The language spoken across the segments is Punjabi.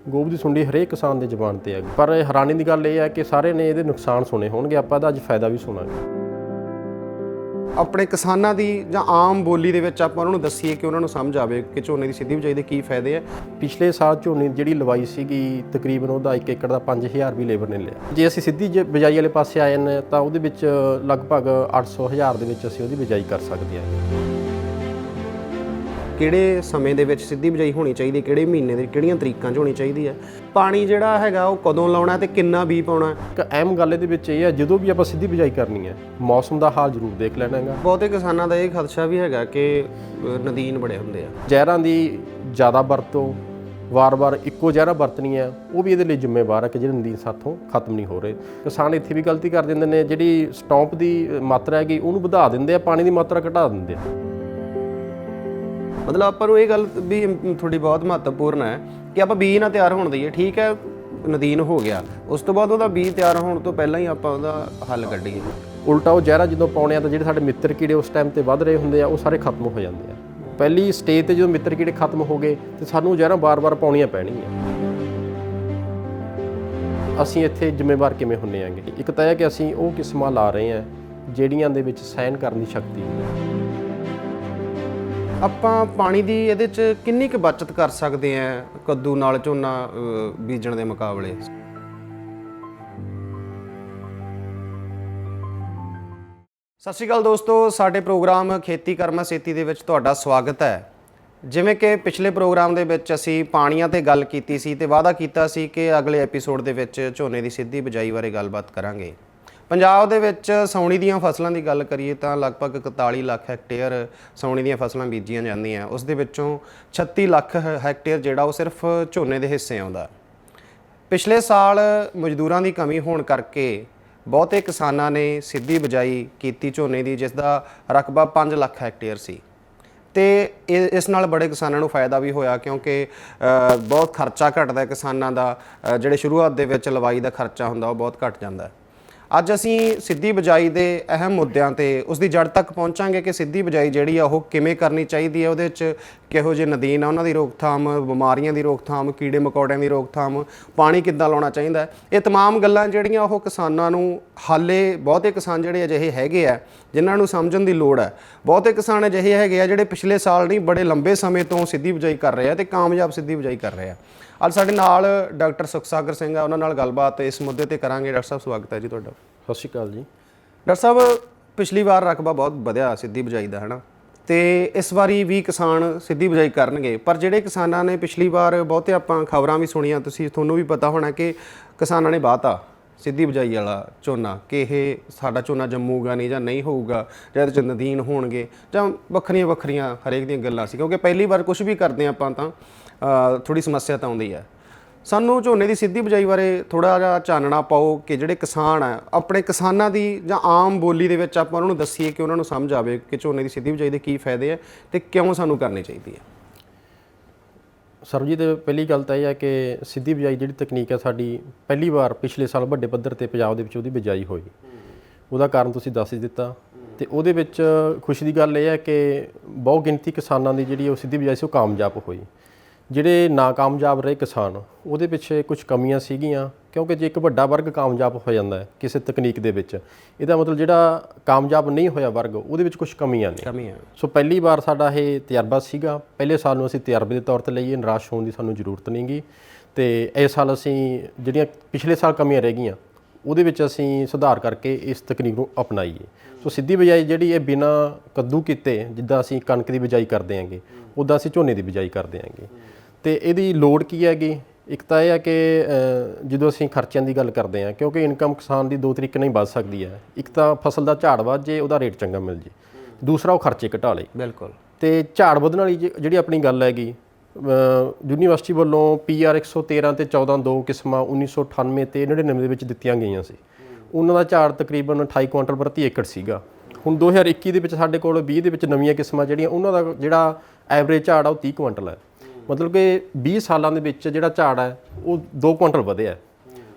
ਗੋਭ ਦੀ ਸੁੰਡੀ ਹਰੇਕ ਕਿਸਾਨ ਦੇ ਜ਼ੁਬਾਨ ਤੇ ਹੈ, ਪਰ ਹੈਰਾਨੀ ਦੀ ਗੱਲ ਇਹ ਹੈ ਕਿ ਸਾਰੇ ਨੇ ਇਹਦੇ ਨੁਕਸਾਨ ਸੁਣੇ ਹੋਣਗੇ, ਆਪਾਂ ਇਹਦਾ ਅੱਜ ਫਾਇਦਾ ਵੀ ਸੁਣਾਂਗੇ। ਆਪਣੇ ਕਿਸਾਨਾਂ ਦੀ ਜਾਂ ਆਮ ਬੋਲੀ ਦੇ ਵਿੱਚ ਆਪਾਂ ਉਹਨਾਂ ਨੂੰ ਦੱਸੀਏ ਕਿ ਉਹਨਾਂ ਨੂੰ ਸਮਝ ਆਵੇ ਕਿ ਝੋਨੇ ਦੀ ਸਿੱਧੀ ਬਿਜਾਈ ਦੇ ਕੀ ਫਾਇਦੇ ਆ। ਪਿਛਲੇ ਸਾਲ ਝੋਨੇ ਦੀ ਜਿਹੜੀ ਲਵਾਈ ਸੀਗੀ ਤਕਰੀਬਨ ਉਹਦਾ 1 ਏਕੜ ਦਾ 5000 ਵੀ ਲੇਬਰ ਨੇ ਲਿਆ। ਜੇ ਅਸੀਂ ਸਿੱਧੀ ਬਿਜਾਈ ਵਾਲੇ ਪਾਸੇ ਆਏ ਨੇ ਤਾਂ ਉਹਦੇ ਵਿੱਚ ਲਗਭਗ 800,000 ਦੇ ਵਿੱਚ ਅਸੀਂ ਉਹਦੀ ਬਿਜਾਈ ਕਰ ਸਕਦੇ ਹਾਂ। ਕਿਹੜੇ ਸਮੇਂ ਦੇ ਵਿੱਚ ਸਿੱਧੀ ਬਿਜਾਈ ਹੋਣੀ ਚਾਹੀਦੀ, ਕਿਹੜੇ ਮਹੀਨੇ ਦੇ ਕਿਹੜੀਆਂ ਤਰੀਕਾਂ 'ਚ ਹੋਣੀ ਚਾਹੀਦੀ ਹੈ, ਪਾਣੀ ਜਿਹੜਾ ਹੈਗਾ ਉਹ ਕਦੋਂ ਲਾਉਣਾ ਤੇ ਕਿੰਨਾ ਬੀਜ ਪਾਉਣਾ। ਇੱਕ ਅਹਿਮ ਗੱਲ ਇਹਦੇ ਵਿੱਚ ਇਹ ਹੈ, ਜਦੋਂ ਵੀ ਆਪਾਂ ਸਿੱਧੀ ਬਿਜਾਈ ਕਰਨੀ ਹੈ ਮੌਸਮ ਦਾ ਹਾਲ ਜ਼ਰੂਰ ਦੇਖ ਲੈਣਾ ਹੈਗਾ। ਬਹੁਤੇ ਕਿਸਾਨਾਂ ਦਾ ਇਹ ਖਦਸ਼ਾ ਵੀ ਹੈਗਾ ਕਿ ਨਦੀਨ ਬੜੇ ਹੁੰਦੇ ਆ। ਜ਼ਹਿਰਾਂ ਦੀ ਜ਼ਿਆਦਾ ਵਰਤੋਂ, ਵਾਰ-ਵਾਰ ਇੱਕੋ ਜ਼ਹਿਰਾਂ ਵਰਤਣੀ ਹੈ, ਉਹ ਵੀ ਇਹਦੇ ਲਈ ਜ਼ਿੰਮੇਵਾਰ ਹੈ ਕਿ ਜਿਹੜੇ ਨਦੀਨ ਸਾਥੋਂ ਖਤਮ ਨਹੀਂ ਹੋ ਰਹੇ। ਕਿਸਾਨ ਇੱਥੇ ਵੀ ਗਲਤੀ ਕਰ ਦਿੰਦੇ ਨੇ, ਜਿਹੜੀ ਸਟੌਂਪ ਦੀ ਮਾਤਰਾ ਹੈਗੀ ਉਹਨੂੰ ਵਧਾ ਦਿੰਦੇ ਆ, ਪਾਣੀ ਦੀ ਮਾਤਰਾ ਘਟਾ ਦਿੰਦੇ ਆ। ਮਤਲਬ ਆਪਾਂ ਨੂੰ ਇਹ ਗੱਲ ਵੀ ਥੋੜੀ ਬਹੁਤ ਮਹੱਤਵਪੂਰਨ ਹੈ ਕਿ ਆਪਾਂ ਬੀਜ ਨਾਲ ਤਿਆਰ ਹੋਣ ਦਈਏ। ਠੀਕ ਹੈ, ਨਦੀਨ ਹੋ ਗਿਆ, ਉਸ ਤੋਂ ਬਾਅਦ ਉਹਦਾ ਬੀਜ ਤਿਆਰ ਹੋਣ ਤੋਂ ਪਹਿਲਾਂ ਹੀ ਆਪਾਂ ਉਹਦਾ ਹੱਲ ਕੱਢੀਏ। ਉਲਟਾ ਉਹ ਜ਼ਹਿਰਾਂ ਜਦੋਂ ਪਾਉਣੇ ਆ ਤਾਂ ਜਿਹੜੇ ਸਾਡੇ ਮਿੱਤਰ ਕੀੜੇ ਉਸ ਟਾਈਮ ਤੇ ਵੱਧ ਰਹੇ ਹੁੰਦੇ ਆ ਉਹ ਸਾਰੇ ਖਤਮ ਹੋ ਜਾਂਦੇ ਆ। ਪਹਿਲੀ ਸਟੇਜ ਤੇ ਜਦੋਂ ਮਿੱਤਰ ਕੀੜੇ ਖਤਮ ਹੋ ਗਏ ਤੇ ਸਾਨੂੰ ਜ਼ਹਿਰਾਂ ਬਾਰ-ਬਾਰ ਪਾਉਣੀਆਂ ਪੈਣਗੀਆਂ। ਅਸੀਂ ਇੱਥੇ ਜ਼ਿੰਮੇਵਾਰ ਕਿਵੇਂ ਹੁੰਨੇ ਆਂਗੇ? ਇੱਕ ਤਾਂ ਇਹ ਕਿ ਅਸੀਂ ਉਹ ਕਿਸਮਾਂ ਲਾ ਰਹੇ ਹਾਂ ਜਿਹੜੀਆਂ ਦੇ ਵਿੱਚ ਸਹਿਣ ਕਰਨ ਦੀ ਸ਼ਕਤੀ ਹੈ। ਆਪਾਂ ਪਾਣੀ ਦੀ ਇਹਦੇ 'ਚ ਕਿੰਨੀ ਕੁ ਬਚਤ ਕਰ ਸਕਦੇ ਹਾਂ ਕੱਦੂ ਨਾਲ ਝੋਨਾ ਬੀਜਣ ਦੇ ਮੁਕਾਬਲੇ? ਸਤਿ ਸ਼੍ਰੀ ਅਕਾਲ ਦੋਸਤੋ, ਸਾਡੇ ਪ੍ਰੋਗਰਾਮ ਖੇਤੀ ਕਰਮਾ ਸੇਤੀ ਦੇ ਵਿੱਚ ਤੁਹਾਡਾ ਸਵਾਗਤ ਹੈ। ਜਿਵੇਂ ਕਿ ਪਿਛਲੇ ਪ੍ਰੋਗਰਾਮ ਦੇ ਵਿੱਚ ਅਸੀਂ ਪਾਣੀਆਂ ਤੇ ਗੱਲ ਕੀਤੀ ਸੀ ਤੇ ਵਾਅਦਾ ਕੀਤਾ ਸੀ ਕਿ ਅਗਲੇ ਐਪੀਸੋਡ ਦੇ ਵਿੱਚ ਝੋਨੇ ਦੀ ਸਿੱਧੀ ਬਿਜਾਈ ਬਾਰੇ ਗੱਲਬਾਤ ਕਰਾਂਗੇ। ਪੰਜਾਬ ਦੇ ਵਿੱਚ ਸਾਉਣੀ ਦੀਆਂ ਫਸਲਾਂ ਦੀ ਗੱਲ ਕਰੀਏ ਤਾਂ ਲਗਭਗ 41 ਲੱਖ ਹੈਕਟੇਅਰ ਸਾਉਣੀ ਦੀਆਂ ਫਸਲਾਂ ਬੀਜੀਆਂ ਜਾਂਦੀਆਂ। ਉਸ ਦੇ ਵਿੱਚੋਂ 36 ਲੱਖ ਹੈਕਟੇਅਰ ਜਿਹੜਾ ਉਹ ਸਿਰਫ ਝੋਨੇ ਦੇ ਹਿੱਸੇ ਆਉਂਦਾ। ਪਿਛਲੇ ਸਾਲ ਮਜ਼ਦੂਰਾਂ ਦੀ ਕਮੀ ਹੋਣ ਕਰਕੇ ਬਹੁਤੇ ਕਿਸਾਨਾਂ ਨੇ ਸਿੱਧੀ ਬਿਜਾਈ ਕੀਤੀ ਝੋਨੇ ਦੀ, ਜਿਸ ਦਾ ਰਕਬਾ 5 ਲੱਖ ਹੈਕਟੇਅਰ ਸੀ। ਤੇ ਇਸ ਨਾਲ ਬੜੇ ਕਿਸਾਨਾਂ ਨੂੰ ਫਾਇਦਾ ਵੀ ਹੋਇਆ ਕਿਉਂਕਿ ਬਹੁਤ ਖਰਚਾ ਘਟਦਾ ਕਿਸਾਨਾਂ ਦਾ। ਜਿਹੜੇ ਸ਼ੁਰੂਆਤ ਦੇ ਵਿੱਚ ਲਵਾਈ ਦਾ ਖਰਚਾ ਹੁੰਦਾ ਉਹ ਬਹੁਤ ਘਟ ਜਾਂਦਾ। ਅੱਜ ਅਸੀਂ ਸਿੱਧੀ ਬਿਜਾਈ ਦੇ ਅਹਿਮ ਮੁੱਦਿਆਂ ਤੇ ਉਸ ਦੀ ਜੜ ਤੱਕ ਪਹੁੰਚਾਂਗੇ ਕਿ ਸਿੱਧੀ ਬਿਜਾਈ ਜਿਹੜੀ ਆ ਉਹ ਕਿਵੇਂ ਕਰਨੀ ਚਾਹੀਦੀ ਹੈ, ਉਹਦੇ ਵਿੱਚ ਕਿਹੋ ਜਿਹੇ ਨਦੀਨ ਆ ਉਹਨਾਂ ਦੀ ਰੋਕਥਾਮ, ਬਿਮਾਰੀਆਂ ਦੀ ਰੋਕਥਾਮ, ਕੀੜੇ ਮਕੌੜਿਆਂ ਦੀ ਰੋਕਥਾਮ, ਪਾਣੀ ਕਿੱਦਾਂ ਲਾਉਣਾ ਚਾਹੀਦਾ। ਇਹ तमाम ਗੱਲਾਂ ਜਿਹੜੀਆਂ ਉਹ ਕਿਸਾਨਾਂ ਨੂੰ ਹਾਲੇ ਬਹੁਤੇ ਕਿਸਾਨ ਜਿਹੜੇ ਅਜਿਹੇ ਹੈਗੇ ਆ ਜਿਨ੍ਹਾਂ ਨੂੰ ਸਮਝਣ ਦੀ ਲੋੜ ਹੈ। ਬਹੁਤੇ ਕਿਸਾਨ ਅਜਿਹੇ ਹੈਗੇ ਆ ਜਿਹੜੇ ਪਿਛਲੇ ਸਾਲ ਨਹੀਂ ਬੜੇ ਲੰਬੇ ਸਮੇਂ ਤੋਂ ਸਿੱਧੀ ਬਿਜਾਈ ਕਰ ਰਹੇ ਆ ਤੇ ਕਾਮਯਾਬ ਸਿੱਧੀ ਬਿਜਾਈ ਕਰ ਰਹੇ ਆ। ਅੱਜ ਸਾਡੇ ਨਾਲ ਡਾਕਟਰ ਸੁਖਸਾਗਰ ਸਿੰਘ ਆ, ਉਹਨਾਂ ਨਾਲ ਗੱਲਬਾਤ ਇਸ ਮੁੱਦੇ ਤੇ ਕਰਾਂਗੇ। ਡਾਕਟਰ ਸਾਹਿਬ ਸਵਾਗਤ ਹੈ ਜੀ ਤੁਹਾਡਾ। ਸਤਿ ਸ਼੍ਰੀ ਅਕਾਲ ਜੀ। ਡਾਕਟਰ ਸਾਹਿਬ, ਪਿਛਲੀ ਵਾਰ ਰਕਬਾ ਬਹੁਤ ਵਧਿਆ ਸਿੱਧੀ ਬਿਜਾਈ ਦਾ, ਹੈ ਨਾ, ਤੇ ਇਸ ਵਾਰੀ ਵੀ ਕਿਸਾਨ ਸਿੱਧੀ ਬਿਜਾਈ ਕਰਨਗੇ। ਪਰ ਜਿਹੜੇ ਕਿਸਾਨਾਂ ਨੇ ਪਿਛਲੀ ਵਾਰ ਬਹੁਤੇ ਆਪਾਂ ਖਬਰਾਂ ਵੀ ਸੁਣੀਆਂ, ਤੁਹਾਨੂੰ ਵੀ ਪਤਾ ਹੋਣਾ ਕਿ ਕਿਸਾਨਾਂ ਨੇ ਵਾਹਤਾ ਸਿੱਧੀ ਬਿਜਾਈ ਵਾਲਾ ਝੋਨਾ ਕਿ ਇਹ ਸਾਡਾ ਝੋਨਾ ਜੰਮੂਗਾ ਨਹੀਂ ਜਾਂ ਨਹੀਂ ਹੋਊਗਾ, ਜਾਂ ਇਹਦੇ 'ਚ ਨਦੀਨ ਹੋਣਗੇ ਜਾਂ ਵੱਖਰੀਆਂ ਵੱਖਰੀਆਂ ਹਰੇਕ ਦੀਆਂ ਗੱਲਾਂ ਸੀ। ਕਿਉਂਕਿ ਪਹਿਲੀ ਵਾਰ ਕੁਝ ਵੀ ਕਰਦੇ ਆਪਾਂ ਤਾਂ ਥੋੜ੍ਹੀ ਸਮੱਸਿਆ ਤਾਂ ਆਉਂਦੀ ਹੈ। ਸਾਨੂੰ ਝੋਨੇ ਦੀ ਸਿੱਧੀ ਬਿਜਾਈ ਬਾਰੇ ਥੋੜ੍ਹਾ ਜਿਹਾ ਚਾਨਣਾ ਪਾਓ ਕਿ ਜਿਹੜੇ ਕਿਸਾਨ ਆ, ਆਪਣੇ ਕਿਸਾਨਾਂ ਦੀ ਜਾਂ ਆਮ ਬੋਲੀ ਦੇ ਵਿੱਚ ਆਪਾਂ ਉਹਨਾਂ ਨੂੰ ਦੱਸੀਏ ਕਿ ਉਹਨਾਂ ਨੂੰ ਸਮਝ ਆਵੇ ਕਿ ਝੋਨੇ ਦੀ ਸਿੱਧੀ ਬਿਜਾਈ ਦੇ ਕੀ ਫਾਇਦੇ ਆ ਤੇ ਕਿਉਂ ਸਾਨੂੰ ਕਰਨੀ ਚਾਹੀਦੀ ਹੈ। ਸਰਬਜੀਤ, ਪਹਿਲੀ ਗੱਲ ਤਾਂ ਇਹ ਹੈ ਕਿ ਸਿੱਧੀ ਬਿਜਾਈ ਜਿਹੜੀ ਤਕਨੀਕ ਹੈ ਸਾਡੀ ਪਹਿਲੀ ਵਾਰ ਪਿਛਲੇ ਸਾਲ ਵੱਡੇ ਪੱਧਰ ਤੇ ਪੰਜਾਬ ਦੇ ਵਿੱਚ ਉਹਦੀ ਬਿਜਾਈ ਹੋਈ। ਉਹਦਾ ਕਾਰਨ ਤੁਸੀਂ ਦੱਸ ਹੀ ਦਿੱਤਾ ਤੇ ਉਹਦੇ ਵਿੱਚ ਖੁਸ਼ੀ ਦੀ ਗੱਲ ਇਹ ਹੈ ਕਿ ਬਹੁ ਗਿਣਤੀ ਕਿਸਾਨਾਂ ਦੀ ਜਿਹੜੀ ਉਹ ਸਿੱਧੀ ਬਿਜਾਈ ਸੀ ਉਹ ਕਾਮਯਾਬ ਹੋਈ। ਜਿਹੜੇ ਨਾਕਾਮਯਾਬ ਰਹੇ ਕਿਸਾਨ ਉਹਦੇ ਪਿੱਛੇ ਕੁਝ ਕਮੀਆਂ ਸੀਗੀਆਂ, ਕਿਉਂਕਿ ਜੇ ਇੱਕ ਵੱਡਾ ਵਰਗ ਕਾਮਯਾਬ ਹੋ ਜਾਂਦਾ ਹੈ ਕਿਸੇ ਤਕਨੀਕ ਦੇ ਵਿੱਚ, ਇਹਦਾ ਮਤਲਬ ਜਿਹੜਾ ਕਾਮਯਾਬ ਨਹੀਂ ਹੋਇਆ ਵਰਗ ਉਹਦੇ ਵਿੱਚ ਕੁਝ ਕਮੀਆਂ ਨੇ। ਸੋ ਪਹਿਲੀ ਵਾਰ ਸਾਡਾ ਇਹ ਤਜਰਬਾ ਸੀਗਾ। ਪਹਿਲੇ ਸਾਲ ਨੂੰ ਅਸੀਂ ਤਜਰਬੇ ਦੇ ਤੌਰ 'ਤੇ ਲਈਏ, ਨਿਰਾਸ਼ ਹੋਣ ਦੀ ਸਾਨੂੰ ਜ਼ਰੂਰਤ ਨਹੀਂ ਗੀ। ਤੇ ਇਸ ਸਾਲ ਅਸੀਂ ਜਿਹੜੀਆਂ ਪਿਛਲੇ ਸਾਲ ਕਮੀਆਂ ਰਹਿ ਗਈਆਂ ਉਹਦੇ ਵਿੱਚ ਅਸੀਂ ਸੁਧਾਰ ਕਰਕੇ ਇਸ ਤਕਨੀਕ ਨੂੰ ਅਪਣਾਈਏ। ਸੋ ਸਿੱਧੀ ਬਿਜਾਈ ਜਿਹੜੀ ਇਹ ਬਿਨਾਂ ਕੱਦੂ ਕੀਤੇ, ਜਿੱਦਾਂ ਅਸੀਂ ਕਣਕ ਦੀ ਬਿਜਾਈ ਕਰਦੇ ਆਂਗੇ ਉੱਦਾਂ ਅਸੀਂ ਝੋਨੇ ਦੀ ਬਿਜਾਈ ਕਰਦੇ ਆਂਗੇ। ਤੇ ਇਹਦੀ ਲੋੜ ਕੀ ਹੈਗੀ? ਇੱਕ ਤਾਂ ਇਹ ਹੈ ਕਿ ਜਦੋਂ ਅਸੀਂ ਖਰਚਿਆਂ ਦੀ ਗੱਲ ਕਰਦੇ ਹਾਂ, ਕਿਉਂਕਿ ਇਨਕਮ ਕਿਸਾਨ ਦੀ ਦੋ ਤਰੀਕੇ ਨਾਲ ਹੀ ਵੱਧ ਸਕਦੀ ਹੈ। ਇੱਕ ਤਾਂ ਫਸਲ ਦਾ ਝਾੜ ਵੱਧ ਜੇ, ਉਹਦਾ ਰੇਟ ਚੰਗਾ ਮਿਲ ਜੇ, ਦੂਸਰਾ ਉਹ ਖਰਚੇ ਘਟਾ ਲਏ। ਬਿਲਕੁਲ। ਤੇ ਝਾੜ ਵਧਣ ਵਾਲੀ ਜਿਹੜੀ ਆਪਣੀ ਗੱਲ ਹੈਗੀ, ਯੂਨੀਵਰਸਿਟੀ ਵੱਲੋਂ PR 113 ਤੇ 14 ਦੋ ਕਿਸਮਾਂ 1998 ਤੇ 99 ਦੇ ਵਿੱਚ ਦਿੱਤੀਆਂ ਗਈਆਂ ਸੀ। ਉਹਨਾਂ ਦਾ ਝਾੜ ਤਕਰੀਬਨ 28 ਕੁਇੰਟਲ ਪ੍ਰਤੀ ਏਕੜ ਸੀਗਾ। ਹੁਣ 2021 ਦੇ ਵਿੱਚ ਸਾਡੇ ਕੋਲ 20 ਦੇ ਵਿੱਚ ਨਵੀਆਂ ਕਿਸਮਾਂ ਜਿਹੜੀਆਂ ਉਹਨਾਂ ਦਾ ਜਿਹੜਾ ਐਵਰੇਜ ਝਾੜ ਆ ਉਹ 30 ਕੁਇੰਟਲ ਹੈ। ਮਤਲਬ ਕਿ 20 ਸਾਲਾਂ ਦੇ ਵਿੱਚ ਜਿਹੜਾ ਝਾੜ ਹੈ ਉਹ 2 ਕੁਇੰਟਲ ਵਧਿਆ।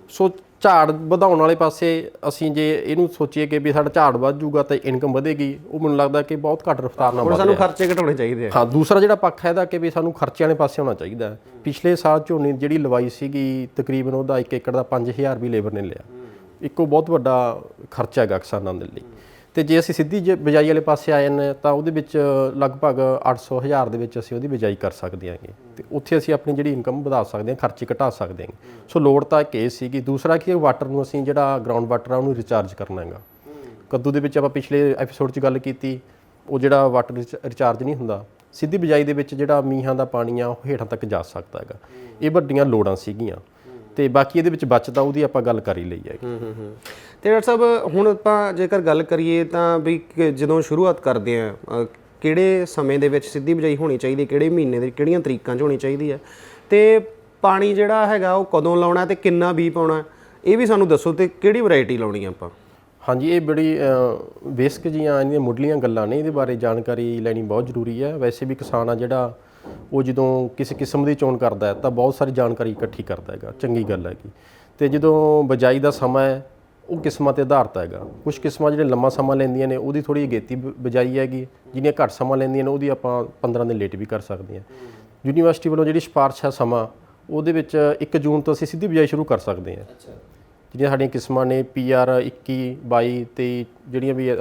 ਸੋ ਝਾੜ ਵਧਾਉਣ ਵਾਲੇ ਪਾਸੇ ਅਸੀਂ ਜੇ ਇਹਨੂੰ ਸੋਚੀਏ ਕਿ ਵੀ ਸਾਡਾ ਝਾੜ ਵੱਧ ਜਾਊਗਾ ਤਾਂ ਇਨਕਮ ਵਧੇਗੀ, ਉਹ ਮੈਨੂੰ ਲੱਗਦਾ ਕਿ ਬਹੁਤ ਘੱਟ ਰਫ਼ਤਾਰ ਨਾਲ ਹੁਣ ਵਧ ਸਾਨੂੰ ਰਿਹਾ। ਖਰਚੇ ਘਟਾਉਣੇ ਚਾਹੀਦੇ ਆ। ਹਾਂ, ਦੂਸਰਾ ਜਿਹੜਾ ਪੱਖ ਹੈ ਇਹਦਾ ਕਿ ਵੀ ਸਾਨੂੰ ਖਰਚਿਆਂ ਵਾਲੇ ਪਾਸੇ ਹੋਣਾ ਚਾਹੀਦਾ ਹੈ। ਪਿਛਲੇ ਸਾਲ ਝੋਨੇ ਦੀ ਜਿਹੜੀ ਲਵਾਈ ਸੀਗੀ ਤਕਰੀਬਨ ਉਹਦਾ 1 ਏਕੜ ਦਾ 5000 ਵੀ ਲੇਬਰ ਨੇ ਲਿਆ। ਇੱਕੋ ਬਹੁਤ ਵੱਡਾ ਖਰਚਾ ਹੈਗਾ ਕਿਸਾਨਾਂ ਦੇ ਲਈ। ਤੇ ਜੇ ਅਸੀਂ ਸਿੱਧੀ ਬਿਜਾਈ ਵਾਲੇ ਪਾਸੇ ਆ ਜਾਂਦੇ ਤਾਂ ਉਹਦੇ ਵਿੱਚ ਲਗਭਗ 800,000 ਦੇ ਵਿੱਚ ਅਸੀਂ ਉਹਦੀ ਬਿਜਾਈ ਕਰ ਸਕਦੇ ਹਾਂਗੇ ਤੇ ਉੱਥੇ ਅਸੀਂ ਆਪਣੀ ਜਿਹੜੀ ਇਨਕਮ ਵਧਾ ਸਕਦੇ ਹਾਂ, ਖਰਚੇ ਘਟਾ ਸਕਦੇ ਹਾਂ। ਸੋ ਲੋੜ ਤਾਂ ਇੱਕ ਇਹ ਸੀਗੀ। ਦੂਸਰਾ ਕਿ ਵਾਟਰ ਨੂੰ ਅਸੀਂ ਜਿਹੜਾ ਗਰਾਊਂਡ ਵਾਟਰ ਆ ਉਹਨੂੰ ਰਿਚਾਰਜ ਕਰਨਾ ਹੈਗਾ। ਕੱਦੂ ਦੇ ਵਿੱਚ ਆਪਾਂ ਪਿਛਲੇ ਐਪੀਸੋਡ 'ਚ ਗੱਲ ਕੀਤੀ, ਉਹ ਜਿਹੜਾ ਵਾਟਰ ਰਿਚਾਰਜ ਨਹੀਂ ਹੁੰਦਾ। ਸਿੱਧੀ ਬਿਜਾਈ ਦੇ ਵਿੱਚ ਜਿਹੜਾ ਮੀਂਹਾਂ ਦਾ ਪਾਣੀ ਆ ਉਹ ਹੇਠਾਂ ਤੱਕ ਜਾ ਸਕਦਾ ਹੈਗਾ। ਇਹ ਵੱਡੀਆਂ ਲੋੜਾਂ ਸੀਗੀਆਂ ਤੇ ਬਾਕੀ ਇਹਦੇ ਵਿੱਚ ਬਚਦਾ ਉਹਦੀ ਆਪਾਂ ਗੱਲ ਕਰ ਹੀ ਲਈ ਹੈਗੀ। ਤੇ ਡਾਕਟਰ ਸਾਹਿਬ ਹੁਣ ਆਪਾਂ ਜੇਕਰ ਗੱਲ ਕਰੀਏ ਤਾਂ ਵੀ ਜਦੋਂ ਸ਼ੁਰੂਆਤ ਕਰਦੇ ਆ ਕਿਹੜੇ ਸਮੇਂ ਦੇ ਵਿੱਚ ਸਿੱਧੀ ਬਿਜਾਈ ਹੋਣੀ ਚਾਹੀਦੀ, ਕਿਹੜੇ ਮਹੀਨੇ ਦੇ ਕਿਹੜੀਆਂ ਤਰੀਕਾਂ 'ਚ ਹੋਣੀ ਚਾਹੀਦੀ ਹੈ, ਤੇ ਪਾਣੀ ਜਿਹੜਾ ਹੈਗਾ ਉਹ ਕਦੋਂ ਲਾਉਣਾ ਤੇ ਕਿੰਨਾ ਬੀਜ ਪਾਉਣਾ, ਇਹ ਵੀ ਸਾਨੂੰ ਦੱਸੋ, ਤੇ ਕਿਹੜੀ ਵੈਰਾਈਟੀ ਲਾਉਣੀ ਆਪਾਂ? ਹਾਂਜੀ, ਇਹ ਬੜੀ ਬੇਸਿਕ ਜੀਆਂ ਇਹਦੀਆਂ ਮੁੱਢਲੀਆਂ ਗੱਲਾਂ ਨੇ, ਇਹਦੇ ਬਾਰੇ ਜਾਣਕਾਰੀ ਲੈਣੀ ਬਹੁਤ ਜ਼ਰੂਰੀ ਹੈ। ਵੈਸੇ ਵੀ ਕਿਸਾਨ ਆ ਜਿਹੜਾ ਉਹ ਜਦੋਂ ਕਿਸੇ ਕਿਸਮ ਦੀ ਚੋਣ ਕਰਦਾ ਹੈ ਤਾਂ ਬਹੁਤ ਸਾਰੀ ਜਾਣਕਾਰੀ ਇਕੱਠੀ ਕਰਦਾ ਹੈਗਾ, ਚੰਗੀ ਗੱਲ ਹੈਗੀ। ਤੇ ਜਦੋਂ ਬਿਜਾਈ ਦਾ ਸਮਾਂ ਹੈ ਉਹ ਕਿਸਮਾਂ 'ਤੇ ਆਧਾਰਿਤ ਹੈਗਾ। ਕੁਝ ਕਿਸਮਾਂ ਜਿਹੜੇ ਲੰਮਾ ਸਮਾਂ ਲੈਂਦੀਆਂ ਨੇ ਉਹਦੀ ਥੋੜ੍ਹੀ ਅਗੇਤੀ ਬਿਜਾਈ ਹੈਗੀ, ਜਿਹਨੀਆਂ ਘੱਟ ਸਮਾਂ ਲੈਂਦੀਆਂ ਨੇ ਉਹਦੀ ਆਪਾਂ 15 ਦਿਨ ਲੇਟ ਵੀ ਕਰ ਸਕਦੇ ਹਾਂ। ਯੂਨੀਵਰਸਿਟੀ ਵੱਲੋਂ ਜਿਹੜੀ ਸਿਫਾਰਿਸ਼ ਹੈ ਸਮਾਂ, ਉਹਦੇ ਵਿੱਚ 1 ਜੂਨ ਤੋਂ ਅਸੀਂ ਸਿੱਧੀ ਬਿਜਾਈ ਸ਼ੁਰੂ ਕਰ ਸਕਦੇ ਹਾਂ। ਜਿਹੜੀਆਂ ਸਾਡੀਆਂ ਕਿਸਮਾਂ ਨੇ PR 21, 22, 23 ਜਿਹੜੀਆਂ ਵੀ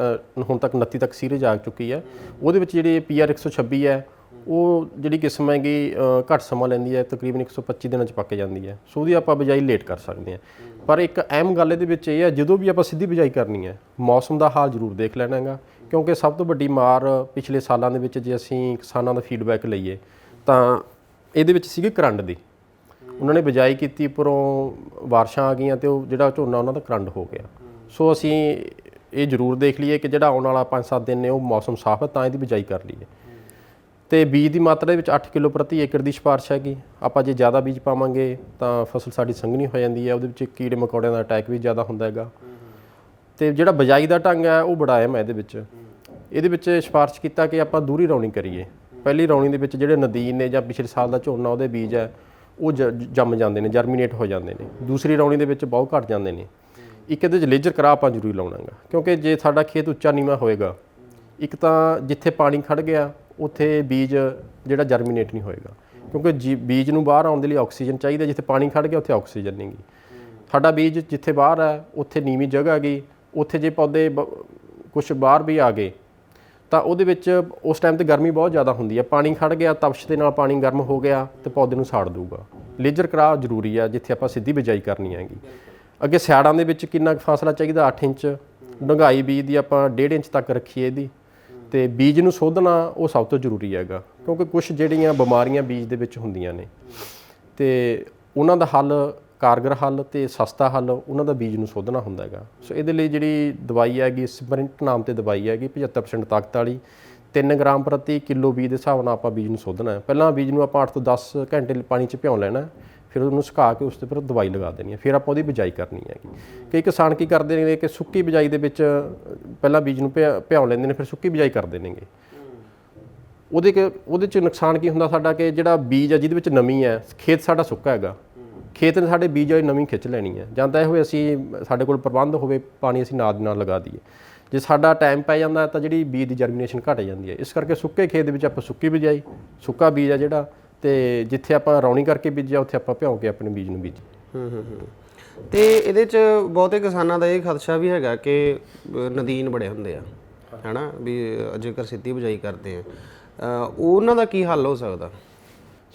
ਹੁਣ ਤੱਕ 29 ਤੱਕ ਸੀਰੀਜ਼ ਆ ਚੁੱਕੀ ਹੈ, ਉਹਦੇ ਵਿੱਚ ਜਿਹੜੀ PR 126 ਹੈ ਉਹ ਜਿਹੜੀ ਕਿਸਮ ਹੈਗੀ ਘੱਟ ਸਮਾਂ ਲੈਂਦੀ ਹੈ, ਤਕਰੀਬਨ 125 ਦਿਨਾਂ 'ਚ ਪੱਕ ਜਾਂਦੀ ਹੈ। ਸੋ ਉਹਦੀ ਆਪਾਂ ਬਿਜਾਈ ਲੇਟ ਕਰ ਸਕਦੇ ਹਾਂ। ਪਰ ਇੱਕ ਅਹਿਮ ਗੱਲ ਇਹਦੇ ਵਿੱਚ ਇਹ ਹੈ, ਜਦੋਂ ਵੀ ਆਪਾਂ ਸਿੱਧੀ ਬਿਜਾਈ ਕਰਨੀ ਹੈ ਮੌਸਮ ਦਾ ਹਾਲ ਜ਼ਰੂਰ ਦੇਖ ਲੈਣਾ ਹੈਗਾ, ਕਿਉਂਕਿ ਸਭ ਤੋਂ ਵੱਡੀ ਮਾਰ ਪਿਛਲੇ ਸਾਲਾਂ ਦੇ ਵਿੱਚ ਜੇ ਅਸੀਂ ਕਿਸਾਨਾਂ ਦਾ ਫੀਡਬੈਕ ਲਈਏ ਤਾਂ ਇਹਦੇ ਵਿੱਚ ਸੀਗੀ ਕਰੰਟ ਦੀ। ਉਹਨਾਂ ਨੇ ਬਿਜਾਈ ਕੀਤੀ, ਉੱਪਰੋਂ ਬਾਰਿਸ਼ਾਂ ਆ ਗਈਆਂ ਤੇ ਉਹ ਜਿਹੜਾ ਝੋਨਾ ਉਹਨਾਂ ਦਾ ਕਰੰਟ ਹੋ ਗਿਆ। ਸੋ ਅਸੀਂ ਇਹ ਜ਼ਰੂਰ ਦੇਖ ਲਈਏ ਕਿ ਜਿਹੜਾ ਆਉਣ ਵਾਲਾ 5-7 ਦਿਨ ਨੇ ਉਹ ਮੌਸਮ ਸਾਫ਼ ਹੈ ਤਾਂ ਇਹਦੀ ਬਿਜਾਈ ਕਰ ਲਈਏ। ਤੇ ਬੀਜ ਦੀ ਮਾਤਰਾ ਦੇ ਵਿੱਚ 8 ਕਿਲੋ ਪ੍ਰਤੀ ਏਕੜ ਦੀ ਸਿਫਾਰਿਸ਼ ਹੈਗੀ। ਆਪਾਂ ਜੇ ਜ਼ਿਆਦਾ ਬੀਜ ਪਾਵਾਂਗੇ ਤਾਂ ਫਸਲ ਸਾਡੀ ਸੰਘਣੀ ਹੋ ਜਾਂਦੀ ਹੈ, ਉਹਦੇ ਵਿੱਚ ਕੀੜੇ ਮਕੌੜਿਆਂ ਦਾ ਅਟੈਕ ਵੀ ਜ਼ਿਆਦਾ ਹੁੰਦਾ ਹੈਗਾ। ਤੇ ਜਿਹੜਾ ਬਿਜਾਈ ਦਾ ਢੰਗ ਹੈ ਉਹ ਬੜਾ ਅਹਿਮ ਹੈ ਇਹਦੇ ਵਿੱਚ ਸਿਫਾਰਿਸ਼ ਕੀਤਾ ਕਿ ਆਪਾਂ ਦੂਰੀ ਰੌਣੀ ਕਰੀਏ। ਪਹਿਲੀ ਰੌਣੀ ਦੇ ਵਿੱਚ ਜਿਹੜੇ ਨਦੀਨ ਨੇ ਜਾਂ ਪਿਛਲੇ ਸਾਲ ਦਾ ਝੋਨਾ ਉਹਦੇ ਬੀਜ ਹੈ ਉਹ ਜੰਮ ਜਾਂਦੇ ਨੇ, ਜਰਮੀਨੇਟ ਹੋ ਜਾਂਦੇ ਨੇ। ਦੂਸਰੀ ਰੌਣੀ ਦੇ ਵਿੱਚ ਬਹੁਤ ਘੱਟ ਜਾਂਦੇ ਨੇ। ਇੱਕ ਇਹਦੇ 'ਚ ਲੇਜ਼ਰ ਕਰਾ ਆਪਾਂ ਜ਼ਰੂਰੀ ਲਾਉਣਾ ਗਾ, ਕਿਉਂਕਿ ਜੇ ਸਾਡਾ ਖੇਤ ਉੱਚਾ ਨੀਵਾਂ ਹੋਏਗਾ, ਇੱਕ ਤਾਂ ਜਿੱਥੇ ਪਾਣੀ ਖੜ ਗਿਆ ਉੱਥੇ ਬੀਜ ਜਿਹੜਾ ਜਰਮੀਨੇਟ ਨਹੀਂ ਹੋਏਗਾ, ਕਿਉਂਕਿ ਬੀਜ ਨੂੰ ਬਾਹਰ ਆਉਣ ਦੇ ਲਈ ਆਕਸੀਜਨ ਚਾਹੀਦਾ। ਜਿੱਥੇ ਪਾਣੀ ਖੜ ਗਿਆ ਉੱਥੇ ਆਕਸੀਜਨ ਨਹੀਂ ਗੀ। ਸਾਡਾ ਬੀਜ ਜਿੱਥੇ ਬਾਹਰ ਹੈ ਉੱਥੇ ਨੀਵੀਂ ਜਗ੍ਹਾ ਗਈ, ਉੱਥੇ ਜੇ ਪੌਦੇ ਕੁਛ ਬਾਹਰ ਵੀ ਆ ਗਏ ਤਾਂ ਉਹਦੇ ਵਿੱਚ ਉਸ ਟਾਈਮ 'ਤੇ ਗਰਮੀ ਬਹੁਤ ਜ਼ਿਆਦਾ ਹੁੰਦੀ ਹੈ। ਪਾਣੀ ਖੜ ਗਿਆ, ਤਪਸ਼ ਦੇ ਨਾਲ ਪਾਣੀ ਗਰਮ ਹੋ ਗਿਆ ਤੇ ਪੌਦੇ ਨੂੰ ਸਾੜ ਦੂਗਾ। ਲੇਜ਼ਰ ਕਰਾ ਜ਼ਰੂਰੀ ਆ ਜਿੱਥੇ ਆਪਾਂ ਸਿੱਧੀ ਬਿਜਾਈ ਕਰਨੀ ਹੈਗੀ। ਅੱਗੇ ਸਿਆੜਾਂ ਦੇ ਵਿੱਚ ਕਿੰਨਾ ਫਾਸਲਾ ਚਾਹੀਦਾ? 8 ਇੰਚ। ਡੂੰਘਾਈ ਬੀਜ ਦੀ ਆਪਾਂ 1.5 ਇੰਚ ਤੱਕ ਰੱਖੀਏ ਇਹਦੀ। ਤੇ ਬੀਜ ਨੂੰ ਸੋਧਣਾ ਉਹ ਸਭ ਤੋਂ ਜ਼ਰੂਰੀ ਹੈਗਾ, ਕਿਉਂਕਿ ਕੁਛ ਜਿਹੜੀਆਂ ਬਿਮਾਰੀਆਂ ਬੀਜ ਦੇ ਵਿੱਚ ਹੁੰਦੀਆਂ ਨੇ ਤੇ ਉਹਨਾਂ ਦਾ ਹੱਲ, ਕਾਰਗਰ ਹੱਲ ਤੇ ਸਸਤਾ ਹੱਲ ਉਹਨਾਂ ਦਾ ਬੀਜ ਨੂੰ ਸੋਧਣਾ ਹੁੰਦਾ ਹੈਗਾ। ਸੋ ਇਹਦੇ ਲਈ ਜਿਹੜੀ ਦਵਾਈ ਹੈਗੀ ਸਪਰਿੰਟ ਨਾਮ ਤੇ ਦਵਾਈ ਹੈਗੀ, 75% ਤਾਕਤ ਵਾਲੀ, 3 ਗ੍ਰਾਮ ਪ੍ਰਤੀ ਕਿਲੋ ਬੀਜ ਦੇ ਹਿਸਾਬ ਨਾਲ ਆਪਾਂ ਬੀਜ ਨੂੰ ਸੋਧਣਾ ਹੈ। ਪਹਿਲਾਂ ਬੀਜ ਨੂੰ ਆਪਾਂ 8 ਤੋਂ 10 ਘੰਟੇ ਪਾਣੀ 'ਚ ਭਿਉਂ ਲੈਣਾ, ਫਿਰ ਉਹਨੂੰ ਸੁਕਾ ਕੇ ਉਸ ਦੇ ਉੱਪਰ ਦਵਾਈ ਲਗਾ ਦੇਣੀ ਹੈ, ਫਿਰ ਆਪਾਂ ਉਹਦੀ ਬਿਜਾਈ ਕਰਨੀ ਹੈਗੀ। ਕਈ ਕਿਸਾਨ ਕੀ ਕਰਦੇ ਨੇ ਕਿ ਸੁੱਕੀ ਬਿਜਾਈ ਦੇ ਵਿੱਚ ਪਹਿਲਾਂ ਬੀਜ ਨੂੰ ਭਿਉਂ ਲੈਂਦੇ ਨੇ, ਫਿਰ ਸੁੱਕੀ ਬਿਜਾਈ ਕਰਦੇ ਨੇਗੇ। ਉਹਦੇ 'ਚ ਨੁਕਸਾਨ ਕੀ ਹੁੰਦਾ ਸਾਡਾ ਕਿ ਜਿਹੜਾ ਬੀਜ ਹੈ ਜਿਹਦੇ ਵਿੱਚ ਨਮੀ ਹੈ, ਖੇਤ ਸਾਡਾ ਸੁੱਕਾ ਹੈਗਾ, ਖੇਤ ਨੇ ਸਾਡੇ ਬੀਜ ਵਾਲੀ ਨਮੀ ਖਿੱਚ ਲੈਣੀ ਹੈ। ਜਾਂ ਤਾਂ ਇਹ ਹੋਵੇ ਅਸੀਂ ਸਾਡੇ ਕੋਲ ਪ੍ਰਬੰਧ ਹੋਵੇ ਪਾਣੀ ਅਸੀਂ ਨਾਲ ਦੀ ਨਾਲ ਲਗਾ ਦਈਏ। ਜੇ ਸਾਡਾ ਟਾਈਮ ਪੈ ਜਾਂਦਾ ਤਾਂ ਜਿਹੜੀ ਬੀਜ ਦੀ ਜਰਮੀਨੇਸ਼ਨ ਘਟ ਜਾਂਦੀ ਹੈ। ਇਸ ਕਰਕੇ ਸੁੱਕੇ ਖੇਤ ਦੇ ਵਿੱਚ ਆਪਾਂ ਸੁੱਕੀ ਬਿਜਾਈ, ਸੁੱਕਾ ਬੀਜ ਆ ਜਿਹੜਾ, ਤੇ ਜਿੱਥੇ ਆਪਾਂ ਰੌਣੀ ਕਰਕੇ ਬੀਜਿਆ ਉੱਥੇ ਆਪਾਂ ਭਿਉਂ ਕੇ ਆਪਣੇ ਬੀਜ ਨੂੰ ਬੀਜੀਏ। ਤੇ ਇਹਦੇ 'ਚ ਬਹੁਤੇ ਕਿਸਾਨਾਂ ਦਾ ਇਹ ਖਦਸ਼ਾ ਵੀ ਹੈਗਾ ਕਿ ਨਦੀਨ ਬੜੇ ਹੁੰਦੇ ਆ, ਹੈ ਨਾ, ਵੀ ਜੇਕਰ ਸਿੱਧੀ ਬਿਜਾਈ ਕਰਦੇ ਆ ਉਹਨਾਂ ਦਾ ਕੀ ਹੱਲ ਹੋ ਸਕਦਾ?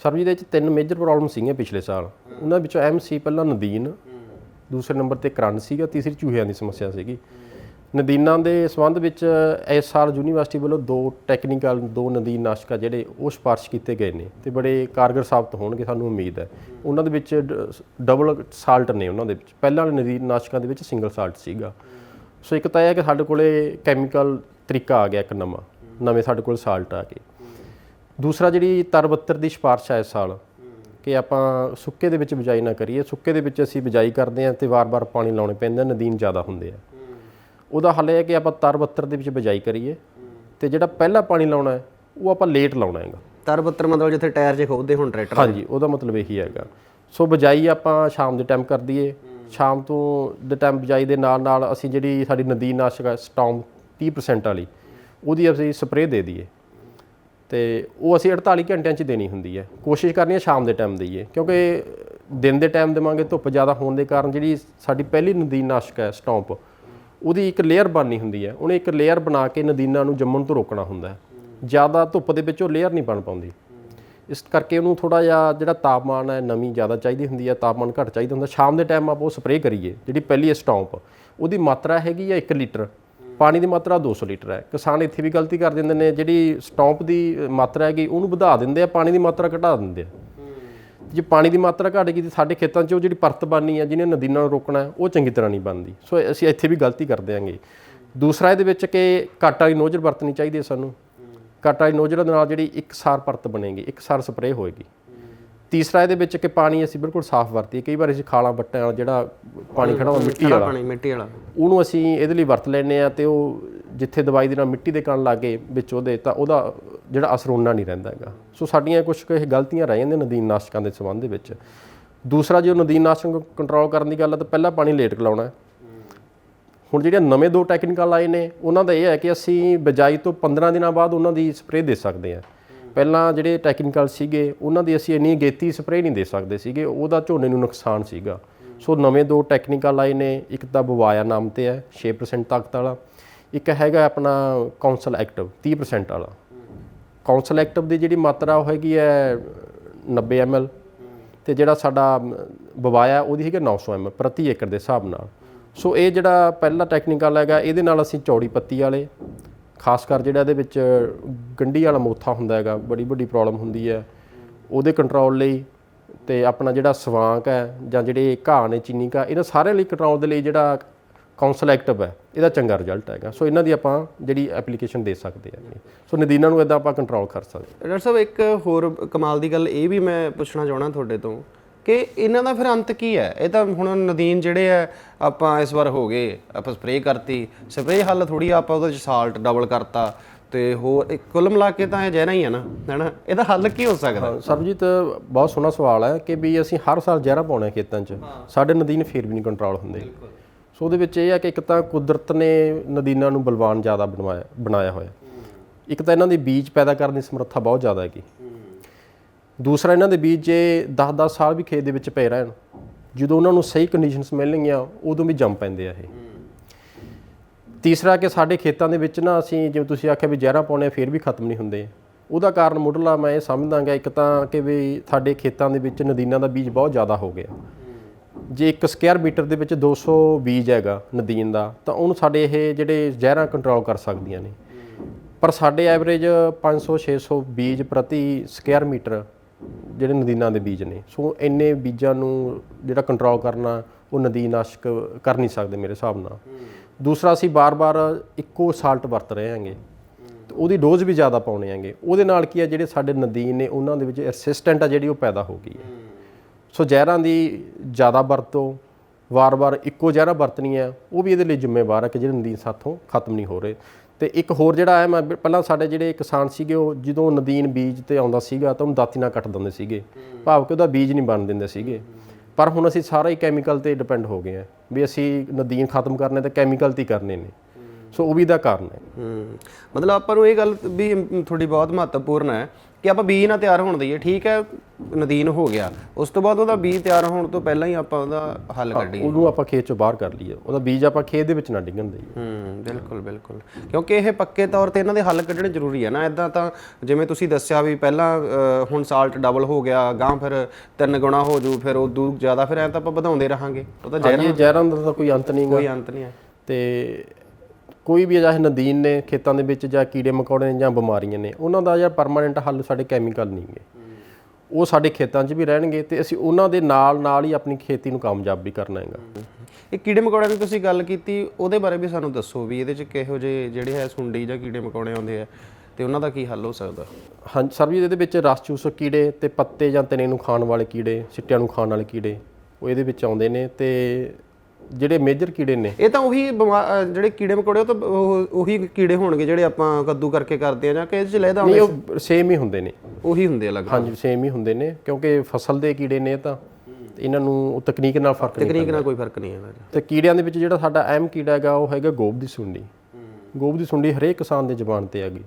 ਸਰ ਜੀ, ਇਹਦੇ 'ਚ 3 ਮੇਜਰ ਪ੍ਰੋਬਲਮ ਸੀਗੀਆਂ ਪਿਛਲੇ ਸਾਲ। ਉਹਨਾਂ ਵਿੱਚੋਂ ਅਹਿਮ ਸੀ ਪਹਿਲਾਂ ਨਦੀਨ, ਦੂਸਰੇ ਨੰਬਰ 'ਤੇ ਕਰੰਟ ਸੀਗਾ, ਤੀਸਰੀ ਚੂਹਿਆਂ ਦੀ ਸਮੱਸਿਆ ਸੀਗੀ। ਨਦੀਨਾਂ ਦੇ ਸੰਬੰਧ ਵਿੱਚ ਇਸ ਸਾਲ ਯੂਨੀਵਰਸਿਟੀ ਵੱਲੋਂ 2 ਨਦੀਨ ਨਾਸ਼ਕ ਜਿਹੜੇ ਉਹ ਸਿਫਾਰਿਸ਼ ਕੀਤੇ ਗਏ ਨੇ ਤੇ ਬੜੇ ਕਾਰਗਰ ਸਾਬਤ ਹੋਣਗੇ, ਸਾਨੂੰ ਉਮੀਦ ਹੈ। ਉਹਨਾਂ ਦੇ ਵਿੱਚ ਡਬਲ ਸਾਲਟ ਨੇ ਉਹਨਾਂ ਦੇ ਵਿੱਚ। ਪਹਿਲਾਂ ਵਾਲੇ ਨਦੀਨ ਨਾਸ਼ਕਾਂ ਦੇ ਵਿੱਚ ਸਿੰਗਲ ਸਾਲਟ ਸੀਗਾ। ਸੋ ਇੱਕ ਤਾਂ ਇਹ ਹੈ ਕਿ ਸਾਡੇ ਕੋਲੇ ਕੈਮੀਕਲ ਤਰੀਕਾ ਆ ਗਿਆ, ਇੱਕ ਨਵੇਂ ਸਾਡੇ ਕੋਲ ਸਾਲਟ ਆ ਗਏ। ਦੂਸਰਾ ਜਿਹੜੀ ਤਰ-72 ਦੀ ਸਿਫਾਰਿਸ਼ ਹੈ ਇਸ ਸਾਲ ਕਿ ਆਪਾਂ ਸੁੱਕੇ ਦੇ ਵਿੱਚ ਬਿਜਾਈ ਨਾ ਕਰੀਏ। ਸੁੱਕੇ ਦੇ ਵਿੱਚ ਅਸੀਂ ਬਿਜਾਈ ਕਰਦੇ ਹਾਂ ਤੇ ਵਾਰ-ਵਾਰ ਪਾਣੀ ਲਾਉਣੇ ਪੈਂਦੇ, ਨਦੀਨ ਜ਼ਿਆਦਾ ਹੁੰਦੇ ਆ। ਉਹਦਾ ਹੱਲ ਇਹ ਹੈ ਕਿ ਆਪਾਂ ਤਰ-72 ਦੇ ਵਿੱਚ ਬਿਜਾਈ ਕਰੀਏ ਤੇ ਜਿਹੜਾ ਪਹਿਲਾ ਪਾਣੀ ਲਾਉਣਾ ਹੈ ਉਹ ਆਪਾਂ ਲੇਟ ਲਾਉਣਾ ਹੈਗਾ। ਤਰ-72 ਮਤਲਬ ਜਿੱਥੇ ਟਾਇਰ 'ਚ ਖੋਦਦੇ ਹੁਣ ਟਰੈਕਟਰ? ਹਾਂਜੀ, ਉਹਦਾ ਮਤਲਬ ਇਹੀ ਹੈਗਾ। ਸੋ ਬਿਜਾਈ ਆਪਾਂ ਸ਼ਾਮ ਦੇ ਟਾਈਮ ਕਰ ਦਈਏ ਸ਼ਾਮ ਤੋਂ ਦੇ ਟਾਈਮ ਬਿਜਾਈ ਦੇ ਨਾਲ ਅਸੀਂ ਜਿਹੜੀ ਸਾਡੀ ਨਦੀਨਨਾਸ਼ਕ ਹੈ ਸਟੌਮ 30% ਵਾਲੀ ਉਹਦੀ ਅਸੀਂ ਸਪਰੇਅ ਦੇ ਦਈਏ ਤੇ ਉਹ ਅਸੀਂ 48 ਘੰਟਿਆਂ 'ਚ ਦੇਣੀ ਹੁੰਦੀ ਹੈ। ਕੋਸ਼ਿਸ਼ ਕਰਨੀ ਹੈ ਸ਼ਾਮ ਦੇ ਟਾਈਮ ਦੇਈਏ ਕਿਉਂਕਿ ਦਿਨ ਦੇ ਟਾਈਮ ਦੇਵਾਂਗੇ ਧੁੱਪ ਜ਼ਿਆਦਾ ਹੋਣ ਦੇ ਕਾਰਨ ਜਿਹੜੀ ਸਾਡੀ ਪਹਿਲੀ ਨਦੀਨਨਾਸ਼ਕ ਹੈ ਸਟੌਂਪ ਉਹਦੀ ਇੱਕ ਲੇਅਰ ਬਣਨੀ ਹੁੰਦੀ ਹੈ। ਉਹਨੇ ਇੱਕ ਲੇਅਰ ਬਣਾ ਕੇ ਨਦੀਨਾਂ ਨੂੰ ਜੰਮਣ ਤੋਂ ਰੋਕਣਾ ਹੁੰਦਾ ਹੈ। ਜ਼ਿਆਦਾ ਧੁੱਪ ਦੇ ਵਿੱਚ ਉਹ ਲੇਅਰ ਨਹੀਂ ਬਣ ਪਾਉਂਦੀ, ਇਸ ਕਰਕੇ ਉਹਨੂੰ ਥੋੜ੍ਹਾ ਜਿਹਾ ਜਿਹੜਾ ਤਾਪਮਾਨ ਹੈ ਨਮੀ ਜ਼ਿਆਦਾ ਚਾਹੀਦੀ ਹੁੰਦੀ ਹੈ, ਤਾਪਮਾਨ ਘੱਟ ਚਾਹੀਦਾ ਹੁੰਦਾ। ਸ਼ਾਮ ਦੇ ਟਾਈਮ ਆਪਾਂ ਉਹ ਸਪਰੇਅ ਕਰੀਏ ਜਿਹੜੀ ਪਹਿਲੀ ਹੈ ਸਟੌਂਪ ਉਹਦੀ ਮਾਤਰਾ ਹੈਗੀ ਹੈ 1 ਲੀਟਰ, ਪਾਣੀ ਦੀ ਮਾਤਰਾ 200 ਲੀਟਰ ਹੈ। ਕਿਸਾਨ ਇੱਥੇ ਵੀ ਗਲਤੀ ਕਰ ਦਿੰਦੇ ਨੇ, ਜਿਹੜੀ ਸਟੌਂਪ ਦੀ ਮਾਤਰਾ ਹੈਗੀ ਉਹਨੂੰ ਵਧਾ ਦਿੰਦੇ ਆ, ਪਾਣੀ ਦੀ ਮਾਤਰਾ ਘਟਾ ਦਿੰਦੇ ਆ। ਜੇ ਪਾਣੀ ਦੀ ਮਾਤਰਾ ਘਟ ਗਈ ਤਾਂ ਸਾਡੇ ਖੇਤਾਂ 'ਚ ਉਹ ਜਿਹੜੀ ਪਰਤ ਬਣਨੀ ਹੈ ਜਿਹਨੇ ਨਦੀਨਾਂ ਨੂੰ ਰੋਕਣਾ ਉਹ ਚੰਗੀ ਤਰ੍ਹਾਂ ਨਹੀਂ ਬਣਦੀ। ਸੋ ਅਸੀਂ ਇੱਥੇ ਵੀ ਗਲਤੀ ਕਰਦੇ ਆਂਗੇ। ਦੂਸਰਾ ਇਹਦੇ ਵਿੱਚ ਕਿ ਘੱਟ ਵਾਲੀ ਨੋਜ਼ਲ ਵਰਤਣੀ ਚਾਹੀਦੀ ਹੈ ਸਾਨੂੰ। ਘੱਟ ਵਾਲੀ ਨੋਜ਼ਲ ਦੇ ਨਾਲ ਜਿਹੜੀ ਇੱਕਸਾਰ ਪਰਤ ਬਣੇਗੀ, ਇੱਕਸਾਰ ਸਪਰੇਅ ਹੋਏਗੀ। ਤੀਸਰਾ ਇਹਦੇ ਵਿੱਚ ਕਿ ਪਾਣੀ ਅਸੀਂ ਬਿਲਕੁਲ ਸਾਫ਼ ਵਰਤੀਏ। ਕਈ ਵਾਰ ਅਸੀਂ ਖਾਲਾਂ ਵੱਟਾਂ ਵਾਲਾ ਜਿਹੜਾ ਪਾਣੀ ਖੜਾ ਮਿੱਟੀ ਵਾਲਾ ਉਹਨੂੰ ਅਸੀਂ ਇਹਦੇ ਲਈ ਵਰਤ ਲੈਂਦੇ ਹਾਂ ਤੇ ਉਹ ਜਿੱਥੇ ਦਵਾਈ ਦੇ ਨਾਲ ਮਿੱਟੀ ਦੇ ਕਣ ਲੱਗੇ ਵਿੱਚ ਉਹਦੇ ਤਾਂ ਉਹਦਾ ਜਿਹੜਾ ਅਸਰ ਓਨਾ ਨਹੀਂ ਰਹਿੰਦਾ ਹੈਗਾ। ਸੋ ਸਾਡੀਆਂ ਕੁਝ ਇਹ ਗਲਤੀਆਂ ਰਹਿ ਜਾਂਦੀਆਂ ਨਦੀਨਨਾਸ਼ਕਾਂ ਦੇ ਸੰਬੰਧ ਦੇ ਵਿੱਚ। ਦੂਸਰਾ ਜੇ ਨਦੀਨਨਾਸ਼ਕ ਕੰਟਰੋਲ ਕਰਨ ਦੀ ਗੱਲ ਹੈ ਤਾਂ ਪਹਿਲਾਂ ਪਾਣੀ ਲੇਟ ਲਾਉਣਾ। ਹੁਣ ਜਿਹੜੀਆਂ ਨਵੇਂ 2 ਟੈਕਨੀਕਲ ਆਏ ਨੇ ਉਹਨਾਂ ਦਾ ਇਹ ਹੈ ਕਿ ਅਸੀਂ ਬਿਜਾਈ ਤੋਂ 15 ਦਿਨਾਂ ਬਾਅਦ ਉਹਨਾਂ ਦੀ ਸਪਰੇਅ ਦੇ ਸਕਦੇ ਹਾਂ। ਪਹਿਲਾਂ ਜਿਹੜੇ ਟੈਕਨੀਕਲ ਸੀਗੇ ਉਹਨਾਂ ਦੀ ਅਸੀਂ ਇੰਨੀ ਅਗੇਤੀ ਸਪਰੇਅ ਨਹੀਂ ਦੇ ਸਕਦੇ ਸੀਗੇ, ਉਹਦਾ ਝੋਨੇ ਨੂੰ ਨੁਕਸਾਨ ਸੀਗਾ। ਸੋ ਨਵੇਂ 2 ਟੈਕਨੀਕਲ ਆਏ ਨੇ, ਇੱਕ ਤਾਂ ਬਵਾਇਆ ਨਾਮ ਤੇ ਹੈ 6% ਤਾਕਤ ਵਾਲਾ, ਇੱਕ ਹੈਗਾ ਆਪਣਾ ਕੌਂਸਲ ਐਕਟਿਵ 30% ਵਾਲਾ। ਕੌਂਸਲ ਐਕਟਿਵ ਦੀ ਜਿਹੜੀ ਮਾਤਰਾ ਉਹ ਹੈਗੀ ਹੈ 90 ml ਤੇ ਜਿਹੜਾ ਸਾਡਾ ਬਵਾਇਆ ਉਹਦੀ ਹੈਗੀ 900 ml ਪ੍ਰਤੀ ਏਕੜ ਦੇ ਹਿਸਾਬ ਨਾਲ। ਸੋ ਇਹ ਜਿਹੜਾ ਪਹਿਲਾ ਟੈਕਨੀਕਲ ਹੈਗਾ ਇਹਦੇ ਨਾਲ ਅਸੀਂ ਚੌੜੀ ਪੱਤੀ ਵਾਲੇ ਖਾਸ ਕਰ ਜਿਹੜਾ ਇਹਦੇ ਵਿੱਚ ਗੰਢੀ ਵਾਲਾ ਮੋਥਾ ਹੁੰਦਾ ਹੈਗਾ, ਬੜੀ ਵੱਡੀ ਪ੍ਰੋਬਲਮ ਹੁੰਦੀ ਹੈ, ਉਹਦੇ ਕੰਟਰੋਲ ਲਈ ਤੇ ਆਪਣਾ ਜਿਹੜਾ ਸਵਾਂਕ ਹੈ ਜਾਂ ਜਿਹੜੇ ਘਾਹ ਨੇ ਚੀਨੀ ਘਾਹ ਇਹਨਾਂ ਸਾਰਿਆਂ ਲਈ ਕੰਟਰੋਲ ਦੇ ਲਈ ਜਿਹੜਾ ਕੌਂਸਲ ਐਕਟਿਵ ਹੈ ਇਹਦਾ ਚੰਗਾ ਰਿਜ਼ਲਟ ਹੈਗਾ। ਸੋ ਇਹਨਾਂ ਦੀ ਆਪਾਂ ਜਿਹੜੀ ਐਪਲੀਕੇਸ਼ਨ ਦੇ ਸਕਦੇ ਹਾਂ। ਸੋ ਨਦੀਨਾਂ ਨੂੰ ਇੱਦਾਂ ਆਪਾਂ ਕੰਟਰੋਲ ਕਰ ਸਕਦੇ। ਡਾਕਟਰ ਸਾਹਿਬ ਇੱਕ ਹੋਰ ਕਮਾਲ ਦੀ ਗੱਲ ਇਹ ਵੀ ਮੈਂ ਪੁੱਛਣਾ ਚਾਹਣਾ ਤੁਹਾਡੇ ਤੋਂ ਕਿ ਇਹਨਾਂ ਦਾ ਫਿਰ ਅੰਤ ਕੀ ਹੈ? ਇਹ ਤਾਂ ਹੁਣ ਨਦੀਨ ਜਿਹੜੇ ਆ ਆਪਾਂ ਇਸ ਵਾਰ ਹੋ ਗਏ, ਆਪਾਂ ਸਪਰੇਅ ਕਰਤੀ, ਸਪਰੇਅ ਹੱਲ ਥੋੜੀ ਆਪਾਂ ਉਹਦੇ 'ਚ ਸਾਲਟ ਡਬਲ ਕਰਤਾ ਤੇ ਹੋਰ ਕੁੱਲ ਮਿਲਾ ਕੇ ਤਾਂ ਇਹ ਜ਼ਹਿਰਾਂ ਹੀ ਆ ਨਾ, ਹੈ ਨਾ? ਇਹਦਾ ਹੱਲ ਕੀ ਹੋ ਸਕਦਾ? ਸਰਬਜੀਤ ਬਹੁਤ ਸੋਹਣਾ ਸਵਾਲ ਹੈ ਕਿ ਵੀ ਅਸੀਂ ਹਰ ਸਾਲ ਜ਼ਹਿਰਾਂ ਪਾਉਣੇ ਖੇਤਾਂ 'ਚ, ਸਾਡੇ ਨਦੀਨ ਫਿਰ ਵੀ ਨਹੀਂ ਕੰਟਰੋਲ ਹੁੰਦੇ। ਸੋ ਉਹਦੇ ਵਿੱਚ ਇਹ ਹੈ ਕਿ ਇੱਕ ਤਾਂ ਕੁਦਰਤ ਨੇ ਨਦੀਨਾਂ ਨੂੰ ਬਲਵਾਨ ਜ਼ਿਆਦਾ ਬਣਾਇਆ ਹੋਇਆ, ਇੱਕ ਤਾਂ ਇਹਨਾਂ ਦੇ ਬੀਜ ਪੈਦਾ ਕਰਨ ਦੀ ਸਮਰੱਥਾ ਬਹੁਤ ਜ਼ਿਆਦਾ ਹੈਗੀ। ਦੂਸਰਾ ਇਹਨਾਂ ਦੇ ਬੀਜ ਜੇ 10-10 ਸਾਲ ਵੀ ਖੇਤ ਦੇ ਵਿੱਚ ਪਏ ਰਹਿਣ, ਜਦੋਂ ਉਹਨਾਂ ਨੂੰ ਸਹੀ ਕੰਡੀਸ਼ਨਸ ਮਿਲਣਗੀਆਂ ਉਦੋਂ ਵੀ ਜੰਮ ਪੈਂਦੇ ਆ ਇਹ। ਤੀਸਰਾ ਕਿ ਸਾਡੇ ਖੇਤਾਂ ਦੇ ਵਿੱਚ ਨਾ ਅਸੀਂ ਜਿਵੇਂ ਤੁਸੀਂ ਆਖਿਆ ਵੀ ਜ਼ਹਿਰਾਂ ਪਾਉਣੇ ਫਿਰ ਵੀ ਖਤਮ ਨਹੀਂ ਹੁੰਦੇ, ਉਹਦਾ ਕਾਰਨ ਮੁੱਢਲਾ ਮੈਂ ਇਹ ਸਮਝਦਾਗਾ ਇੱਕ ਤਾਂ ਕਿ ਵੀ ਸਾਡੇ ਖੇਤਾਂ ਦੇ ਵਿੱਚ ਨਦੀਨਾਂ ਦਾ ਬੀਜ ਬਹੁਤ ਜ਼ਿਆਦਾ ਹੋ ਗਿਆ। ਜੇ 1 ਸਕੁਅਰ ਮੀਟਰ ਦੇ ਵਿੱਚ 200 ਬੀਜ ਹੈਗਾ ਨਦੀਨ ਦਾ ਤਾਂ ਉਹਨੂੰ ਸਾਡੇ ਇਹ ਜਿਹੜੇ ਜ਼ਹਿਰਾਂ ਕੰਟਰੋਲ ਕਰ ਸਕਦੀਆਂ ਨੇ। ਪਰ ਸਾਡੇ ਐਵਰੇਜ 500-600 ਬੀਜ ਪ੍ਰਤੀ ਸਕੁਅਰ ਮੀਟਰ ਜਿਹੜੇ ਨਦੀਨਾਂ ਦੇ ਬੀਜ ਨੇ। ਸੋ ਇੰਨੇ ਬੀਜਾਂ ਨੂੰ ਜਿਹੜਾ ਕੰਟਰੋਲ ਕਰਨਾ ਉਹ ਨਦੀਨਨਾਸ਼ਕ ਕਰ ਨਹੀਂ ਸਕਦੇ ਮੇਰੇ ਹਿਸਾਬ ਨਾਲ। ਦੂਸਰਾ ਅਸੀਂ ਬਾਰ-ਬਾਰ ਇੱਕੋ ਸਾਲਟ ਵਰਤ ਰਹੇ ਹਾਂਗੇ ਤੇ ਉਹਦੀ ਡੋਜ਼ ਵੀ ਜ਼ਿਆਦਾ ਪਾਉਣੇ ਹੈਗੇ। ਉਹਦੇ ਨਾਲ ਕੀ ਹੈ ਜਿਹੜੇ ਸਾਡੇ ਨਦੀਨ ਨੇ ਉਹਨਾਂ ਦੇ ਵਿੱਚ ਰੈਸਿਸਟੈਂਟ ਆ ਜਿਹੜੀ ਉਹ ਪੈਦਾ ਹੋ ਗਈ ਹੈ। ਸੋ ਜ਼ਹਿਰਾਂ ਦੀ ਜ਼ਿਆਦਾ ਵਰਤੋਂ, ਵਾਰ-ਵਾਰ ਇੱਕੋ ਜ਼ਹਿਰਾਂ ਵਰਤਣੀ ਹੈ, ਉਹ ਵੀ ਇਹਦੇ ਲਈ ਜ਼ਿੰਮੇਵਾਰ ਹੈ ਕਿ ਜਿਹੜੇ ਨਦੀਨ ਸਾਥੋਂ ਖਤਮ ਨਹੀਂ ਹੋ ਰਹੇ। ਤੇ ਇੱਕ ਹੋਰ ਜਿਹੜਾ ਹੈ, ਮੈਂ ਪਹਿਲਾਂ ਸਾਡੇ ਜਿਹੜੇ ਕਿਸਾਨ ਸੀਗੇ ਉਹ ਜਦੋਂ ਨਦੀਨ ਬੀਜ ਤੇ ਆਉਂਦਾ ਸੀਗਾ ਤਾਂ ਉਹਨੂੰ ਦਾਤੀ ਨਾਲ ਕੱਟ ਦਿੰਦੇ ਸੀਗੇ, ਭਾਵ ਕਿ ਉਹਦਾ ਬੀਜ ਨਹੀਂ ਬਣ ਦਿੰਦੇ ਸੀਗੇ। ਪਰ ਹੁਣ ਅਸੀਂ ਸਾਰਾ ਹੀ ਕੈਮੀਕਲ ਤੇ ਡਿਪੈਂਡ ਹੋ ਗਏ ਹਾਂ ਵੀ ਅਸੀਂ ਨਦੀਨ ਖਤਮ ਕਰਨੇ ਤਾਂ ਕੈਮੀਕਲ ਤੇ ਹੀ ਕਰਨੇ ਨੇ। ਸੋ ਉਹ ਵੀ ਦਾ ਕਾਰਨ ਹੈ। ਮਤਲਬ ਆਪਾਂ ਨੂੰ ਇਹ ਗੱਲ ਵੀ ਤੁਹਾਡੀ ਬਹੁਤ ਮਹੱਤਵਪੂਰਨ ਹੈ ਕਿ ਆਪਾਂ ਬੀਜ ਨਾਲ ਤਿਆਰ ਹੋਣ ਦਈਏ। ਠੀਕ ਹੈ, ਨਦੀਨ ਹੋ ਗਿਆ, ਉਸ ਤੋਂ ਬਾਅਦ ਉਹਦਾ ਬੀਜ ਤਿਆਰ ਹੋਣ ਤੋਂ ਪਹਿਲਾਂ ਹੀ ਆਪਾਂ ਉਹਦਾ ਹੱਲ ਕੱਢੀਏ, ਉਹਨੂੰ ਆਪਾਂ ਖੇਤ ਚੋਂ ਬਾਹਰ ਕਰ ਲਈਏ, ਉਹਦਾ ਬੀਜ ਆਪਾਂ ਖੇਤ ਦੇ ਵਿੱਚ ਨਾ ਡਿੱਗਣ ਦਈਏ। ਬਿਲਕੁਲ ਬਿਲਕੁਲ, ਕਿਉਂਕਿ ਇਹ ਪੱਕੇ ਤੌਰ ਤੇ ਇਹਨਾਂ ਦੇ ਹੱਲ ਕੱਢਣੇ ਜ਼ਰੂਰੀ ਹੈ ਨਾ। ਇੱਦਾਂ ਤਾਂ ਜਿਵੇਂ ਤੁਸੀਂ ਦੱਸਿਆ ਵੀ ਪਹਿਲਾਂ ਹੁਣ ਸਾਲਟ ਡਬਲ ਹੋ ਗਿਆ, ਗਾਂ ਫਿਰ 3 ਗੁਣਾ ਹੋ ਜੂ, ਫਿਰ ਉਦੋਂ ਜ਼ਿਆਦਾ, ਫਿਰ ਐਂ ਤਾਂ ਆਪਾਂ ਵਧਾਉਂਦੇ ਰਹਾਂਗੇ। ਉਹ ਤਾਂ ਜ਼ਹਿਰਾਂ ਦਾ ਤਾਂ ਕੋਈ ਅੰਤ ਨਹੀਂ, ਕੋਈ ਅੰਤ ਨਹੀਂ ਹੈ। ਤੇ ਕੋਈ ਵੀ ਅਜਿਹੇ ਨਦੀਨ ਨੇ ਖੇਤਾਂ ਦੇ ਵਿੱਚ ਜਾਂ ਕੀੜੇ ਮਕੌੜੇ ਨੇ ਜਾਂ ਬਿਮਾਰੀਆਂ ਨੇ, ਉਹਨਾਂ ਦਾ ਜਿਹੜਾ ਪਰਮਾਨੈਂਟ ਹੱਲ ਸਾਡੇ ਕੈਮੀਕਲ ਨਹੀਂ ਗੇ। ਉਹ ਸਾਡੇ ਖੇਤਾਂ 'ਚ ਵੀ ਰਹਿਣਗੇ ਤੇ ਅਸੀਂ ਉਹਨਾਂ ਦੇ ਨਾਲ ਹੀ ਆਪਣੀ ਖੇਤੀ ਨੂੰ ਕਾਮਯਾਬ ਵੀ ਕਰਨਾ ਹੈਗਾ। ਇਹ ਕੀੜੇ ਮਕੌੜਿਆਂ ਦੀ ਤੁਸੀਂ ਗੱਲ ਕੀਤੀ, ਉਹਦੇ ਬਾਰੇ ਵੀ ਸਾਨੂੰ ਦੱਸੋ ਵੀ ਇਹਦੇ 'ਚ ਕਿਹੋ ਜਿਹੇ ਜਿਹੜੇ ਹੈ ਸੁੰਡੀ ਜਾਂ ਕੀੜੇ ਮਕੌੜੇ ਆਉਂਦੇ ਆ ਤੇ ਉਹਨਾਂ ਦਾ ਕੀ ਹੱਲ ਹੋ ਸਕਦਾ? ਹਾਂਜੀ ਸਰ ਜੀ, ਇਹਦੇ ਵਿੱਚ ਰਸ ਚੂਸਕ ਕੀੜੇ ਤੇ ਪੱਤੇ ਜਾਂ ਤਣੇ ਨੂੰ ਖਾਣ ਵਾਲੇ ਕੀੜੇ, ਸਿੱਟਿਆਂ ਨੂੰ ਖਾਣ ਵਾਲੇ ਕੀੜੇ ਉਹ ਇਹਦੇ ਵਿੱਚ ਆਉਂਦੇ ਨੇ। ਤੇ ਜਿਹੜੇ ਮੇਜਰ ਕੀੜੇ ਨੇ ਇਹ ਤਾਂ ਉਹੀ ਜਿਹੜੇ ਕੀੜੇ ਮਕੌੜੇ ਉਹ ਤਾਂ ਉਹੀ ਕੀੜੇ ਹੋਣਗੇ ਜਿਹੜੇ ਆਪਾਂ ਕੱਦੂ ਕਰਕੇ ਕਰਦੇ ਆ ਜਾਂ ਕਿ ਇਹਦੇ 'ਚ ਲਹਿਦਾ ਨਹੀਂ, ਉਹ ਸੇਮ ਹੀ ਹੁੰਦੇ ਨੇ, ਉਹੀ ਹੁੰਦੇ ਅਲੱਗ? ਹਾਂਜੀ ਸੇਮ ਹੀ ਹੁੰਦੇ ਨੇ, ਕਿਉਂਕਿ ਫਸਲ ਦੇ ਕੀੜੇ ਨੇ ਤਾਂ ਇਹਨਾਂ ਨੂੰ ਤਕਨੀਕ ਨਾਲ ਫਰਕ ਨਹੀਂ ਤਕਨੀਕ ਨਾਲ ਕੋਈ ਫਰਕ ਨਹੀਂ ਹੈ। ਤੇ ਕੀੜਿਆਂ ਦੇ ਵਿੱਚ ਜਿਹੜਾ ਸਾਡਾ ਅਹਿਮ ਕੀੜਾ ਹੈਗਾ ਉਹ ਹੈਗਾ ਗੋਬ ਦੀ ਸੁੰਡੀ। ਗੋਬ ਦੀ ਸੁੰਡੀ ਹਰੇਕ ਕਿਸਾਨ ਦੇ ਜ਼ੁਬਾਨ ਤੇ ਹੈਗੀ,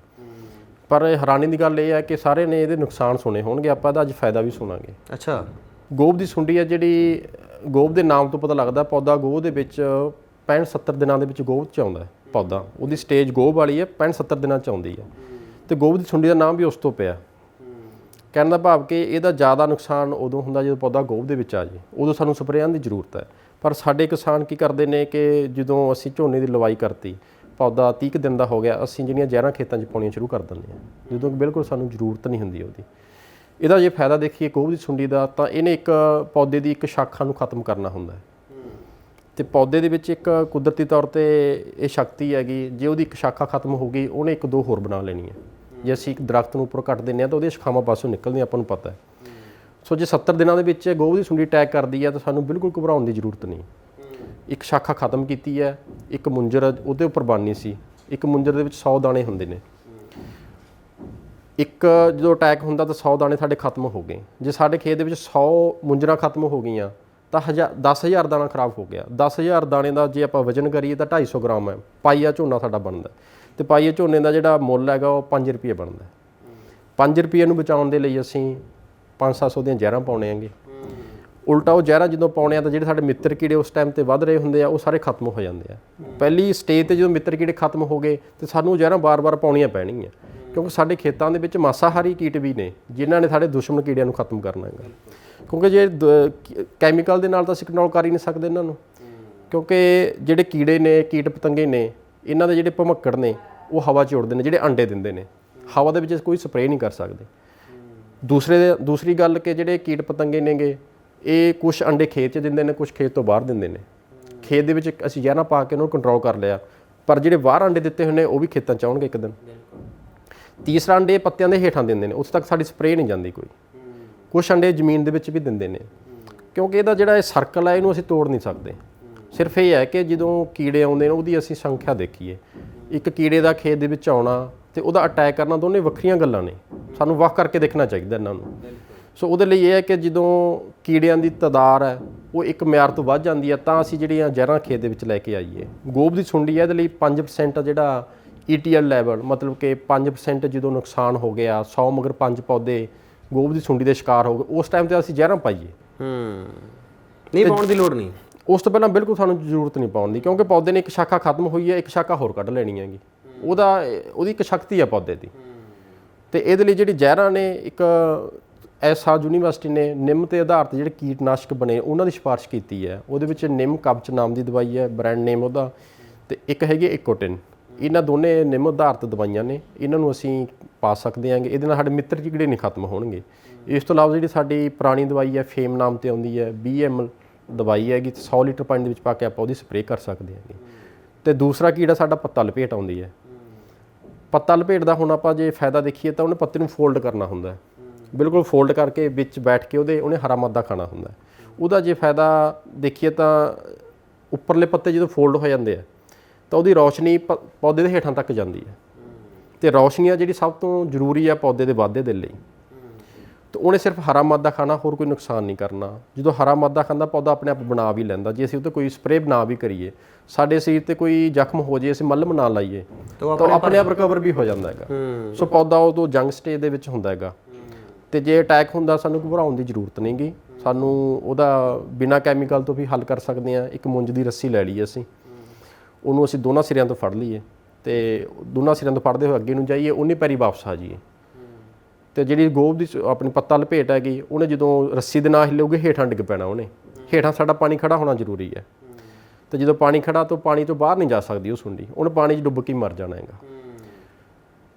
ਪਰ ਹੈਰਾਨੀ ਦੀ ਗੱਲ ਇਹ ਹੈ ਕਿ ਸਾਰੇ ਨੇ ਇਹਦੇ ਨੁਕਸਾਨ ਸੁਣੇ ਹੋਣਗੇ, ਆਪਾਂ ਇਹਦਾ ਅੱਜ ਫਾਇਦਾ ਵੀ ਸੁਣਾਂਗੇ। ਅੱਛਾ, ਗੋਬ ਦੀ ਸੁੰਡੀ ਹੈ ਜਿਹੜੀ, ਗੋਬ ਦੇ ਨਾਮ ਤੋਂ ਪਤਾ ਲੱਗਦਾ ਪੌਦਾ ਗੋਹ ਦੇ ਵਿੱਚ 65-70 ਦਿਨਾਂ ਦੇ ਵਿੱਚ ਗੋਹ 'ਚ ਆਉਂਦਾ ਪੌਦਾ, ਉਹਦੀ ਸਟੇਜ ਗੋਹ ਵਾਲੀ ਹੈ, 65-70 ਦਿਨਾਂ 'ਚ ਆਉਂਦੀ ਹੈ। ਤੇ ਗੋਬ ਦੀ ਸੁੰਡੀ ਦਾ ਨਾਮ ਵੀ ਉਸ ਤੋਂ ਪਿਆ। ਕਹਿਣ ਦਾ ਭਾਵ ਕਿ ਇਹਦਾ ਜ਼ਿਆਦਾ ਨੁਕਸਾਨ ਉਦੋਂ ਹੁੰਦਾ ਜਦੋਂ ਪੌਦਾ ਗੋਭ ਦੇ ਵਿੱਚ ਆ ਜਾਏ, ਉਦੋਂ ਸਾਨੂੰ ਸਪਰੇਆਂ ਦੀ ਜ਼ਰੂਰਤ ਹੈ। ਪਰ ਸਾਡੇ ਕਿਸਾਨ ਕੀ ਕਰਦੇ ਨੇ ਕਿ ਜਦੋਂ ਅਸੀਂ ਝੋਨੇ ਦੀ ਲਵਾਈ ਕਰਤੀ, ਪੌਦਾ 30 ਕੁ ਦਿਨ ਦਾ ਹੋ ਗਿਆ, ਅਸੀਂ ਜਿਹੜੀਆਂ ਜ਼ਹਿਰਾਂ ਖੇਤਾਂ 'ਚ ਪਾਉਣੀਆਂ ਸ਼ੁਰੂ ਕਰ ਦਿੰਦੇ ਹਾਂ, ਜਦੋਂ ਬਿਲਕੁਲ ਸਾਨੂੰ ਜ਼ਰੂਰਤ ਨਹੀਂ ਹੁੰਦੀ ਉਹਦੀ। ਇਹਦਾ ਜੇ ਫਾਇਦਾ ਦੇਖੀਏ ਗੋਭ ਦੀ ਸੁੰਡੀ ਦਾ, ਤਾਂ ਇਹਨੇ ਇੱਕ ਪੌਦੇ ਦੀ ਇੱਕ ਸ਼ਾਖਾ ਨੂੰ ਖਤਮ ਕਰਨਾ ਹੁੰਦਾ ਹੈ। ਤੇ ਪੌਦੇ ਦੇ ਵਿੱਚ ਇੱਕ ਕੁਦਰਤੀ ਤੌਰ ਤੇ ਇਹ ਸ਼ਕਤੀ ਹੈਗੀ, ਜੇ ਉਹਦੀ ਇੱਕ ਸ਼ਾਖਾ ਖਤਮ ਹੋ ਗਈ ਉਹਨੇ ਇੱਕ ਦੋ ਹੋਰ ਬਣਾ ਲੈਣੀ ਹੈ। ਜੇ ਅਸੀਂ ਇੱਕ ਦਰਖਤ ਨੂੰ ਉੱਪਰ ਕੱਟ ਦਿੰਦੇ ਹਾਂ ਤਾਂ ਉਹਦੀਆਂ ਸ਼ਾਖਾਵਾਂ ਪਾਸੋਂ ਨਿਕਲਦੀਆਂ, ਆਪਾਂ ਨੂੰ ਪਤਾ ਹੈ। ਸੋ ਜੇ 70 ਦਿਨਾਂ ਦੇ ਵਿੱਚ ਗੋਭ ਦੀ ਸੁੰਡੀ ਅਟੈਕ ਕਰਦੀ ਹੈ ਤਾਂ ਸਾਨੂੰ ਬਿਲਕੁਲ ਘਬਰਾਉਣ ਦੀ ਜ਼ਰੂਰਤ ਨਹੀਂ। ਇੱਕ ਸ਼ਾਖਾ ਖਤਮ ਕੀਤੀ ਹੈ, ਇੱਕ ਮੁੰਜਰ ਉਹਦੇ ਉੱਪਰ ਬਣਨੀ ਸੀ, ਇੱਕ ਮੁੰਜਰ ਦੇ ਵਿੱਚ 100 ਦਾਣੇ ਹੁੰਦੇ ਨੇ। ਇੱਕ ਜਦੋਂ ਅਟੈਕ ਹੁੰਦਾ ਤਾਂ 100 ਦਾਣੇ ਸਾਡੇ ਖਤਮ ਹੋ ਗਏ। ਜੇ ਸਾਡੇ ਖੇਤ ਦੇ ਵਿੱਚ 100 ਮੁੰਜਰਾਂ ਖਤਮ ਹੋ ਗਈਆਂ ਤਾਂ 10,000 ਦਾਣਾ ਖਰਾਬ ਹੋ ਗਿਆ। 10,000 ਦਾਣੇ ਦਾ ਜੇ ਆਪਾਂ ਵਜ਼ਨ ਕਰੀਏ ਤਾਂ 250 ਗ੍ਰਾਮ ਹੈ, ਪਾਈਆ ਝੋਨਾ ਸਾਡਾ ਬਣਦਾ। ਤੇ ਪਾਈਏ ਝੋਨੇ ਦਾ ਜਿਹੜਾ ਮੁੱਲ ਹੈਗਾ ਉਹ 5 ਰੁਪਏ ਬਣਦਾ। 5 ਰੁਪਏ ਨੂੰ ਬਚਾਉਣ ਦੇ ਲਈ ਅਸੀਂ 500-700 ਦੀਆਂ ਜ਼ਹਿਰਾਂ ਪਾਉਣੇ ਆਂਗੇ। ਉਲਟਾ ਉਹ ਜ਼ਹਿਰਾਂ ਜਦੋਂ ਪਾਉਣੇ ਆ ਤਾਂ ਜਿਹੜੇ ਸਾਡੇ ਮਿੱਤਰ ਕੀੜੇ ਉਸ ਟਾਈਮ ਤੇ ਵੱਧ ਰਹੇ ਹੁੰਦੇ ਆ ਉਹ ਸਾਰੇ ਖਤਮ ਹੋ ਜਾਂਦੇ ਆ। ਪਹਿਲੀ ਸਟੇਜ ਤੇ ਜਦੋਂ ਮਿੱਤਰ ਕੀੜੇ ਖਤਮ ਹੋ ਗਏ ਤੇ ਸਾਨੂੰ ਉਹ ਜ਼ਹਿਰਾਂ ਬਾਰ-ਬਾਰ ਪਾਉਣੀਆਂ ਪੈਣਗੀਆਂ, ਕਿਉਂਕਿ ਸਾਡੇ ਖੇਤਾਂ ਦੇ ਵਿੱਚ ਮਾਸਾਹਾਰੀ ਕੀਟ ਵੀ ਨੇ ਜਿਨ੍ਹਾਂ ਨੇ ਸਾਡੇ ਦੁਸ਼ਮਣ ਕੀੜਿਆਂ ਨੂੰ ਖਤਮ ਕਰਨਾ ਹੈਗਾ। ਕਿਉਂਕਿ ਜੇ ਕੈਮੀਕਲ ਦੇ ਨਾਲ ਤਾਂ ਅਸੀਂ ਕੰਟਰੋਲ ਕਰ ਹੀ ਨਹੀਂ ਸਕਦੇ ਇਹਨਾਂ ਨੂੰ, ਕਿਉਂਕਿ ਜਿਹੜੇ ਕੀੜੇ ਨੇ, ਕੀਟ ਪਤੰਗੇ ਨੇ, ਇਹਨਾਂ ਦੇ ਜਿਹੜੇ ਭਮੱਕੜ ਨੇ ਉਹ ਹਵਾ 'ਚ ਉੱਡਦੇ ਨੇ, ਜਿਹੜੇ ਅੰਡੇ ਦਿੰਦੇ ਨੇ। ਹਵਾ ਦੇ ਵਿੱਚ ਕੋਈ ਸਪਰੇਅ ਨਹੀਂ ਕਰ ਸਕਦੇ। ਦੂਸਰੀ ਗੱਲ ਕਿ ਜਿਹੜੇ ਕੀਟ ਪਤੰਗੇ ਨੇਗੇ ਇਹ ਕੁਛ ਅੰਡੇ ਖੇਤ 'ਚ ਦਿੰਦੇ ਨੇ, ਕੁਛ ਖੇਤ ਤੋਂ ਬਾਹਰ ਦਿੰਦੇ ਨੇ। ਖੇਤ ਦੇ ਵਿੱਚ ਅਸੀਂ ਜ਼ਹਿਰਾਂ ਪਾ ਕੇ ਉਹਨੂੰ ਕੰਟਰੋਲ ਕਰ ਲਿਆ, ਪਰ ਜਿਹੜੇ ਬਾਹਰ ਅੰਡੇ ਦਿੱਤੇ ਹੋਏ ਨੇ ਉਹ ਵੀ ਖੇਤਾਂ 'ਚ ਆਉਣਗੇ ਇੱਕ ਦਿਨ। ਤੀਸਰਾ ਅੰਡੇ ਪੱਤਿਆਂ ਦੇ ਹੇਠਾਂ ਦਿੰਦੇ ਨੇ, ਉਸ ਤੱਕ ਸਾਡੀ ਸਪਰੇਅ ਨਹੀਂ ਜਾਂਦੀ ਕੋਈ। ਕੁਛ ਅੰਡੇ ਜ਼ਮੀਨ ਦੇ ਵਿੱਚ ਵੀ ਦਿੰਦੇ ਨੇ, ਕਿਉਂਕਿ ਇਹਦਾ ਜਿਹੜਾ ਇਹ ਸਰਕਲ ਹੈ ਇਹਨੂੰ ਅਸੀਂ ਤੋੜ ਨਹੀਂ ਸਕਦੇ। ਸਿਰਫ ਇਹ ਹੈ ਕਿ ਜਦੋਂ ਕੀੜੇ ਆਉਂਦੇ ਨੇ ਉਹਦੀ ਅਸੀਂ ਸੰਖਿਆ ਦੇਖੀਏ। ਇੱਕ ਕੀੜੇ ਦਾ ਖੇਤ ਦੇ ਵਿੱਚ ਆਉਣਾ ਤੇ ਉਹਦਾ ਅਟੈਕ ਕਰਨਾ ਦੋਨੇ ਵੱਖਰੀਆਂ ਗੱਲਾਂ ਨੇ, ਸਾਨੂੰ ਵੱਖ ਕਰਕੇ ਦੇਖਣਾ ਚਾਹੀਦਾ ਇਹਨਾਂ ਨੂੰ। ਸੋ ਉਹਦੇ ਲਈ ਇਹ ਹੈ ਕਿ ਜਦੋਂ ਕੀੜਿਆਂ ਦੀ ਤਾਦਾਦ ਹੈ ਉਹ ਇੱਕ ਮਿਆਰ ਤੋਂ ਵੱਧ ਜਾਂਦੀ ਹੈ ਤਾਂ ਅਸੀਂ ਜਿਹੜੀਆਂ ਜ਼ਹਿਰਾਂ ਖੇਤ ਦੇ ਵਿੱਚ ਲੈ ਕੇ ਆਈਏ। ਗੋਭ ਦੀ ਸੁੰਡੀ ਹੈ ਇਹਦੇ ਲਈ 5% ਜਿਹੜਾ ETL ਲੈਵਲ, ਮਤਲਬ ਕਿ 5% ਜਦੋਂ ਨੁਕਸਾਨ ਹੋ ਗਿਆ, 100 ਮਗਰ 5 ਪੌਦੇ ਗੋਭ ਦੀ ਸੁੰਡੀ ਦੇ ਸ਼ਿਕਾਰ ਹੋ ਗਏ, ਉਸ ਟਾਈਮ ਤੇ ਅਸੀਂ ਜ਼ਹਿਰਾਂ ਪਾਈਏ। ਨਹੀਂ, ਪਾਉਣ ਦੀ ਲੋੜ ਨਹੀਂ। ਉਸ ਤੋਂ ਪਹਿਲਾਂ ਬਿਲਕੁਲ ਸਾਨੂੰ ਜ਼ਰੂਰਤ ਨਹੀਂ ਪਾਉਣ ਦੀ, ਕਿਉਂਕਿ ਪੌਦੇ ਨੇ ਇੱਕ ਸ਼ਾਖਾ ਖਤਮ ਹੋਈ ਹੈ, ਇੱਕ ਸ਼ਾਖਾ ਹੋਰ ਕੱਢ ਲੈਣੀ ਹੈਗੀ। ਉਹਦੀ ਇੱਕ ਸ਼ਕਤੀ ਹੈ ਪੌਦੇ ਦੀ। ਤੇ ਇਹਦੇ ਲਈ ਜਿਹੜੀ ਜ਼ਹਿਰਾਂ ਨੇ, ਇੱਕ ਐਸਾ ਯੂਨੀਵਰਸਿਟੀ ਨੇ ਨਿੰਮ ਤੇ ਆਧਾਰਿਤ ਜਿਹੜੇ ਕੀਟਨਾਸ਼ਕ ਬਣੇ ਉਹਨਾਂ ਦੀ ਸਿਫਾਰਿਸ਼ ਕੀਤੀ ਹੈ। ਉਹਦੇ ਵਿੱਚ ਨਿੰਮ ਕਵਚ ਨਾਮ ਦੀ ਦਵਾਈ ਹੈ, ਬ੍ਰਾਂਡ ਨੇਮ ਉਹਦਾ, ਤੇ ਇੱਕ ਹੈਗੀ ਇਕੋਟਿਨ। ਇਹਨਾਂ ਦੋਨੇ ਨਿੰਮ ਆਧਾਰਿਤ ਦਵਾਈਆਂ ਨੇ, ਇਹਨਾਂ ਨੂੰ ਅਸੀਂ ਪਾ ਸਕਦੇ ਹਾਂਗੇ। ਇਹਦੇ ਨਾਲ ਸਾਡੇ ਮਿੱਤਰ ਕੀੜੇ ਨਹੀਂ ਖਤਮ ਹੋਣਗੇ। ਇਸ ਤੋਂ ਇਲਾਵਾ ਜਿਹੜੀ ਸਾਡੀ ਪੁਰਾਣੀ ਦਵਾਈ ਹੈ, ਫੇਮ ਨਾਮ ਤੇ ਆਉਂਦੀ ਹੈ, 20 ml ਦਵਾਈ ਹੈਗੀ, 100 ਲੀਟਰ ਪਾਣੀ ਦੇ ਵਿੱਚ ਪਾ ਕੇ ਆਪਾਂ ਉਹਦੀ ਸਪਰੇਅ ਕਰ ਸਕਦੇ ਹਾਂਗੇ। ਤੇ ਦੂਸਰਾ ਕੀੜਾ ਸਾਡਾ ਪੱਤਾ ਲਪੇਟ ਆਉਂਦੀ ਹੈ। ਪੱਤਾ ਲਪੇਟ ਦਾ ਹੁਣ ਆਪਾਂ ਜੇ ਫਾਇਦਾ ਦੇਖੀਏ ਤਾਂ ਉਹਨੇ ਪੱਤੇ ਨੂੰ ਫੋਲਡ ਕਰਨਾ ਹੁੰਦਾ, ਬਿਲਕੁਲ ਫੋਲਡ ਕਰਕੇ ਵਿੱਚ ਬੈਠ ਕੇ ਉਹਨੇ ਹਰਾ ਮਾਦਾ ਖਾਣਾ ਹੁੰਦਾ। ਉਹਦਾ ਜੇ ਫਾਇਦਾ ਦੇਖੀਏ ਤਾਂ ਉੱਪਰਲੇ ਪੱਤੇ ਜਦੋਂ ਫੋਲਡ ਹੋ ਜਾਂਦੇ ਆ ਤਾਂ ਉਹਦੀ ਰੌਸ਼ਨੀ ਪੌਦੇ ਦੇ ਹੇਠਾਂ ਤੱਕ ਜਾਂਦੀ ਹੈ। ਤੇ ਰੌਸ਼ਨੀ ਆ ਜਿਹੜੀ ਸਭ ਤੋਂ ਜ਼ਰੂਰੀ ਆ ਪੌਦੇ ਦੇ ਵਾਧੇ ਦੇ ਲਈ। ਤੇ ਉਹਨੇ ਸਿਰਫ ਹਰਾ ਮਾਦਾ ਖਾਣਾ, ਹੋਰ ਕੋਈ ਨੁਕਸਾਨ ਨਹੀਂ ਕਰਨਾ। ਜਦੋਂ ਹਰਾ ਮਾਦਾ ਖਾਂਦਾ ਪੌਦਾ ਆਪਣੇ ਆਪ ਬਣਾ ਵੀ ਲੈਂਦਾ। ਜੇ ਅਸੀਂ ਉਹ 'ਤੇ ਕੋਈ ਸਪਰੇਅ ਬਣਾ ਵੀ ਕਰੀਏ, ਸਾਡੇ ਸਰੀਰ 'ਤੇ ਕੋਈ ਜ਼ਖਮ ਹੋ ਜੇ, ਅਸੀਂ ਮੱਲਮ ਨਾ ਲਾਈਏ ਤਾਂ ਆਪਣੇ ਆਪ ਰਿਕਵਰ ਵੀ ਹੋ ਜਾਂਦਾ ਹੈਗਾ। ਸੋ ਪੌਦਾ ਉਦੋਂ ਜੰਗ ਸਟੇਜ ਦੇ ਵਿੱਚ ਹੁੰਦਾ ਹੈਗਾ। ਤੇ ਜੇ ਅਟੈਕ ਹੁੰਦਾ ਸਾਨੂੰ ਘਬਰਾਉਣ ਦੀ ਜ਼ਰੂਰਤ ਨਹੀਂ ਗੀ। ਸਾਨੂੰ ਉਹਦਾ ਬਿਨਾਂ ਕੈਮੀਕਲ ਤੋਂ ਵੀ ਹੱਲ ਕਰ ਸਕਦੇ ਹਾਂ। ਇੱਕ ਮੁੰਜ ਦੀ ਰੱਸੀ ਲੈ ਲਈਏ ਅਸੀਂ, ਉਹਨੂੰ ਅਸੀਂ ਦੋਨਾਂ ਸਿਰਿਆਂ ਤੋਂ ਫੜ ਲਈਏ ਤੇ ਦੋਨਾਂ ਸਿਰਿਆਂ ਤੋਂ ਫੜਦੇ ਹੋਏ ਅੱਗੇ ਨੂੰ ਜਾਈਏ, ਉਹਨੇ ਪੈਰੀ ਵਾਪਸ ਆ ਜਾਈਏ। ਤੇ ਜਿਹੜੀ ਗੋਭ ਦੀ ਆਪਣੀ ਪੱਤਾ ਲਪੇਟ ਹੈਗੀ, ਉਹਨੇ ਜਦੋਂ ਰੱਸੀ ਦੇ ਨਾਲ ਹਿੱਲੂਗੀ ਹੇਠਾਂ ਡਿੱਗ ਪੈਣਾ। ਉਹਨੇ ਹੇਠਾਂ ਸਾਡਾ ਪਾਣੀ ਖੜਾ ਹੋਣਾ ਜ਼ਰੂਰੀ ਹੈ। ਤੇ ਜਦੋਂ ਪਾਣੀ ਖੜਾ ਤਾਂ ਪਾਣੀ ਤੋਂ ਬਾਹਰ ਨਹੀਂ ਜਾ ਸਕਦੀ ਉਹ ਸੁੰਡੀ, ਉਹਨੇ ਪਾਣੀ 'ਚ ਡੁੱਬ ਕੇ ਮਰ ਜਾਣਾ ਹੈਗਾ।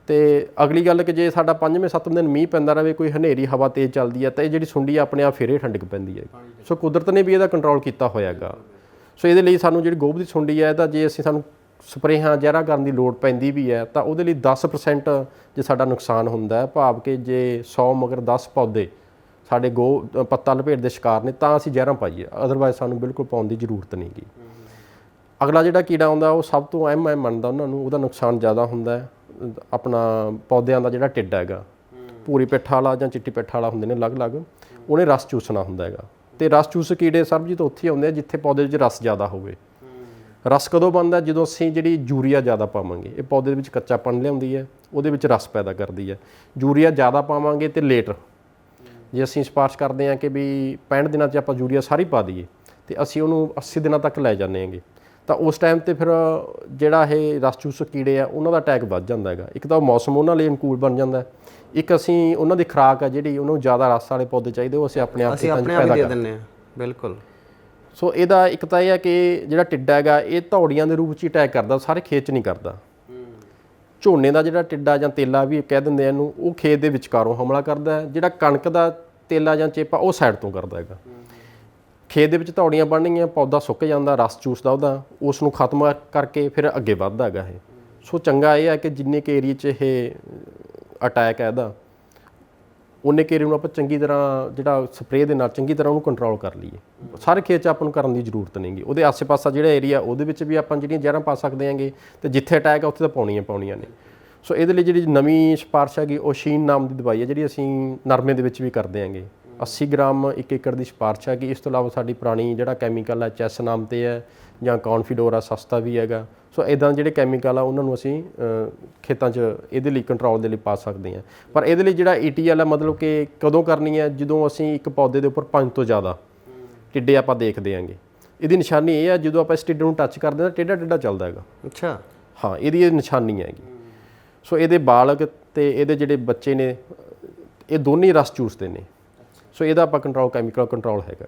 ਤੇ ਅਗਲੀ ਗੱਲ ਕਿ ਜੇ ਸਾਡਾ 5ਵੇਂ-7ਵੇਂ ਦਿਨ ਮੀਂਹ ਪੈਂਦਾ ਰਹੇ, ਕੋਈ ਹਨੇਰੀ ਹਵਾ ਤੇਜ਼ ਚੱਲਦੀ ਹੈ ਤਾਂ ਇਹ ਜਿਹੜੀ ਸੁੰਡੀ ਆਪਣੇ ਆਪ ਫਿਰ ਹੇਠਾਂ ਡਿੱਗ ਪੈਂਦੀ ਹੈ। ਸੋ ਕੁਦਰਤ ਨੇ ਵੀ ਇਹਦਾ ਕੰਟਰੋਲ ਕੀਤਾ ਹੋਇਆ ਹੈਗਾ। ਸੋ ਇਹਦੇ ਲਈ ਸਾਨੂੰ ਜਿਹੜੀ ਗੋਭ ਦੀ ਸੁੰਡੀ ਹੈ ਇਹਦਾ ਜੇ ਸਾਨੂੰ ਸਪਰੇਹਾਂ ਜ਼ਹਿਰਾਂ ਕਰਨ ਦੀ ਲੋੜ ਪੈਂਦੀ ਵੀ ਹੈ ਤਾਂ ਉਹਦੇ ਲਈ 10% ਜੇ ਸਾਡਾ ਨੁਕਸਾਨ ਹੁੰਦਾ ਹੈ, ਭਾਵ ਕਿ ਜੇ 100 ਮਗਰ 10 ਪੌਦੇ ਸਾਡੇ ਪੱਤਾ ਲਪੇਟ ਦੇ ਸ਼ਿਕਾਰ ਨੇ ਤਾਂ ਅਸੀਂ ਜ਼ਹਿਰਾਂ ਪਾਈਏ, ਅਦਰਵਾਈਜ਼ ਸਾਨੂੰ ਬਿਲਕੁਲ ਪਾਉਣ ਦੀ ਜ਼ਰੂਰਤ ਨਹੀਂ ਗੀ। ਅਗਲਾ ਜਿਹੜਾ ਕੀੜਾ ਆਉਂਦਾ ਉਹ ਸਭ ਤੋਂ ਅਹਿਮ ਮੰਨਦਾ ਉਹਨਾਂ ਨੂੰ, ਉਹਦਾ ਨੁਕਸਾਨ ਜ਼ਿਆਦਾ ਹੁੰਦਾ ਹੈ। ਆਪਣਾ ਪੌਦਿਆਂ ਦਾ ਜਿਹੜਾ ਟਿੱਡਾ ਹੈਗਾ, ਭੂਰੀ ਪਿੱਠ ਵਾਲਾ ਜਾਂ ਚਿੱਟੀ ਪਿੱਠ ਵਾਲਾ ਹੁੰਦੇ ਨੇ ਅਲੱਗ-ਅਲੱਗ, ਉਹਨੇ ਰਸ ਚੂਸਣਾ ਹੁੰਦਾ ਹੈਗਾ। ਤੇ ਰਸ ਚੂਸ ਕੀੜੇ ਸਰਬਜੀਤ ਉੱਥੇ ਆਉਂਦੇ ਆ ਜਿੱਥੇ ਪੌਦੇ ਵਿੱਚ ਰਸ ਜ਼ਿਆਦਾ ਹੋਵੇ। ਰਸ ਕਦੋਂ ਬਣਦਾ? ਜਦੋਂ ਅਸੀਂ ਜਿਹੜੀ ਯੂਰੀਆ ਜ਼ਿਆਦਾ ਪਾਵਾਂਗੇ। ਇਹ ਪੌਦੇ ਦੇ ਵਿੱਚ ਕੱਚਾਪਣ ਲਿਆਉਂਦੀ ਹੈ, ਉਹਦੇ ਵਿੱਚ ਰਸ ਪੈਦਾ ਕਰਦੀ ਹੈ। ਯੂਰੀਆ ਜ਼ਿਆਦਾ ਪਾਵਾਂਗੇ ਤੇ ਲੇਟ, ਜੇ ਅਸੀਂ ਸਿਫਾਰਿਸ਼ ਕਰਦੇ ਹਾਂ ਕਿ ਵੀ 65 ਦਿਨਾਂ 'ਚ ਆਪਾਂ ਯੂਰੀਆ ਸਾਰੀ ਪਾ ਦਈਏ ਤੇ ਅਸੀਂ ਉਹਨੂੰ 80 ਦਿਨਾਂ ਤੱਕ ਲੈ ਜਾਂਦੇ ਹੈਗੇ, ਤਾਂ ਉਸ ਟਾਈਮ ਤੇ ਫਿਰ ਜਿਹੜਾ ਇਹ ਰਸ ਚੂਸ ਕੀੜੇ ਆ ਉਹਨਾਂ ਦਾ ਅਟੈਕ ਵੱਧ ਜਾਂਦਾ ਹੈਗਾ। ਇੱਕ ਤਾਂ ਮੌਸਮ ਉਹਨਾਂ ਲਈ ਅਨੁਕੂਲ ਬਣ ਜਾਂਦਾ, ਇੱਕ ਅਸੀਂ ਉਹਨਾਂ ਦੀ ਖੁਰਾਕ ਆ ਜਿਹੜੀ ਉਹਨੂੰ ਜ਼ਿਆਦਾ ਰਸ ਵਾਲੇ ਪੌਦੇ ਚਾਹੀਦੇ ਉਹ ਅਸੀਂ ਆਪਣੇ ਆਪ ਪੈਦਾ ਕਰ ਦਿੰਦੇ ਹਾਂ। ਬਿਲਕੁਲ। ਸੋ ਇਹਦਾ ਇੱਕ ਤਾਂ ਇਹ ਹੈ ਕਿ ਜਿਹੜਾ ਟਿੱਡਾ ਹੈਗਾ ਇਹ ਧੌੜੀਆਂ ਦੇ ਰੂਪ 'ਚ ਹੀ ਅਟੈਕ ਕਰਦਾ, ਸਾਰੇ ਖੇਤ 'ਚ ਨਹੀਂ ਕਰਦਾ। ਝੋਨੇ ਦਾ ਜਿਹੜਾ ਟਿੱਡਾ ਜਾਂ ਤੇਲਾ ਵੀ ਕਹਿ ਦਿੰਦੇ ਆ ਇਹਨੂੰ, ਉਹ ਖੇਤ ਦੇ ਵਿਚਕਾਰੋਂ ਹਮਲਾ ਕਰਦਾ ਹੈ। ਜਿਹੜਾ ਕਣਕ ਦਾ ਤੇਲਾ ਜਾਂ ਚੇਪਾ ਉਹ ਸਾਈਡ ਤੋਂ ਕਰਦਾ ਹੈਗਾ। ਖੇਤ ਦੇ ਵਿੱਚ ਧੌੜੀਆਂ ਬਣਨਗੀਆਂ, ਪੌਦਾ ਸੁੱਕ ਜਾਂਦਾ, ਰਸ ਚੂਸਦਾ ਉਹਦਾ, ਉਸ ਨੂੰ ਖਤਮ ਕਰਕੇ ਫਿਰ ਅੱਗੇ ਵੱਧਦਾ ਹੈਗਾ ਇਹ। ਸੋ ਚੰਗਾ ਇਹ ਹੈ ਕਿ ਜਿੰਨੇ ਕੁ ਏਰੀਏ 'ਚ ਇਹ ਅਟੈਕ ਹੈ ਇਹਦਾ, ਉਨੇ ਕੁ ਏਰੀਏ ਨੂੰ ਆਪਾਂ ਚੰਗੀ ਤਰ੍ਹਾਂ ਜਿਹੜਾ ਸਪਰੇਅ ਦੇ ਨਾਲ ਚੰਗੀ ਤਰ੍ਹਾਂ ਉਹਨੂੰ ਕੰਟਰੋਲ ਕਰ ਲਈਏ। ਸਾਰੇ ਖੇਤ 'ਚ ਆਪਾਂ ਨੂੰ ਕਰਨ ਦੀ ਜ਼ਰੂਰਤ ਨਹੀਂ ਗੀ। ਉਹਦੇ ਆਸੇ ਪਾਸਾ ਜਿਹੜਾ ਏਰੀਆ ਉਹਦੇ ਵਿੱਚ ਵੀ ਆਪਾਂ ਜਿਹੜੀਆਂ ਜ਼ਹਿਰਾਂ ਪਾ ਸਕਦੇ ਹਾਂਗੇ, ਅਤੇ ਜਿੱਥੇ ਅਟੈਕ ਆ ਉੱਥੇ ਤਾਂ ਪਾਉਣੀਆਂ ਨੇ। ਸੋ ਇਹਦੇ ਲਈ ਜਿਹੜੀ ਨਵੀਂ ਸਿਫਾਰਿਸ਼ ਹੈਗੀ ਉਹ ਸ਼ੀਨ ਨਾਮ ਦੀ ਦਵਾਈ ਹੈ ਜਿਹੜੀ ਅਸੀਂ ਨਰਮੇ ਦੇ ਵਿੱਚ ਵੀ ਕਰਦੇ ਹਾਂਗੇ। 80 ਗ੍ਰਾਮ 1 ਏਕੜ ਦੀ ਸਿਫਾਰਿਸ਼ ਹੈਗੀ। ਇਸ ਤੋਂ ਇਲਾਵਾ ਸਾਡੀ ਪੁਰਾਣੀ ਜਿਹੜਾ ਕੈਮੀਕਲ ਹੈ ਚੈਸ ਨਾਮ 'ਤੇ ਹੈ, ਜਾਂ ਕੌਨਫੀਡੋਰ ਆ, ਸਸਤਾ ਵੀ ਹੈਗਾ। ਸੋ ਇੱਦਾਂ ਜਿਹੜੇ ਕੈਮੀਕਲ ਆ ਉਹਨਾਂ ਨੂੰ ਅਸੀਂ ਖੇਤਾਂ 'ਚ ਇਹਦੇ ਲਈ ਕੰਟਰੋਲ ਦੇ ਲਈ ਪਾ ਸਕਦੇ ਹਾਂ। ਪਰ ਇਹਦੇ ਲਈ ਜਿਹੜਾ ETL ਹੈ ਮਤਲਬ ਕਿ ਕਦੋਂ ਕਰਨੀ ਹੈ? ਜਦੋਂ ਅਸੀਂ ਇੱਕ ਪੌਦੇ ਦੇ ਉੱਪਰ 5 ਤੋਂ ਜ਼ਿਆਦਾ ਟਿੱਡੇ ਆਪਾਂ ਦੇਖਦੇ ਹਾਂਗੇ। ਇਹਦੀ ਨਿਸ਼ਾਨੀ ਇਹ ਹੈ ਜਦੋਂ ਆਪਾਂ ਇਸ ਟਿੱਡੇ ਨੂੰ ਟੱਚ ਕਰਦੇ ਹਾਂ ਟੇਢਾ ਚੱਲਦਾ ਹੈਗਾ। ਅੱਛਾ। ਹਾਂ, ਇਹਦੀ ਇਹ ਨਿਸ਼ਾਨੀ ਹੈਗੀ। ਸੋ ਇਹਦੇ ਬਾਲਗ ਤੇ ਇਹਦੇ ਜਿਹੜੇ ਬੱਚੇ ਨੇ ਇਹ ਦੋਨੇ ਰਸ ਚੂਸਦੇ ਨੇ। ਸੋ ਇਹਦਾ ਆਪਾਂ ਕੈਮੀਕਲ ਕੰਟਰੋਲ ਹੈਗਾ।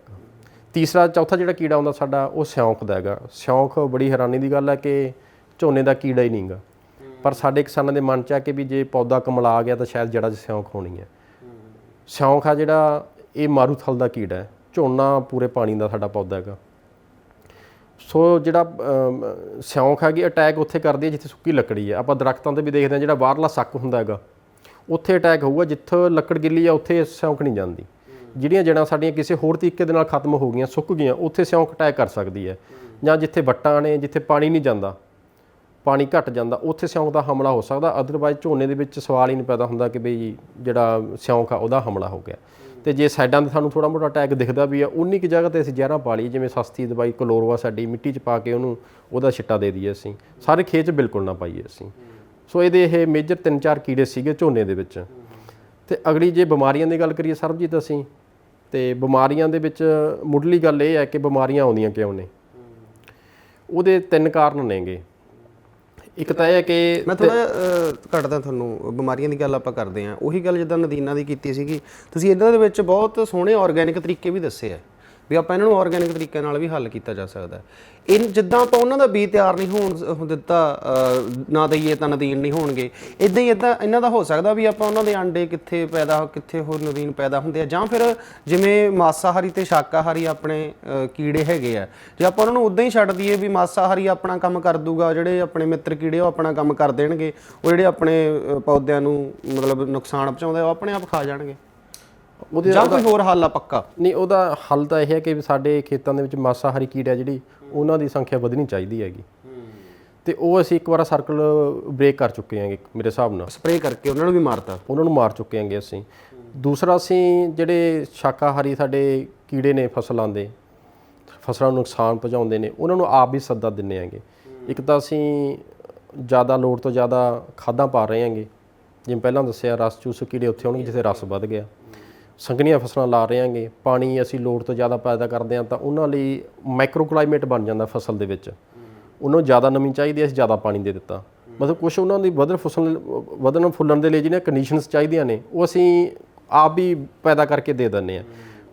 ਚੌਥਾ ਜਿਹੜਾ ਕੀੜਾ ਆਉਂਦਾ ਸਾਡਾ ਉਹ ਸਿਉਂਕ ਦਾ ਹੈਗਾ। ਸਿਉਂਕ ਬੜੀ ਹੈਰਾਨੀ ਦੀ ਗੱਲ ਹੈ ਕਿ ਝੋਨੇ ਦਾ ਕੀੜਾ ਹੀ ਨਹੀਂ ਗਾ, ਪਰ ਸਾਡੇ ਕਿਸਾਨਾਂ ਦੇ ਮਨ 'ਚ ਆ ਕਿ ਵੀ ਜੇ ਪੌਦਾ ਕਮਲਾ ਗਿਆ ਤਾਂ ਸ਼ਾਇਦ ਜੜ੍ਹਾਂ 'ਚ ਸਿਉਂਕ ਹੋਣੀ ਹੈ। ਸਿਉਂਕ ਆ ਜਿਹੜਾ ਇਹ ਮਾਰੂਥਲ ਦਾ ਕੀੜਾ ਹੈ। ਝੋਨਾ ਪੂਰੇ ਪਾਣੀ ਦਾ ਸਾਡਾ ਪੌਦਾ ਹੈਗਾ। ਸੋ ਜਿਹੜਾ ਸਿਉਂਕ ਹੈਗੀ ਅਟੈਕ ਉੱਥੇ ਕਰਦੀ ਹੈ ਜਿੱਥੇ ਸੁੱਕੀ ਲੱਕੜੀ ਹੈ। ਆਪਾਂ ਦਰਖਤਾਂ 'ਤੇ ਵੀ ਦੇਖਦੇ ਹਾਂ ਜਿਹੜਾ ਬਾਹਰਲਾ ਸੱਕ ਹੁੰਦਾ ਹੈਗਾ ਉੱਥੇ ਅਟੈਕ ਹੋਊਗਾ, ਜਿੱਥੇ ਲੱਕੜ ਗਿੱਲੀ ਆ ਉੱਥੇ ਸਿਉਂਕ ਨਹੀਂ ਜਾਂਦੀ। ਜਿਹੜੀਆਂ ਜੜ੍ਹਾਂ ਸਾਡੀਆਂ ਕਿਸੇ ਹੋਰ ਤਰੀਕੇ ਦੇ ਨਾਲ ਖਤਮ ਹੋ ਗਈਆਂ, ਸੁੱਕ ਗਈਆਂ, ਉੱਥੇ ਸਿਉਂਕ ਅਟੈਕ ਕਰ ਸਕਦੀ ਹੈ। ਜਾਂ ਜਿੱਥੇ ਵੱਟਾਂ ਨੇ, ਜਿੱਥੇ ਪਾਣੀ ਨਹੀਂ ਜਾਂਦਾ, ਪਾਣੀ ਘੱਟ ਜਾਂਦਾ, ਉੱਥੇ ਸਿਉਂਕ ਦਾ ਹਮਲਾ ਹੋ ਸਕਦਾ। ਅਦਰਵਾਈਜ਼ ਝੋਨੇ ਦੇ ਵਿੱਚ ਸਵਾਲ ਹੀ ਨਹੀਂ ਪੈਦਾ ਹੁੰਦਾ ਕਿ ਬਈ ਜਿਹੜਾ ਸਿਉਂਕ ਆ ਉਹਦਾ ਹਮਲਾ ਹੋ ਗਿਆ। ਤੇ ਜੇ ਸਾਈਡਾਂ 'ਤੇ ਸਾਨੂੰ ਥੋੜ੍ਹਾ ਮੋਟਾ ਅਟੈਕ ਦਿਖਦਾ ਵੀ ਆ, ਉਨੀ ਕੁ ਜਗ੍ਹਾ 'ਤੇ ਅਸੀਂ ਜ਼ਹਿਰਾਂ ਪਾ ਲਈਏ, ਜਿਵੇਂ ਸਸਤੀ ਦਵਾਈ ਕਲੋਰਵਾ ਸਾਡੀ ਮਿੱਟੀ 'ਚ ਪਾ ਕੇ ਉਹਦਾ ਛਿੱਟਾ ਦੇ ਦਈਏ ਅਸੀਂ। ਸਾਰੇ ਖੇਤ 'ਚ ਬਿਲਕੁਲ ਨਾ ਪਾਈਏ ਅਸੀਂ। ਸੋ ਇਹਦੇ ਇਹ ਮੇਜਰ 3-4 ਕੀੜੇ ਸੀਗੇ ਝੋਨੇ ਦੇ ਵਿੱਚ। ਤੇ ਅਗਲੀ ਜੇ ਬਿਮਾਰੀਆਂ ਦੀ ਗੱਲ ਕਰੀਏ ਸਰਬਜੀਤ ਅਸੀਂ, ਤੇ ਬਿਮਾਰੀਆਂ ਦੇ ਵਿੱਚ ਮੁੱਢਲੀ ਗੱਲ ਇਹ ਹੈ ਕਿ ਬਿਮਾਰੀਆਂ ਆਉਂਦੀਆਂ ਕਿਉਂ ਨੇ? ਉਹਦੇ 3 ਕਾਰਨ ਨੇਗੇ। ਇੱਕ ਤਾਂ ਇਹ ਹੈ ਕਿ ਮੈਂ ਥੋੜ੍ਹਾ ਘੱਟਦਾ ਤੁਹਾਨੂੰ, ਬਿਮਾਰੀਆਂ ਦੀ ਗੱਲ ਆਪਾਂ ਕਰਦੇ ਹਾਂ, ਉਹੀ ਗੱਲ ਜਿੱਦਾਂ ਨਦੀਨਾਂ ਦੀ ਕੀਤੀ ਸੀਗੀ, ਤੁਸੀਂ ਇਹਨਾਂ ਦੇ ਵਿੱਚ ਬਹੁਤ ਸੋਹਣੇ ਔਰਗੈਨਿਕ ਤਰੀਕੇ ਵੀ ਦੱਸੇ ਆ ਵੀ ਆਪਾਂ ਇਹਨਾਂ ਨੂੰ ਔਰਗੈਨਿਕ ਤਰੀਕੇ ਨਾਲ ਵੀ ਹੱਲ ਕੀਤਾ ਜਾ ਸਕਦਾ। ਜਿੱਦਾਂ ਆਪਾਂ ਉਹਨਾਂ ਦਾ ਬੀਜ ਤਿਆਰ ਨਹੀਂ ਹੋਣ ਦਿੱਤਾ, ਨਾ ਦਈਏ ਤਾਂ ਨਦੀਨ ਨਹੀਂ ਹੋਣਗੇ। ਇੱਦਾਂ ਇਹਨਾਂ ਦਾ ਹੋ ਸਕਦਾ ਵੀ ਆਪਾਂ ਉਹਨਾਂ ਦੇ ਆਂਡੇ ਕਿੱਥੇ ਹੋਰ ਨਦੀਨ ਪੈਦਾ ਹੁੰਦੇ ਆ, ਜਾਂ ਫਿਰ ਜਿਵੇਂ ਮਾਸਾਹਾਰੀ ਤੇ ਸ਼ਾਕਾਹਾਰੀ ਆਪਣੇ ਕੀੜੇ ਹੈਗੇ ਆ, ਜੇ ਆਪਾਂ ਉਹਨਾਂ ਨੂੰ ਉੱਦਾਂ ਹੀ ਛੱਡ ਦਈਏ ਵੀ ਮਾਸਾਹਾਰੀ ਆਪਣਾ ਕੰਮ ਕਰ ਦੂਗਾ, ਜਿਹੜੇ ਆਪਣੇ ਮਿੱਤਰ ਕੀੜੇ ਉਹ ਆਪਣਾ ਕੰਮ ਕਰ ਦੇਣਗੇ, ਉਹ ਜਿਹੜੇ ਆਪਣੇ ਪੌਦਿਆਂ ਨੂੰ ਮਤਲਬ ਨੁਕਸਾਨ ਪਹੁੰਚਾਉਂਦੇ ਉਹ ਆਪਣੇ ਆਪ ਖਾ ਜਾਣਗੇ, ਜਾਂ ਕੋਈ ਹੋਰ ਹੱਲ ਆ ਪੱਕਾ? ਨਹੀਂ, ਉਹਦਾ ਹੱਲ ਤਾਂ ਇਹ ਹੈ ਕਿ ਸਾਡੇ ਖੇਤਾਂ ਦੇ ਵਿੱਚ ਮਾਸਾਹਾਰੀ ਕੀੜਾ ਜਿਹੜੀ ਉਹਨਾਂ ਦੀ ਸੰਖਿਆ ਵਧਣੀ ਚਾਹੀਦੀ ਹੈਗੀ। ਤੇ ਉਹ ਅਸੀਂ ਇੱਕ ਵਾਰ ਸਰਕਲ ਬ੍ਰੇਕ ਕਰ ਚੁੱਕੇ ਹਾਂਗੇ ਮੇਰੇ ਹਿਸਾਬ ਨਾਲ। ਸਪਰੇਅ ਕਰਕੇ ਉਹਨਾਂ ਨੂੰ ਵੀ ਮਾਰਤਾ, ਉਹਨਾਂ ਨੂੰ ਮਾਰ ਚੁੱਕੇ ਹਾਂਗੇ ਅਸੀਂ। ਦੂਸਰਾ, ਅਸੀਂ ਜਿਹੜੇ ਸ਼ਾਕਾਹਾਰੀ ਸਾਡੇ ਕੀੜੇ ਨੇ ਫਸਲਾਂ ਨੂੰ ਨੁਕਸਾਨ ਪਹੁੰਚਾਉਂਦੇ ਨੇ, ਉਹਨਾਂ ਨੂੰ ਆਪ ਵੀ ਸੱਦਾ ਦਿੰਦੇ ਹਾਂਗੇ। ਇੱਕ ਤਾਂ ਅਸੀਂ ਜ਼ਿਆਦਾ ਲੋੜ ਤੋਂ ਜ਼ਿਆਦਾ ਖਾਦਾਂ ਪਾ ਰਹੇ ਹਾਂਗੇ, ਜਿਵੇਂ ਪਹਿਲਾਂ ਦੱਸਿਆ ਰਸ ਚੂਸ ਕੀੜੇ ਉੱਥੇ ਹੋਣਗੇ ਜਿੱਥੇ ਰਸ ਵੱਧ ਗਿਆ। ਸੰਘਣੀਆਂ ਫਸਲਾਂ ਲਾ ਰਹੇ ਹਾਂਗੇ। ਪਾਣੀ ਅਸੀਂ ਲੋੜ ਤੋਂ ਜ਼ਿਆਦਾ ਪੈਦਾ ਕਰਦੇ ਹਾਂ ਤਾਂ ਉਹਨਾਂ ਲਈ ਮਾਈਕਰੋ ਕਲਾਈਮੇਟ ਬਣ ਜਾਂਦਾ ਫਸਲ ਦੇ ਵਿੱਚ। ਉਹਨਾਂ ਨੂੰ ਜ਼ਿਆਦਾ ਨਮੀ ਚਾਹੀਦੀ ਹੈ, ਅਸੀਂ ਜ਼ਿਆਦਾ ਪਾਣੀ ਦੇ ਦਿੱਤਾ। ਮਤਲਬ ਕੁਛ ਉਹਨਾਂ ਦੀ ਵਧਣ ਫੁੱਲਣ ਦੇ ਲਈ ਜਿਹੜੀਆਂ ਕੰਡੀਸ਼ਨਸ ਚਾਹੀਦੀਆਂ ਨੇ ਉਹ ਅਸੀਂ ਆਪ ਵੀ ਪੈਦਾ ਕਰਕੇ ਦੇ ਦਿੰਦੇ ਹਾਂ।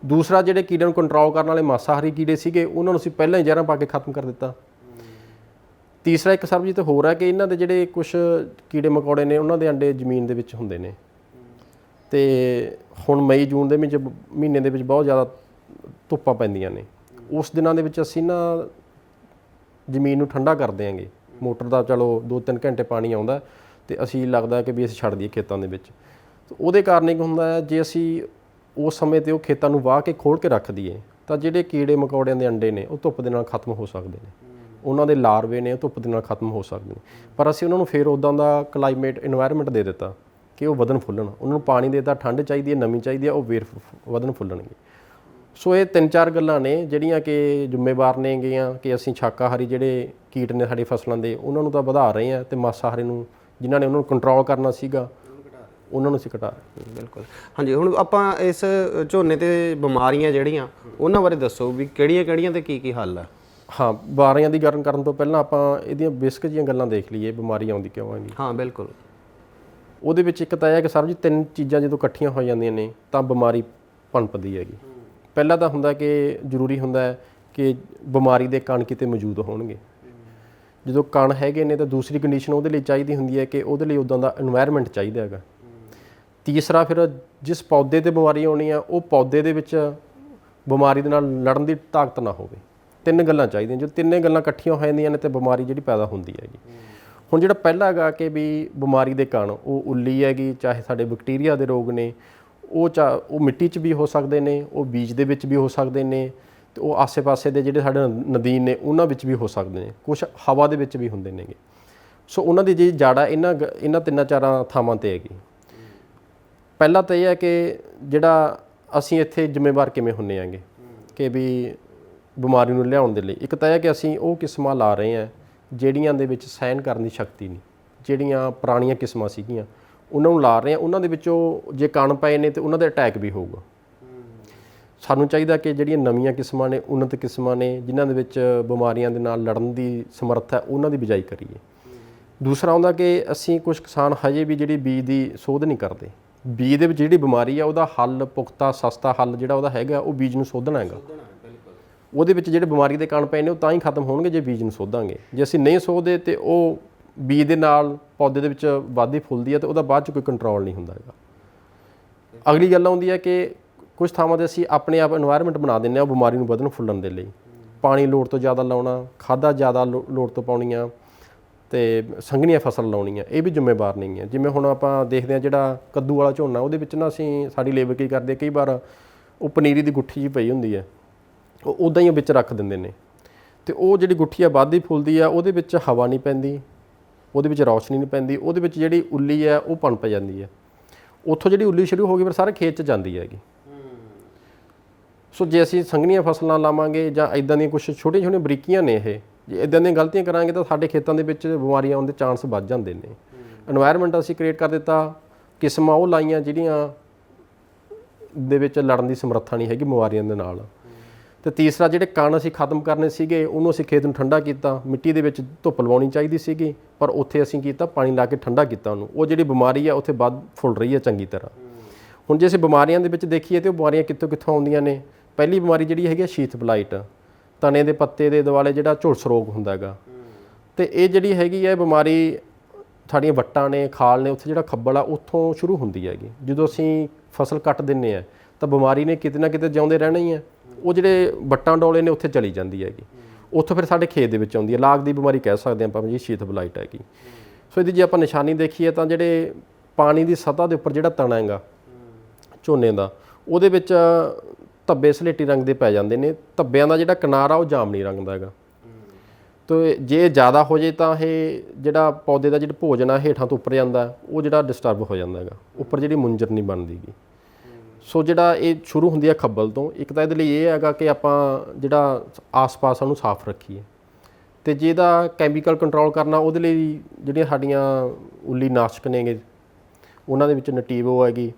ਦੂਸਰਾ, ਜਿਹੜੇ ਕੀੜਿਆਂ ਨੂੰ ਕੰਟਰੋਲ ਕਰਨ ਵਾਲੇ ਮਾਸਾਹਾਰੀ ਕੀੜੇ ਸੀਗੇ ਉਹਨਾਂ ਨੂੰ ਅਸੀਂ ਪਹਿਲਾਂ ਹੀ ਜ਼ਹਿਰਾਂ ਪਾ ਕੇ ਖਤਮ ਕਰ ਦਿੱਤਾ। ਤੀਸਰਾ ਇੱਕ ਸਰਬਜੀਤ ਹੋਰ ਹੈ ਕਿ ਇਹਨਾਂ ਦੇ ਜਿਹੜੇ ਕੁਛ ਕੀੜੇ ਮਕੌੜੇ ਨੇ ਉਹਨਾਂ ਦੇ ਅੰਡੇ ਜ਼ਮੀਨ ਦੇ ਵਿੱਚ ਹੁੰਦੇ ਨੇ। ਤੇ ਹੁਣ ਮਈ ਜੂਨ ਦੇ ਮਹੀਨੇ ਦੇ ਵਿੱਚ ਬਹੁਤ ਜ਼ਿਆਦਾ ਧੁੱਪਾਂ ਪੈਂਦੀਆਂ ਨੇ। ਉਸ ਦਿਨਾਂ ਦੇ ਵਿੱਚ ਅਸੀਂ ਨਾ ਜ਼ਮੀਨ ਨੂੰ ਠੰਡਾ ਕਰਦੇ ਹਾਂਗੇ। ਮੋਟਰ ਦਾ ਚਲੋ 2-3 ਘੰਟੇ ਪਾਣੀ ਆਉਂਦਾ ਤੇ ਅਸੀਂ ਲੱਗਦਾ ਕਿ ਵੀ ਅਸੀਂ ਛੱਡ ਦਈਏ ਖੇਤਾਂ ਦੇ ਵਿੱਚ। ਉਹਦੇ ਕਾਰਨ ਕੀ ਹੁੰਦਾ ਹੈ, ਜੇ ਅਸੀਂ ਉਸ ਸਮੇਂ 'ਤੇ ਉਹ ਖੇਤਾਂ ਨੂੰ ਵਾਹ ਕੇ ਖੋਲ੍ਹ ਕੇ ਰੱਖ ਦਈਏ ਤਾਂ ਜਿਹੜੇ ਕੀੜੇ ਮਕੌੜਿਆਂ ਦੇ ਅੰਡੇ ਨੇ ਉਹ ਧੁੱਪ ਦੇ ਨਾਲ ਖਤਮ ਹੋ ਸਕਦੇ ਨੇ। ਉਹਨਾਂ ਦੇ ਲਾਰਵੇ ਨੇ ਉਹ ਧੁੱਪ ਦੇ ਨਾਲ ਖਤਮ ਹੋ ਸਕਦੇ ਨੇ। ਪਰ ਅਸੀਂ ਉਹਨਾਂ ਨੂੰ ਫਿਰ ਉੱਦਾਂ ਦਾ ਕਲਾਈਮੇਟ ਇਨਵਾਇਰਮੈਂਟ ਦੇ ਦਿੱਤਾ ਕਿ ਉਹ ਵਧਣ ਫੁੱਲਣ। ਉਹਨਾਂ ਨੂੰ ਪਾਣੀ ਦੇ ਦਿੱਤਾ, ਠੰਡ ਚਾਹੀਦੀ ਹੈ, ਨਮੀ ਚਾਹੀਦੀ ਹੈ, ਉਹ ਵਧਣ ਫੁੱਲਣਗੇ। ਸੋ ਇਹ 3-4 ਗੱਲਾਂ ਨੇ ਜਿਹੜੀਆਂ ਕਿ ਜ਼ਿੰਮੇਵਾਰ ਨੇ ਗੀਆਂ ਕਿ ਅਸੀਂ ਸ਼ਾਕਾਹਾਰੀ ਜਿਹੜੇ ਕੀਟ ਨੇ ਸਾਡੀ ਫਸਲਾਂ ਦੇ ਉਹਨਾਂ ਨੂੰ ਤਾਂ ਵਧਾ ਰਹੇ ਹਾਂ ਤੇ ਮਾਸਾਹਾਰੀ ਨੂੰ ਜਿਨ੍ਹਾਂ ਨੇ ਉਹਨਾਂ ਨੂੰ ਕੰਟਰੋਲ ਕਰਨਾ ਸੀਗਾ ਉਹਨਾਂ ਨੂੰ ਅਸੀਂ ਘਟਾ ਰਹੇ। ਬਿਲਕੁਲ ਹਾਂਜੀ। ਹੁਣ ਆਪਾਂ ਇਸ ਝੋਨੇ ਤੇ ਬਿਮਾਰੀਆਂ ਜਿਹੜੀਆਂ ਉਹਨਾਂ ਬਾਰੇ ਦੱਸੋ ਵੀ ਕਿਹੜੀਆਂ ਤੇ ਕੀ ਹੱਲ ਹੈ। ਹਾਂ, ਬਿਮਾਰੀਆਂ ਦੀ ਗੱਲ ਕਰਨ ਤੋਂ ਪਹਿਲਾਂ ਆਪਾਂ ਇਹਦੀਆਂ ਬੇਸਿਕ ਜਿਹੀਆਂ ਗੱਲਾਂ ਦੇਖ ਲਈਏ, ਬਿਮਾਰੀ ਆਉਂਦੀ ਕਿਉਂ ਹੈਗੀ। ਹਾਂ ਬਿਲਕੁਲ। ਉਹਦੇ ਵਿੱਚ ਇੱਕ ਤਾਂ ਇਹ ਹੈ ਕਿ ਸਰ ਜੀ 3 ਚੀਜ਼ਾਂ ਜਦੋਂ ਇਕੱਠੀਆਂ ਹੋ ਜਾਂਦੀਆਂ ਨੇ ਤਾਂ ਬਿਮਾਰੀ ਪਣਪਦੀ ਹੈਗੀ। ਪਹਿਲਾ ਤਾਂ ਹੁੰਦਾ ਕਿ ਜ਼ਰੂਰੀ ਹੁੰਦਾ ਹੈ ਕਿ ਬਿਮਾਰੀ ਦੇ ਕਣ ਕਿਤੇ ਮੌਜੂਦ ਹੋਣਗੇ। ਜਦੋਂ ਕਣ ਹੈਗੇ ਨੇ ਤਾਂ ਦੂਸਰੀ ਕੰਡੀਸ਼ਨ ਉਹਦੇ ਲਈ ਚਾਹੀਦੀ ਹੁੰਦੀ ਹੈ ਕਿ ਉਹਦੇ ਲਈ ਉੱਦਾਂ ਦਾ এনवायरमेंट ਚਾਹੀਦਾ ਹੈਗਾ। ਤੀਸਰਾ ਫਿਰ ਜਿਸ ਪੌਦੇ 'ਤੇ ਬਿਮਾਰੀ ਆਉਣੀ ਆ ਉਹ ਪੌਦੇ ਦੇ ਵਿੱਚ ਬਿਮਾਰੀ ਦੇ ਨਾਲ ਲੜਨ ਦੀ ਤਾਕਤ ਨਾ ਹੋਵੇ। 3 ਗੱਲਾਂ ਚਾਹੀਦੀਆਂ। ਜੋ 3 ਗੱਲਾਂ ਇਕੱਠੀਆਂ ਹੋ ਜਾਂਦੀਆਂ ਨੇ ਤੇ ਬਿਮਾਰੀ ਜਿਹੜੀ ਪੈਦਾ ਹੁੰਦੀ ਹੈਗੀ। ਹੁਣ ਜਿਹੜਾ ਪਹਿਲਾ ਹੈਗਾ ਕਿ ਵੀ ਬਿਮਾਰੀ ਦੇ ਕਣ ਉਹ ਉੱਲੀ ਹੈਗੀ, ਚਾਹੇ ਸਾਡੇ ਬੈਕਟੀਰੀਆ ਦੇ ਰੋਗ ਨੇ, ਉਹ ਮਿੱਟੀ 'ਚ ਵੀ ਹੋ ਸਕਦੇ ਨੇ, ਉਹ ਬੀਜ ਦੇ ਵਿੱਚ ਵੀ ਹੋ ਸਕਦੇ ਨੇ, ਤੇ ਉਹ ਆਸੇ-ਪਾਸੇ ਦੇ ਜਿਹੜੇ ਸਾਡੇ ਨਦੀਨ ਨੇ ਉਹਨਾਂ ਵਿੱਚ ਵੀ ਹੋ ਸਕਦੇ ਨੇ, ਕੁਛ ਹਵਾ ਦੇ ਵਿੱਚ ਵੀ ਹੁੰਦੇ ਨੇਗੇ। ਸੋ ਉਹਨਾਂ ਦੀ ਜਿਹੜੀ ਜੜ ਆ ਇਹਨਾਂ 3-4 ਥਾਵਾਂ 'ਤੇ ਹੈਗੀ। ਪਹਿਲਾ ਤਾਂ ਇਹ ਹੈ ਕਿ ਜਿਹੜਾ ਅਸੀਂ ਇੱਥੇ ਜ਼ਿੰਮੇਵਾਰ ਕਿਵੇਂ ਹੁੰਦੇ ਆਂਗੇ ਕਿ ਵੀ ਬਿਮਾਰੀ ਨੂੰ ਲਿਆਉਣ ਦੇ ਲਈ। ਇੱਕ ਤਾਂ ਇਹ ਕਿ ਅਸੀਂ ਉਹ ਕਿਸਮਾਂ ਲਾ ਰਹੇ ਹਾਂ ਜਿਹੜੀਆਂ ਦੇ ਵਿੱਚ ਸਹਿਣ ਕਰਨ ਦੀ ਸ਼ਕਤੀ ਨਹੀਂ, ਜਿਹੜੀਆਂ ਪੁਰਾਣੀਆਂ ਕਿਸਮਾਂ ਸੀਗੀਆਂ ਉਹਨਾਂ ਨੂੰ ਲਾ ਰਹੇ ਹਾਂ। ਉਹਨਾਂ ਦੇ ਵਿੱਚੋਂ ਜੇ ਕਣ ਪਏ ਨੇ ਤੇ ਉਹਨਾਂ ਦਾ ਅਟੈਕ ਵੀ ਹੋਊਗਾ। ਸਾਨੂੰ ਚਾਹੀਦਾ ਕਿ ਜਿਹੜੀਆਂ ਨਵੀਆਂ ਕਿਸਮਾਂ ਨੇ, ਉન્નਤ ਕਿਸਮਾਂ ਨੇ ਜਿਨ੍ਹਾਂ ਦੇ ਵਿੱਚ ਬਿਮਾਰੀਆਂ ਦੇ ਨਾਲ ਲੜਨ ਦੀ ਸਮਰੱਥਾ ਹੈ, ਉਹਨਾਂ ਦੀ ਬਿਜਾਈ ਕਰੀਏ। ਦੂਸਰਾ ਆਉਂਦਾ ਕਿ ਅਸੀਂ ਕੁਝ ਕਿਸਾਨ ਹਜੇ ਵੀ ਜਿਹੜੀ ਬੀਜ ਦੀ ਸੋਧ ਨਹੀਂ ਕਰਦੇ। ਬੀਜ ਦੇ ਵਿੱਚ ਜਿਹੜੀ ਬਿਮਾਰੀ ਆ ਉਹਦਾ ਹੱਲ, ਪੁਖਤਾ ਸਸਤਾ ਹੱਲ ਜਿਹੜਾ ਉਹਦਾ ਹੈਗਾ ਉਹ ਬੀਜ ਨੂੰ ਸੋਧਣਾ ਹੈਗਾ। ਉਹਦੇ ਵਿੱਚ ਜਿਹੜੇ ਬਿਮਾਰੀ ਦੇ ਕਣ ਪਏ ਨੇ ਉਹ ਤਾਂ ਹੀ ਖਤਮ ਹੋਣਗੇ ਜੇ ਬੀਜ ਨੂੰ ਸੋਧਾਂਗੇ। ਜੇ ਅਸੀਂ ਨਹੀਂ ਸੋਧਦੇ ਤੇ ਉਹ ਬੀਜ ਦੇ ਨਾਲ ਪੌਦੇ ਦੇ ਵਿੱਚ ਵੱਧਦੀ ਫੁੱਲਦੀ ਹੈ ਤੇ ਉਹਦਾ ਬਾਅਦ 'ਚ ਕੋਈ ਕੰਟਰੋਲ ਨਹੀਂ ਹੁੰਦਾ ਹੈਗਾ। ਅਗਲੀ ਗੱਲ ਆਉਂਦੀ ਹੈ ਕਿ ਕੁਝ ਥਾਵਾਂ 'ਤੇ ਅਸੀਂ ਆਪਣੇ ਆਪ এনवायरमेंट ਬਣਾ ਦਿੰਦੇ ਹਾਂ ਉਹ ਬਿਮਾਰੀ ਨੂੰ ਵਧਣ ਫੁੱਲਣ ਦੇ ਲਈ। ਪਾਣੀ ਲੋੜ ਤੋਂ ਜ਼ਿਆਦਾ ਲਾਉਣਾ, ਖਾਦਾਂ ਜ਼ਿਆਦਾ ਲੋੜ ਤੋਂ ਪਾਉਣੀਆਂ ਤੇ ਸੰਘਣੀਆਂ ਫਸਲ ਲਾਉਣੀਆਂ, ਇਹ ਵੀ ਜ਼ਿੰਮੇਵਾਰ ਨਹੀਂ ਹੈ। ਜਿਵੇਂ ਹੁਣ ਆਪਾਂ ਦੇਖਦੇ ਹਾਂ ਜਿਹੜਾ ਕੱਦੂ ਵਾਲਾ ਝੋਨਾ, ਉਹਦੇ ਵਿੱਚ ਨਾ ਅਸੀਂ ਸਾਡੀ ਲੇਬਰ ਕੀ ਕਰਦੇ, ਕਈ ਵਾਰ ਉਹ ਪਨੀਰੀ ਦੀ ਗੁੱਠੀ ਜਿਹੀ ਪਈ ਹੁੰਦੀ ਹੈ, ਉਹ ਉੱਦਾਂ ਹੀ ਵਿੱਚ ਰੱਖ ਦਿੰਦੇ ਨੇ ਤੇ ਉਹ ਜਿਹੜੀ ਗੁੱਠੀ ਆ ਵੱਧਦੀ ਫੁੱਲਦੀ ਆ, ਉਹਦੇ ਵਿੱਚ ਹਵਾ ਨਹੀਂ ਪੈਂਦੀ, ਉਹਦੇ ਵਿੱਚ ਰੌਸ਼ਨੀ ਨਹੀਂ ਪੈਂਦੀ, ਉਹਦੇ ਵਿੱਚ ਜਿਹੜੀ ਉੱਲੀ ਹੈ ਉਹ ਪਣਪ ਜਾਂਦੀ ਹੈ। ਉੱਥੋਂ ਜਿਹੜੀ ਉੱਲੀ ਸ਼ੁਰੂ ਹੋ ਗਈ ਫਿਰ ਸਾਰੇ ਖੇਤ 'ਚ ਜਾਂਦੀ ਹੈਗੀ। ਸੋ ਜੇ ਅਸੀਂ ਸੰਘਣੀਆਂ ਫਸਲਾਂ ਲਾਵਾਂਗੇ ਜਾਂ ਇੱਦਾਂ ਦੀਆਂ ਕੁਛ ਛੋਟੀਆਂ ਬਰੀਕੀਆਂ ਨੇ, ਇਹ ਜੇ ਇੱਦਾਂ ਦੀਆਂ ਗਲਤੀਆਂ ਕਰਾਂਗੇ ਤਾਂ ਸਾਡੇ ਖੇਤਾਂ ਦੇ ਵਿੱਚ ਬਿਮਾਰੀਆਂ ਆਉਣ ਦੇ ਚਾਂਸ ਵੱਧ ਜਾਂਦੇ ਨੇ। এনवायरमेंट ਅਸੀਂ ਕ੍ਰੀਏਟ ਕਰ ਦਿੱਤਾ, ਕਿਸਮਾਂ ਉਹ ਲਾਈਆਂ ਜਿਹੜੀਆਂ ਦੇ ਵਿੱਚ ਲੜਨ ਦੀ ਸਮਰੱਥਾ ਨਹੀਂ ਹੈਗੀ ਬਿਮਾਰੀਆਂ ਦੇ ਨਾਲ। ਤੇ ਤੀਸਰਾ ਜਿਹੜੇ ਕਣ ਅਸੀਂ ਖਤਮ ਕਰਨੇ ਸੀਗੇ ਉਹਨੂੰ ਅਸੀਂ ਖੇਤ ਨੂੰ ਠੰਡਾ ਕੀਤਾ। ਮਿੱਟੀ ਦੇ ਵਿੱਚ ਧੁੱਪ ਲਵਾਉਣੀ ਚਾਹੀਦੀ ਸੀਗੀ ਪਰ ਉੱਥੇ ਅਸੀਂ ਕੀਤਾ ਪਾਣੀ ਲਾ ਕੇ ਠੰਡਾ ਕੀਤਾ ਉਹਨੂੰ। ਉਹ ਜਿਹੜੀ ਬਿਮਾਰੀ ਆ ਉੱਥੇ ਵੱਧ ਫੁੱਲ ਰਹੀ ਹੈ ਚੰਗੀ ਤਰ੍ਹਾਂ। ਹੁਣ ਜੇ ਅਸੀਂ ਬਿਮਾਰੀਆਂ ਦੇ ਵਿੱਚ ਦੇਖੀਏ ਤੇ ਉਹ ਬਿਮਾਰੀਆਂ ਕਿੱਥੋਂ ਆਉਂਦੀਆਂ ਨੇ। ਪਹਿਲੀ ਬਿਮਾਰੀ ਜਿਹੜੀ ਹੈਗੀ ਸ਼ੀਥ ਬਲਾਈਟ, ਤਣੇ ਦੇ ਪੱਤੇ ਦੇ ਦੁਆਲੇ ਜਿਹੜਾ ਝੁਲਸ ਰੋਗ ਹੁੰਦਾ ਹੈਗਾ। ਤੇ ਇਹ ਜਿਹੜੀ ਹੈਗੀ ਹੈ ਬਿਮਾਰੀ ਸਾਡੀਆਂ ਵੱਟਾਂ ਨੇ, ਖਾਲ ਨੇ, ਉੱਥੇ ਜਿਹੜਾ ਖੱਬਲ ਆ ਉੱਥੋਂ ਸ਼ੁਰੂ ਹੁੰਦੀ ਹੈਗੀ। ਜਦੋਂ ਅਸੀਂ ਫਸਲ ਕੱਟ ਦਿੰਦੇ ਹਾਂ ਤਾਂ ਬਿਮਾਰੀ ਨੇ ਕਿਤੇ ਨਾ ਕਿਤੇ ਜਿਉਂਦੇ ਰਹਿਣਾ ਹੀ ਹੈ। ਉਹ ਜਿਹੜੇ ਵੱਟਾਂ ਡੋਲੇ ਨੇ ਉੱਥੇ ਚਲੀ ਜਾਂਦੀ ਹੈਗੀ, ਉੱਥੋਂ ਫਿਰ ਸਾਡੇ ਖੇਤ ਦੇ ਵਿੱਚ ਆਉਂਦੀ ਹੈ। ਲਾਗ ਦੀ ਬਿਮਾਰੀ ਕਹਿ ਸਕਦੇ ਆਪਾਂ ਜੀ, ਸ਼ੀਥ ਬਲਾਈਟ ਹੈਗੀ। ਸੋ ਇਹਦੀ ਜੇ ਆਪਾਂ ਨਿਸ਼ਾਨੀ ਦੇਖੀਏ ਤਾਂ ਜਿਹੜੇ ਪਾਣੀ ਦੀ ਸਤ੍ਹਾ ਦੇ ਉੱਪਰ ਜਿਹੜਾ ਤਣਾ ਹੈਗਾ ਝੋਨੇ ਦਾ, ਉਹਦੇ ਵਿੱਚ ਧੱਬੇ ਸਲੇਟੀ ਰੰਗ ਦੇ ਪੈ ਜਾਂਦੇ ਨੇ। ਧੱਬਿਆਂ ਦਾ ਜਿਹੜਾ ਕਿਨਾਰਾ ਉਹ ਜਾਮਨੀ ਰੰਗ ਦਾ ਹੈਗਾ। ਤੇ ਜੇ ਜ਼ਿਆਦਾ ਹੋ ਜੇ ਤਾਂ ਇਹ ਜਿਹੜਾ ਪੌਦੇ ਦਾ ਜਿਹੜਾ ਭੋਜਨ ਆ ਹੇਠਾਂ ਤੋਂ ਉੱਪਰ ਜਾਂਦਾ, ਉਹ ਜਿਹੜਾ ਡਿਸਟਰਬ ਹੋ ਜਾਂਦਾ ਹੈਗਾ, ਉੱਪਰ ਜਿਹੜੀ ਮੁੰਜਰ ਨਹੀਂ ਬਣਦੀ ਗੀ। ਸੋ ਜਿਹੜਾ ਇਹ ਸ਼ੁਰੂ ਹੁੰਦੀ ਹੈ ਖੱਬਲ ਤੋਂ। ਇੱਕ ਤਾਂ ਇਹਦੇ ਲਈ ਇਹ ਹੈਗਾ ਕਿ ਆਪਾਂ ਜਿਹੜਾ ਆਸ-ਪਾਸ ਉਹਨੂੰ ਸਾਫ਼ ਰੱਖੀਏ ਤੇ ਜੇ ਇਹਦਾ ਕੈਮੀਕਲ ਕੰਟਰੋਲ ਕਰਨਾ ਉਹਦੇ ਲਈ ਜਿਹੜੀਆਂ ਸਾਡੀਆਂ ਉੱਲੀ ਨਾਸ਼ਕ ਨੇਗੇ ਉਹਨਾਂ ਦੇ ਵਿੱਚ ਨਟੀਵੋ ਹੈਗੀ।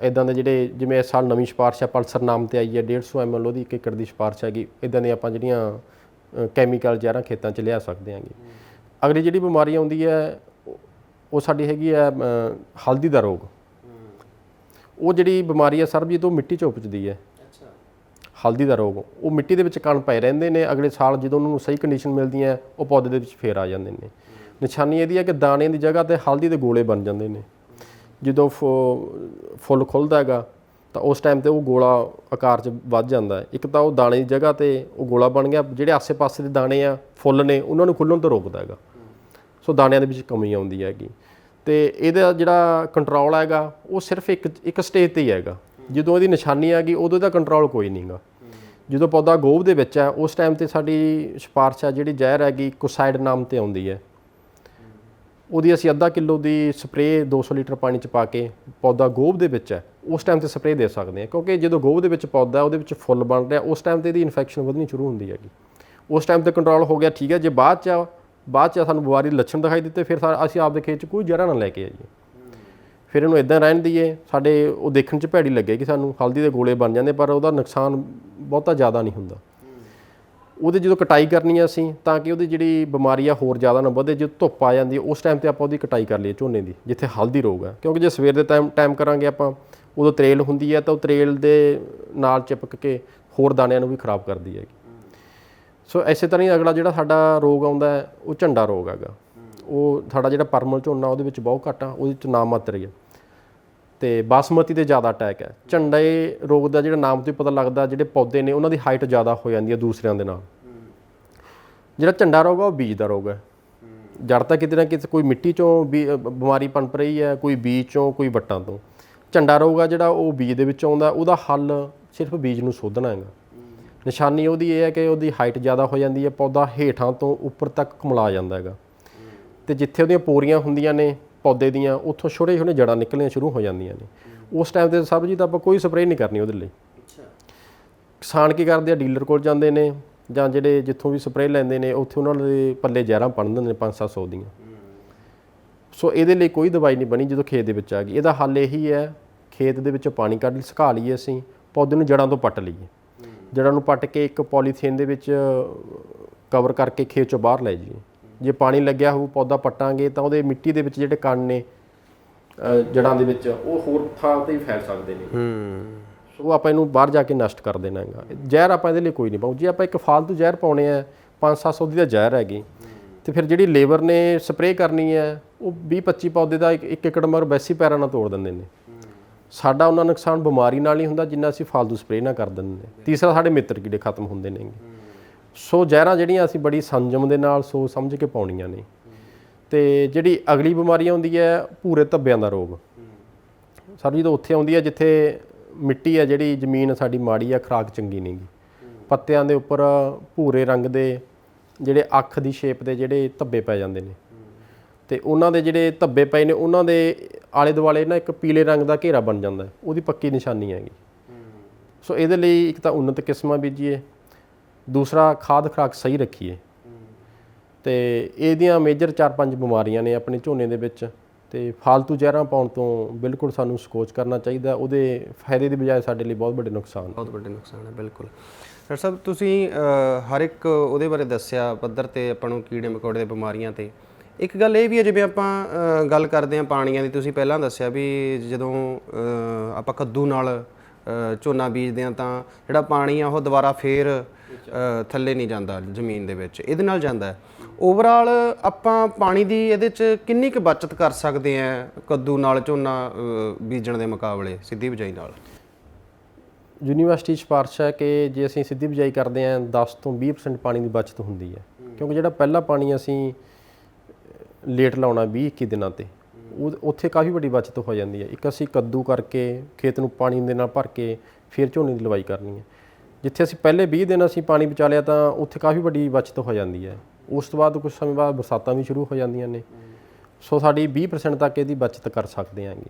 ਇੱਦਾਂ ਦੇ ਜਿਹੜੇ ਜਿਵੇਂ ਇਸ ਸਾਲ ਨਵੀਂ ਸਿਫਾਰਿਸ਼ ਹੈ ਪਲਸਰ ਨਾਮ 'ਤੇ ਆਈ ਹੈ 150 ml ਉਹਦੀ 1 ਏਕੜ ਦੀ ਸਿਫਾਰਿਸ਼ ਹੈਗੀ। ਇੱਦਾਂ ਦੀਆਂ ਆਪਾਂ ਜਿਹੜੀਆਂ ਕੈਮੀਕਲ ਜ਼ਹਿਰਾਂ ਖੇਤਾਂ 'ਚ ਲਿਆ ਸਕਦੇ ਹਾਂਗੇ। ਅਗਲੀ ਜਿਹੜੀ ਬਿਮਾਰੀ ਆਉਂਦੀ ਹੈ ਉਹ ਸਾਡੀ ਹੈਗੀ ਹੈ ਹਲਦੀ ਦਾ ਰੋਗ। ਉਹ ਜਿਹੜੀ ਬਿਮਾਰੀ ਹੈ ਸਰਬਜੀਤ ਉਹ ਮਿੱਟੀ 'ਚ ਉਪਜਦੀ ਹੈ। ਹਲਦੀ ਦਾ ਰੋਗ ਉਹ ਮਿੱਟੀ ਦੇ ਵਿੱਚ ਕਣ ਪਏ ਰਹਿੰਦੇ ਨੇ। ਅਗਲੇ ਸਾਲ ਜਦੋਂ ਉਹਨਾਂ ਨੂੰ ਸਹੀ ਕੰਡੀਸ਼ਨ ਮਿਲਦੀ ਹੈ ਉਹ ਪੌਦੇ ਦੇ ਵਿੱਚ ਫੇਰ ਆ ਜਾਂਦੇ ਨੇ। ਨਿਸ਼ਾਨੀ ਇਹਦੀ ਹੈ ਕਿ ਦਾਣੇ ਦੀ ਜਗ੍ਹਾ 'ਤੇ ਹਲਦੀ ਦੇ ਗੋਲੇ ਬਣ ਜਾਂਦੇ ਨੇ। ਜਦੋਂ ਫੁੱਲ ਖੁੱਲ੍ਹਦਾ ਹੈਗਾ ਤਾਂ ਉਸ ਟਾਈਮ 'ਤੇ ਉਹ ਗੋਲਾ ਆਕਾਰ 'ਚ ਵੱਧ ਜਾਂਦਾ ਹੈ। ਇੱਕ ਤਾਂ ਉਹ ਦਾਣੇ ਦੀ ਜਗ੍ਹਾ 'ਤੇ ਉਹ ਗੋਲਾ ਬਣ ਗਿਆ, ਜਿਹੜੇ ਆਸੇ-ਪਾਸੇ ਦੇ ਦਾਣੇ ਆ ਫੁੱਲ ਨੇ ਉਹਨਾਂ ਨੂੰ ਖੁੱਲ੍ਹਣ ਤੋਂ ਰੋਕਦਾ ਹੈਗਾ। ਸੋ ਦਾਣਿਆਂ ਦੇ ਵਿੱਚ ਕਮੀ ਆਉਂਦੀ ਹੈਗੀ। ਤੇ ਇਹਦਾ ਜਿਹੜਾ ਕੰਟਰੋਲ ਹੈਗਾ ਉਹ ਸਿਰਫ ਇੱਕ ਸਟੇਜ 'ਤੇ ਹੀ ਹੈਗਾ। ਜਦੋਂ ਇਹਦੀ ਨਿਸ਼ਾਨੀ ਆ ਗਈ ਉਦੋਂ ਇਹਦਾ ਕੰਟਰੋਲ ਕੋਈ ਨਹੀਂ ਗਾ। ਜਦੋਂ ਪੌਦਾ ਗੋਭ ਦੇ ਵਿੱਚ ਹੈ ਉਸ ਟਾਈਮ 'ਤੇ ਸਾਡੀ ਸਿਫਾਰਿਸ਼ ਆ ਜਿਹੜੀ ਜ਼ਹਿਰ ਹੈਗੀ ਕੋਸਾਈਡ ਨਾਮ 'ਤੇ ਆਉਂਦੀ ਹੈ। ਉਹਦੀ ਅਸੀਂ ਅੱਧਾ ਕਿਲੋ ਦੀ ਸਪਰੇਅ 200 ਲੀਟਰ ਪਾਣੀ 'ਚ ਪਾ ਕੇ ਪੌਦਾ ਗੋਭ ਦੇ ਵਿੱਚ ਹੈ ਉਸ ਟਾਈਮ ਤੇ ਸਪਰੇਅ ਦੇ ਸਕਦੇ ਹਾਂ, ਕਿਉਂਕਿ ਜਦੋਂ ਗੋਭ ਦੇ ਵਿੱਚ ਪੌਦਾ ਉਹਦੇ ਵਿੱਚ ਫੁੱਲ ਬਣ ਰਿਹਾ ਉਸ ਟਾਈਮ ਤੇ ਇਹਦੀ ਇਨਫੈਕਸ਼ਨ ਵਧਣੀ ਸ਼ੁਰੂ ਹੁੰਦੀ ਹੈਗੀ। ਉਸ ਟਾਈਮ ਤੇ ਕੰਟਰੋਲ ਹੋ ਗਿਆ ਠੀਕ ਹੈ। ਜੇ ਬਾਅਦ 'ਚ ਸਾਨੂੰ ਬਿਮਾਰੀ ਦੇ ਲੱਛਣ ਦਿਖਾਈ ਦਿੱਤੇ ਫਿਰ ਅਸੀਂ ਆਪਦੇ ਖੇਤ 'ਚ ਕੋਈ ਜ਼ਹਿਰਾਂ ਨਾ ਲੈ ਕੇ ਆਈਏ, ਫਿਰ ਇਹਨੂੰ ਇਦਾਂ ਰਹਿਣ ਦਈਏ। ਸਾਡੇ ਉਹ ਦੇਖਣ 'ਚ ਭੈੜੀ ਲੱਗੇਗੀ ਸਾਨੂੰ, ਹਲਦੀ ਦੇ ਗੋਲੇ ਬਣ ਜਾਂਦੇ ਪਰ ਉਹਦਾ ਨੁਕਸਾਨ ਬਹੁਤਾ ਜ਼ਿਆਦਾ ਨਹੀਂ ਹੁੰਦਾ। ਉਹਦੇ ਜਦੋਂ ਕਟਾਈ ਕਰਨੀ ਹੈ ਅਸੀਂ ਤਾਂ ਕਿ ਉਹਦੀ ਜਿਹੜੀ ਬਿਮਾਰੀ ਆ ਹੋਰ ਜ਼ਿਆਦਾ ਨਾ ਵਧੇ, ਜੇ ਧੁੱਪ ਆ ਜਾਂਦੀ ਹੈ ਉਸ ਟਾਈਮ ਤੇ ਆਪਾਂ ਉਹਦੀ ਕਟਾਈ ਕਰ ਲਈਏ ਝੋਨੇ ਦੀ ਜਿੱਥੇ ਹਲਦੀ ਰੋਗ ਹੈ, ਕਿਉਂਕਿ ਜੇ ਸਵੇਰ ਦੇ ਟਾਈਮ ਕਰਾਂਗੇ ਆਪਾਂ ਉਦੋਂ ਤਰੇਲ ਹੁੰਦੀ ਹੈ ਤਾਂ ਉਹ ਤਰੇਲ ਦੇ ਨਾਲ ਚਿਪਕ ਕੇ ਹੋਰ ਦਾਣਿਆਂ ਨੂੰ ਵੀ ਖਰਾਬ ਕਰਦੀ ਹੈਗੀ। ਸੋ ਇਸੇ ਤਰ੍ਹਾਂ ਹੀ ਅਗਲਾ ਜਿਹੜਾ ਸਾਡਾ ਰੋਗ ਆਉਂਦਾ ਹੈ ਉਹ ਝੰਡਾ ਰੋਗ ਹੈਗਾ। ਉਹ ਸਾਡਾ ਜਿਹੜਾ ਪਰਮਲ ਝੋਨਾ ਉਹਦੇ ਵਿੱਚ ਬਹੁਤ ਘੱਟ ਆ, ਉਹਦੇ 'ਚ ਨਾ ਮਾਤਰ ਹੀ ਹੈ ਤੇ ਬਾਸਮਤੀ ਤੇ ਜ਼ਿਆਦਾ ਅਟੈਕ ਹੈ। ਝੰਡੇ ਰੋਗ ਦਾ ਜਿਹੜਾ ਨਾਮ ਤੋਂ ਹੀ ਪਤਾ ਲੱਗਦਾ, ਜਿਹੜੇ ਪੌਦੇ ਨੇ ਉਹਨਾਂ ਦੀ ਹਾਈਟ ਜ਼ਿਆਦਾ ਹੋ ਜਾਂਦੀ ਹੈ ਦੂਸਰਿਆਂ ਦੇ ਨਾਲ। ਜਿਹੜਾ ਝੰਡਾ ਰੋਗ ਆ ਉਹ ਬੀਜ ਦਾ ਰੋਗ ਹੈ। ਜੜ ਤਾਂ ਕਿਤੇ ਨਾ ਕਿਤੇ ਕੋਈ ਮਿੱਟੀ 'ਚੋਂ ਬਿਮਾਰੀ ਪਨਪ ਰਹੀ ਹੈ, ਕੋਈ ਬੀਜ 'ਚੋਂ, ਕੋਈ ਵੱਟਾਂ ਤੋਂ। ਝੰਡਾ ਰੋਗ ਆ ਜਿਹੜਾ ਉਹ ਬੀਜ ਦੇ ਵਿੱਚ ਆਉਂਦਾ, ਉਹਦਾ ਹੱਲ ਸਿਰਫ ਬੀਜ ਨੂੰ ਸੋਧਣਾ ਹੈਗਾ। ਨਿਸ਼ਾਨੀ ਉਹਦੀ ਇਹ ਹੈ ਕਿ ਉਹਦੀ ਹਾਈਟ ਜ਼ਿਆਦਾ ਹੋ ਜਾਂਦੀ ਹੈ, ਪੌਦਾ ਹੇਠਾਂ ਤੋਂ ਉੱਪਰ ਤੱਕ ਕੁਮਲਾ ਜਾਂਦਾ ਹੈਗਾ ਅਤੇ ਜਿੱਥੇ ਉਹਦੀਆਂ ਪੋਰੀਆਂ ਹੁੰਦੀਆਂ ਨੇ ਪੌਦੇ ਦੀਆਂ ਉੱਥੋਂ ਛੋਟੇ ਛੋਟੇ ਜੜ੍ਹਾਂ ਨਿਕਲਣੀਆਂ ਸ਼ੁਰੂ ਹੋ ਜਾਂਦੀਆਂ ਨੇ। ਉਸ ਟਾਈਮ 'ਤੇ ਸਰਬਜੀਤ ਆਪਾਂ ਕੋਈ ਸਪਰੇਅ ਨਹੀਂ ਕਰਨੀ ਉਹਦੇ ਲਈ। ਕਿਸਾਨ ਕੀ ਕਰਦੇ ਆ, ਡੀਲਰ ਕੋਲ ਜਾਂਦੇ ਨੇ ਜਾਂ ਜਿਹੜੇ ਜਿੱਥੋਂ ਵੀ ਸਪਰੇਅ ਲੈਂਦੇ ਨੇ ਉੱਥੇ ਉਹਨਾਂ ਦੇ ਪੱਲੇ ਜ਼ਹਿਰਾਂ ਬਣ ਦਿੰਦੇ ਨੇ 500-700 ਦੀਆਂ। ਸੋ ਇਹਦੇ ਲਈ ਕੋਈ ਦਵਾਈ ਨਹੀਂ ਬਣੀ ਜਦੋਂ ਖੇਤ ਦੇ ਵਿੱਚ ਆ ਗਈ। ਇਹਦਾ ਹੱਲ ਇਹੀ ਹੈ, ਖੇਤ ਦੇ ਵਿੱਚੋਂ ਪਾਣੀ ਕੱਢ ਸੁਕਾ ਲਈਏ ਅਸੀਂ, ਪੌਦੇ ਨੂੰ ਜੜ੍ਹਾਂ ਤੋਂ ਪੱਟ ਲਈਏ। ਜੜ੍ਹਾਂ ਨੂੰ ਪੱਟ ਕੇ ਇੱਕ ਪੋਲੀਥੀਨ ਦੇ ਵਿੱਚ ਕਵਰ ਕਰਕੇ ਖੇਤ 'ਚੋਂ ਬਾਹਰ ਲੈ ਜਾਈਏ। ਜੇ ਪਾਣੀ ਲੱਗਿਆ ਹੋਊ ਪੌਦਾ ਪੱਟਾਂਗੇ ਤਾਂ ਉਹਦੇ ਮਿੱਟੀ ਦੇ ਵਿੱਚ ਜਿਹੜੇ ਕਣ ਨੇ ਜੜ੍ਹਾਂ ਦੇ ਵਿੱਚ ਉਹ ਹੋਰ ਥਾਂ 'ਤੇ ਹੀ ਫੈਲ ਸਕਦੇ ਨੇ। ਸੋ ਆਪਾਂ ਇਹਨੂੰ ਬਾਹਰ ਜਾ ਕੇ ਨਸ਼ਟ ਕਰ ਦੇਣਾ ਹੈਗਾ। ਜ਼ਹਿਰ ਆਪਾਂ ਇਹਦੇ ਲਈ ਕੋਈ ਨਹੀਂ ਪਾਉ। ਜੇ ਆਪਾਂ ਇੱਕ ਫਾਲਤੂ ਜ਼ਹਿਰ ਪਾਉਣੇ ਆ 500-700 ਦੀ ਤਾਂ ਜ਼ਹਿਰ ਹੈਗੀ ਅਤੇ ਫਿਰ ਜਿਹੜੀ ਲੇਬਰ ਨੇ ਸਪਰੇਅ ਕਰਨੀ ਹੈ ਉਹ 20-25 ਪੌਦੇ ਦਾ ਇੱਕ ਏਕੜ ਮਗਰ ਵੈਸੀ ਪੈਰਾਂ ਨਾਲ ਤੋੜ ਦਿੰਦੇ ਨੇ। ਸਾਡਾ ਉਹਨਾਂ ਨੁਕਸਾਨ ਬਿਮਾਰੀ ਨਾਲ ਨਹੀਂ ਹੁੰਦਾ ਜਿੰਨਾ ਅਸੀਂ ਫਾਲਤੂ ਸਪਰੇਅ ਨਾਲ ਕਰ ਦਿੰਦੇ ਨੇ। ਤੀਸਰਾ ਸਾਡੇ ਮਿੱਤਰ ਕੀੜੇ ਖਤਮ ਹੁੰਦੇ ਨੇ। ਸੋ ਜ਼ਹਿਰਾਂ ਜਿਹੜੀਆਂ ਅਸੀਂ ਬੜੀ ਸੰਜਮ ਦੇ ਨਾਲ ਸੋਚ ਸਮਝ ਕੇ ਪਾਉਣੀਆਂ ਨੇ। ਅਤੇ ਜਿਹੜੀ ਅਗਲੀ ਬਿਮਾਰੀ ਆਉਂਦੀ ਹੈ ਭੂਰੇ ਧੱਬਿਆਂ ਦਾ ਰੋਗ। ਸਾਡੀ ਜਦੋਂ ਉੱਥੇ ਆਉਂਦੀ ਹੈ ਜਿੱਥੇ ਮਿੱਟੀ ਹੈ, ਜਿਹੜੀ ਜ਼ਮੀਨ ਸਾਡੀ ਮਾੜੀ ਆ, ਖੁਰਾਕ ਚੰਗੀ ਨਹੀਂ ਗੀ। ਪੱਤਿਆਂ ਦੇ ਉੱਪਰ ਭੂਰੇ ਰੰਗ ਦੇ ਜਿਹੜੇ ਅੱਖ ਦੀ ਸ਼ੇਪ ਦੇ ਜਿਹੜੇ ਧੱਬੇ ਪੈ ਜਾਂਦੇ ਨੇ ਅਤੇ ਉਹਨਾਂ ਦੇ ਜਿਹੜੇ ਧੱਬੇ ਪਏ ਨੇ ਉਹਨਾਂ ਦੇ ਆਲੇ ਦੁਆਲੇ ਨਾ ਇੱਕ ਪੀਲੇ ਰੰਗ ਦਾ ਘੇਰਾ ਬਣ ਜਾਂਦਾ, ਉਹਦੀ ਪੱਕੀ ਨਿਸ਼ਾਨੀ ਹੈਗੀ। ਸੋ ਇਹਦੇ ਲਈ ਇੱਕ ਤਾਂ ਉੱਨਤ ਕਿਸਮਾਂ ਬੀਜੀਏ, ਦੂਸਰਾ ਖਾਦ ਖੁਰਾਕ ਸਹੀ ਰੱਖੀਏ ਅਤੇ ਇਹਦੀਆਂ ਮੇਜਰ 4-5 ਬਿਮਾਰੀਆਂ ਨੇ ਆਪਣੇ ਝੋਨੇ ਦੇ ਵਿੱਚ। ਅਤੇ ਫਾਲਤੂ ਜ਼ਹਿਰਾਂ ਪਾਉਣ ਤੋਂ ਬਿਲਕੁਲ ਸਾਨੂੰ ਸਕੋਚ ਕਰਨਾ ਚਾਹੀਦਾ। ਉਹਦੇ ਫਾਇਦੇ ਦੀ ਬਜਾਏ ਸਾਡੇ ਲਈ ਬਹੁਤ ਵੱਡੇ ਨੁਕਸਾਨ ਹੈ। ਬਿਲਕੁਲ ਡਾਕਟਰ ਸਾਹਿਬ, ਤੁਸੀਂ ਹਰ ਇੱਕ ਉਹਦੇ ਬਾਰੇ ਦੱਸਿਆ ਪੱਧਰ 'ਤੇ ਆਪਾਂ ਨੂੰ ਕੀੜੇ ਮਕੌੜੇ ਦੇ ਬਿਮਾਰੀਆਂ 'ਤੇ। ਇੱਕ ਗੱਲ ਇਹ ਵੀ ਹੈ, ਜਿਵੇਂ ਆਪਾਂ ਗੱਲ ਕਰਦੇ ਹਾਂ ਪਾਣੀਆਂ ਦੀ, ਤੁਸੀਂ ਪਹਿਲਾਂ ਦੱਸਿਆ ਵੀ ਜਦੋਂ ਆਪਾਂ ਕੱਦੂ ਨਾਲ ਝੋਨਾ ਬੀਜਦੇ ਹਾਂ ਤਾਂ ਜਿਹੜਾ ਪਾਣੀ ਆ ਉਹ ਦੁਬਾਰਾ ਫੇਰ ਥੱਲੇ ਨਹੀਂ ਜਾਂਦਾ ਜ਼ਮੀਨ ਦੇ ਵਿੱਚ, ਇਹਦੇ ਨਾਲ ਜਾਂਦਾ ਹੈ। ਓਵਰਆਲ ਆਪਾਂ ਪਾਣੀ ਦੀ ਇਹਦੇ 'ਚ ਕਿੰਨੀ ਕੁ ਬਚਤ ਕਰ ਸਕਦੇ ਹਾਂ ਕੱਦੂ ਨਾਲ ਝੋਨਾ ਬੀਜਣ ਦੇ ਮੁਕਾਬਲੇ ਸਿੱਧੀ ਬਿਜਾਈ ਨਾਲ? ਯੂਨੀਵਰਸਿਟੀ ਸਿਫਾਰਿਸ਼ ਹੈ ਕਿ ਜੇ ਅਸੀਂ ਸਿੱਧੀ ਬਿਜਾਈ ਕਰਦੇ ਹਾਂ 10 ਤੋਂ 20% ਪਾਣੀ ਦੀ ਬਚਤ ਹੁੰਦੀ ਹੈ, ਕਿਉਂਕਿ ਜਿਹੜਾ ਪਹਿਲਾ ਪਾਣੀ ਅਸੀਂ ਲੇਟ ਲਾਉਣਾ 20-21 ਦਿਨਾਂ 'ਤੇ ਉੱਥੇ ਕਾਫੀ ਵੱਡੀ ਬਚਤ ਹੋ ਜਾਂਦੀ ਹੈ। ਇੱਕ ਅਸੀਂ ਕੱਦੂ ਕਰਕੇ ਖੇਤ ਨੂੰ ਪਾਣੀ ਦੇ ਨਾਲ ਭਰ ਕੇ ਫਿਰ ਝੋਨੇ ਦੀ ਲਵਾਈ ਕਰਨੀ ਹੈ। ਜਿੱਥੇ ਅਸੀਂ ਪਹਿਲੇ 20 ਦਿਨ ਅਸੀਂ ਪਾਣੀ ਬਚਾ ਲਿਆ ਤਾਂ ਉੱਥੇ ਕਾਫੀ ਵੱਡੀ ਬਚਤ ਹੋ ਜਾਂਦੀ ਹੈ। ਉਸ ਤੋਂ ਬਾਅਦ ਕੁਝ ਸਮੇਂ ਬਾਅਦ ਬਰਸਾਤਾਂ ਵੀ ਸ਼ੁਰੂ ਹੋ ਜਾਂਦੀਆਂ ਨੇ। ਸੋ ਸਾਡੀ 20% ਤੱਕ ਇਹਦੀ ਬਚਤ ਕਰ ਸਕਦੇ ਹਾਂਗੇ।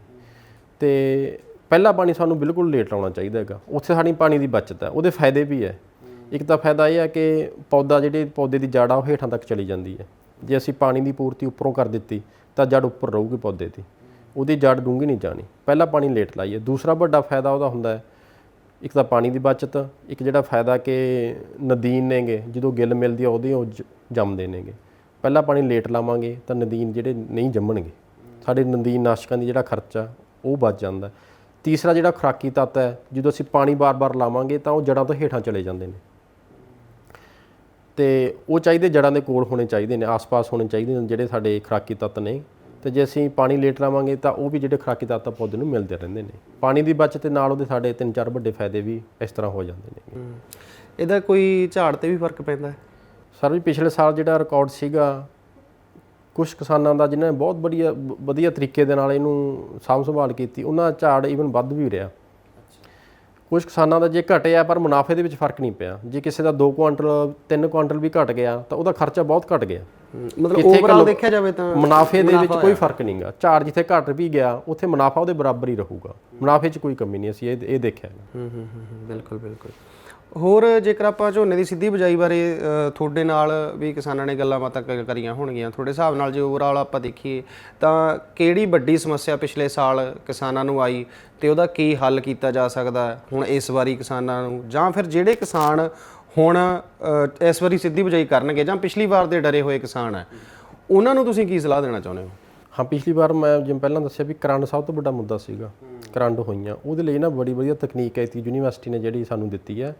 ਅਤੇ ਪਹਿਲਾ ਪਾਣੀ ਸਾਨੂੰ ਬਿਲਕੁਲ ਲੇਟ ਲਾਉਣਾ ਚਾਹੀਦਾ ਹੈਗਾ, ਉੱਥੇ ਸਾਡੀ ਪਾਣੀ ਦੀ ਬਚਤ ਹੈ। ਉਹਦੇ ਫਾਇਦੇ ਵੀ ਹੈ। ਇੱਕ ਤਾਂ ਫਾਇਦਾ ਇਹ ਹੈ ਕਿ ਪੌਦੇ ਦੀ ਜੜ੍ਹ ਆ ਉਹ ਹੇਠਾਂ ਤੱਕ ਚਲੀ ਜਾਂਦੀ ਹੈ। ਜੇ ਅਸੀਂ ਪਾਣੀ ਦੀ ਪੂਰਤੀ ਉੱਪਰੋਂ ਕਰ ਦਿੱਤੀ ਤਾਂ ਜੜ੍ਹ ਉੱਪਰ ਰਹੂਗੀ ਪੌਦੇ ਦੀ, ਉਹਦੀ ਜੜ੍ਹ ਡੂੰਘੀ ਨਹੀਂ ਜਾਣੀ। ਪਹਿਲਾ ਪਾਣੀ ਲੇਟ ਲਾਈਏ। ਦੂਸਰਾ ਵੱਡਾ ਫਾਇਦਾ ਉਹਦਾ ਹੁੰਦਾ ਹੈ, ਇੱਕ ਤਾਂ ਪਾਣੀ ਦੀ ਬਚਤ, ਇੱਕ ਜਿਹੜਾ ਫਾਇਦਾ ਕਿ ਨਦੀਨ ਨੇਗੇ ਜਦੋਂ ਗਿੱਲ ਮਿਲਦੀ ਆ ਉਹਦੇ ਉਹ ਜੰਮਦੇ ਨੇਗੇ। ਪਹਿਲਾ ਪਾਣੀ ਲੇਟ ਲਾਵਾਂਗੇ ਤਾਂ ਨਦੀਨ ਜਿਹੜੇ ਨਹੀਂ ਜੰਮਣਗੇ, ਸਾਡੇ ਨਦੀਨ ਨਾਸ਼ਕਾਂ ਦੀ ਜਿਹੜਾ ਖਰਚਾ ਉਹ ਬਚ ਜਾਂਦਾ। ਤੀਸਰਾ ਜਿਹੜਾ ਖੁਰਾਕੀ ਤੱਤ ਹੈ, ਜਦੋਂ ਅਸੀਂ ਪਾਣੀ ਬਾਰ-ਬਾਰ ਲਾਵਾਂਗੇ ਤਾਂ ਉਹ ਜੜ੍ਹਾਂ ਤੋਂ ਹੇਠਾਂ ਚਲੇ ਜਾਂਦੇ ਨੇ ਅਤੇ ਉਹ ਚਾਹੀਦੇ ਜੜ੍ਹਾਂ ਦੇ ਕੋਲ ਹੋਣੇ ਚਾਹੀਦੇ ਨੇ, ਆਸ-ਪਾਸ ਹੋਣੇ ਚਾਹੀਦੇ ਨੇ ਜਿਹੜੇ ਸਾਡੇ ਖੁਰਾਕੀ ਤੱਤ ਨੇ। ਅਤੇ ਜੇ ਅਸੀਂ ਪਾਣੀ ਲੇਟ ਲਾਵਾਂਗੇ ਤਾਂ ਉਹ ਵੀ ਜਿਹੜੇ ਖੁਰਾਕੀ ਤੱਤ ਪੌਦੇ ਨੂੰ ਮਿਲਦੇ ਰਹਿੰਦੇ ਨੇ। ਪਾਣੀ ਦੀ ਬਚਤ ਦੇ ਨਾਲ ਉਹਦੇ ਸਾਡੇ 3-4 ਵੱਡੇ ਫਾਇਦੇ ਵੀ ਇਸ ਤਰ੍ਹਾਂ ਹੋ ਜਾਂਦੇ ਨੇ। ਇਹਦਾ ਕੋਈ ਝਾੜ 'ਤੇ ਵੀ ਫਰਕ ਪੈਂਦਾ ਹੈ? ਸਰ ਜੀ, ਪਿਛਲੇ ਸਾਲ ਜਿਹੜਾ ਰਿਕਾਰਡ ਸੀਗਾ ਕੁਛ ਕਿਸਾਨਾਂ ਦਾ ਜਿਨ੍ਹਾਂ ਨੇ ਬਹੁਤ ਵਧੀਆ ਤਰੀਕੇ ਦੇ ਨਾਲ ਇਹਨੂੰ ਸਾਂਭ ਸੰਭਾਲ ਕੀਤੀ, ਉਹਨਾਂ ਦਾ ਝਾੜ ਈਵਨ ਵੱਧ ਵੀ ਰਿਹਾ। ਕੁਝ ਕਿਸਾਨਾਂ ਦਾ ਜੇ ਘਟਿਆ ਪਰ ਮੁਨਾਫੇ ਦੇ ਵਿੱਚ ਫਰਕ ਨਹੀਂ ਪਿਆ। ਜੇ ਕਿਸੇ ਦਾ 2 ਕੁਆਂਟਲ 3 ਕੁਆਂਟਲ ਵੀ ਘਟ ਗਿਆ ਤਾਂ ਉਹਦਾ ਖਰਚਾ ਬਹੁਤ ਘਟ ਗਿਆ। ਮਤਲਬ ਓਵਰਆਲ ਦੇਖਿਆ ਜਾਵੇ ਤਾਂ ਮੁਨਾਫੇ ਦੇ ਵਿੱਚ ਕੋਈ ਫਰਕ ਨਹੀਂਗਾ। ਝਾੜ ਜਿੱਥੇ ਘਟ ਵੀ ਗਿਆ ਉੱਥੇ ਮੁਨਾਫਾ ਉਹਦੇ ਬਰਾਬਰ ਹੀ ਰਹੂਗਾ। ਮੁਨਾਫੇ 'ਚ ਕੋਈ ਕਮੀ ਨਹੀਂ, ਅਸੀਂ ਇਹ ਦੇਖਿਆ। ਬਿਲਕੁਲ ਬਿਲਕੁਲ। ਹੋਰ ਜੇਕਰ ਆਪਾਂ ਝੋਨੇ ਦੀ ਸਿੱਧੀ ਬਿਜਾਈ ਬਾਰੇ ਤੁਹਾਡੇ ਨਾਲ ਵੀ ਕਿਸਾਨਾਂ ਨੇ ਗੱਲਾਂ ਬਾਤਾਂ ਕਰੀਆਂ ਹੋਣਗੀਆਂ, ਤੁਹਾਡੇ ਹਿਸਾਬ ਨਾਲ ਜੇ ਓਵਰਆਲ ਆਪਾਂ ਦੇਖੀਏ ਤਾਂ ਕਿਹੜੀ ਵੱਡੀ ਸਮੱਸਿਆ ਪਿਛਲੇ ਸਾਲ ਕਿਸਾਨਾਂ ਨੂੰ ਆਈ ਤੇ ਉਹਦਾ ਕੀ ਹੱਲ ਕੀਤਾ ਜਾ ਸਕਦਾ ਹੁਣ ਇਸ ਵਾਰੀ ਕਿਸਾਨਾਂ ਨੂੰ, ਜਾਂ ਫਿਰ ਜਿਹੜੇ ਕਿਸਾਨ ਹੁਣ ਇਸ ਵਾਰੀ ਸਿੱਧੀ ਬਿਜਾਈ ਕਰਨਗੇ ਜਾਂ ਪਿਛਲੀ ਵਾਰ ਦੇ ਡਰੇ ਹੋਏ ਕਿਸਾਨ ਹੈ, ਉਹਨਾਂ ਨੂੰ ਤੁਸੀਂ ਕੀ ਸਲਾਹ ਦੇਣਾ ਚਾਹੁੰਦੇ ਹੋ? ਹਾਂ, ਪਿਛਲੀ ਵਾਰ ਮੈਂ ਜਿਵੇਂ ਪਹਿਲਾਂ ਦੱਸਿਆ ਵੀ ਕਰੰਟ ਸਭ ਤੋਂ ਵੱਡਾ ਮੁੱਦਾ ਸੀਗਾ। ਕਰੰਟ ਹੋਈਆਂ, ਉਹਦੇ ਲਈ ਨਾ ਬੜੀ ਵਧੀਆ ਤਕਨੀਕ ਹੈ ਯੂਨੀਵਰਸਿਟੀ ਨੇ ਜਿਹੜੀ ਸਾਨੂੰ ਦਿੱਤੀ ਹੈ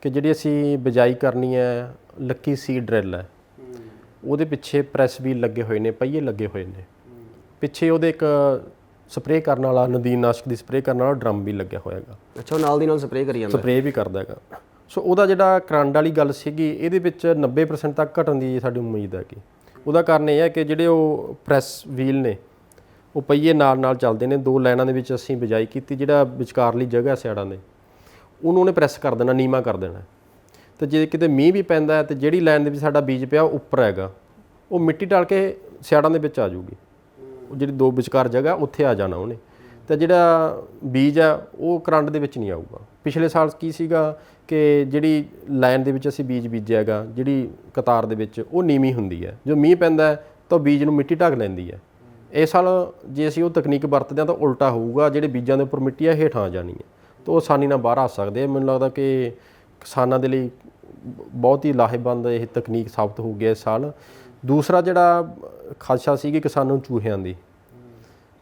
ਕਿ ਜਿਹੜੀ ਅਸੀਂ ਬਿਜਾਈ ਕਰਨੀ ਹੈ, ਲੱਕੀ ਸੀਡ ਡਰਿਲ ਹੈ, ਉਹਦੇ ਪਿੱਛੇ ਪ੍ਰੈਸ ਵੀਲ ਲੱਗੇ ਹੋਏ ਨੇ, ਪਹੀਏ ਲੱਗੇ ਹੋਏ ਨੇ, ਪਿੱਛੇ ਉਹਦੇ ਇੱਕ ਸਪਰੇਅ ਕਰਨ ਵਾਲਾ ਨਦੀਨਨਾਸ਼ਕ ਦੀ ਸਪਰੇਅ ਕਰਨ ਵਾਲਾ ਡਰਮ ਵੀ ਲੱਗਿਆ ਹੋਇਆ ਹੈਗਾ। ਅੱਛਾ, ਨਾਲ ਦੀ ਨਾਲ ਸਪਰੇਅ ਕਰੀ ਜਾਂਦਾ, ਸਪਰੇਅ ਵੀ ਕਰਦਾ ਹੈਗਾ। ਸੋ ਉਹਦਾ ਜਿਹੜਾ ਕਰੰਟ ਵਾਲੀ ਗੱਲ ਸੀਗੀ ਇਹਦੇ ਵਿੱਚ 90% ਤੱਕ ਘਟਣ ਦੀ ਸਾਡੀ ਉਮੀਦ ਹੈਗੀ। ਉਹਦਾ ਕਾਰਨ ਇਹ ਹੈ ਕਿ ਜਿਹੜੇ ਉਹ ਪ੍ਰੈਸ ਵੀਲ ਨੇ ਉਹ ਪਹੀਏ ਨਾਲ ਚੱਲਦੇ ਨੇ। 2 ਲਾਈਨਾਂ ਦੇ ਵਿੱਚ ਅਸੀਂ ਬਿਜਾਈ ਕੀਤੀ, ਜਿਹੜਾ ਵਿਚਕਾਰਲੀ ਜਗ੍ਹਾ ਸਿਆੜਾਂ ਦੇ ਉਹਨੂੰ ਉਹਨੇ ਪ੍ਰੈਸ ਕਰ ਦੇਣਾ, ਨੀਵਾਂ ਕਰ ਦੇਣਾ। ਤੇ ਜੇ ਕਿਤੇ ਮੀਂਹ ਵੀ ਪੈਂਦਾ ਹੈ ਤੇ ਜਿਹੜੀ ਲਾਈਨ ਦੇ ਵਿੱਚ ਸਾਡਾ ਬੀਜ ਪਿਆ ਉਹ ਉੱਪਰ ਹੈਗਾ, ਉਹ ਮਿੱਟੀ ਢਲ ਕੇ ਸਿਆੜਾਂ ਦੇ ਵਿੱਚ ਆ ਜਾਊਗੀ। ਉਹ ਜਿਹੜੀ 2 ਵਿਚਕਾਰ ਜਗ੍ਹਾ ਉੱਥੇ ਆ ਜਾਣਾ ਉਹਨੇ, ਤੇ ਜਿਹੜਾ ਬੀਜ ਆ ਉਹ ਕਰੰਟ ਦੇ ਵਿੱਚ ਨਹੀਂ ਆਊਗਾ। ਪਿਛਲੇ ਸਾਲ ਕੀ ਸੀਗਾ ਕਿ ਜਿਹੜੀ ਲਾਈਨ ਦੇ ਵਿੱਚ ਅਸੀਂ ਬੀਜ ਬੀਜਿਆ ਹੈਗਾ, ਜਿਹੜੀ ਕਤਾਰ ਦੇ ਵਿੱਚ ਉਹ ਨੀਵੀਂ ਹੁੰਦੀ ਹੈ, ਜੋ ਮੀਂਹ ਪੈਂਦਾ ਤਾਂ ਬੀਜ ਨੂੰ ਮਿੱਟੀ ਢੱਕ ਲੈਂਦੀ ਹੈ। ਇਸ ਸਾਲ ਜੇ ਅਸੀਂ ਉਹ ਤਕਨੀਕ ਵਰਤਦੇ ਹਾਂ ਤਾਂ ਉਲਟਾ ਹੋਊਗਾ, ਜਿਹੜੇ ਬੀਜਾਂ ਦੇ ਉੱਪਰ ਮਿੱਟੀ ਆ ਹੇਠਾਂ ਆ ਜਾਣੀ ਹੈ, ਤਾਂ ਉਹ ਆਸਾਨੀ ਨਾਲ ਬਾਹਰ ਆ ਸਕਦੇ ਆ। ਮੈਨੂੰ ਲੱਗਦਾ ਕਿ ਕਿਸਾਨਾਂ ਦੇ ਲਈ ਬਹੁਤ ਹੀ ਲਾਹੇਵੰਦ ਇਹ ਤਕਨੀਕ ਸਾਬਤ ਹੋ ਗਈ ਇਸ ਸਾਲ। ਦੂਸਰਾ ਜਿਹੜਾ ਖਦਸ਼ਾ ਸੀ ਕਿ ਕਿਸਾਨਾਂ ਨੂੰ ਚੂਹਿਆਂ ਦੀ,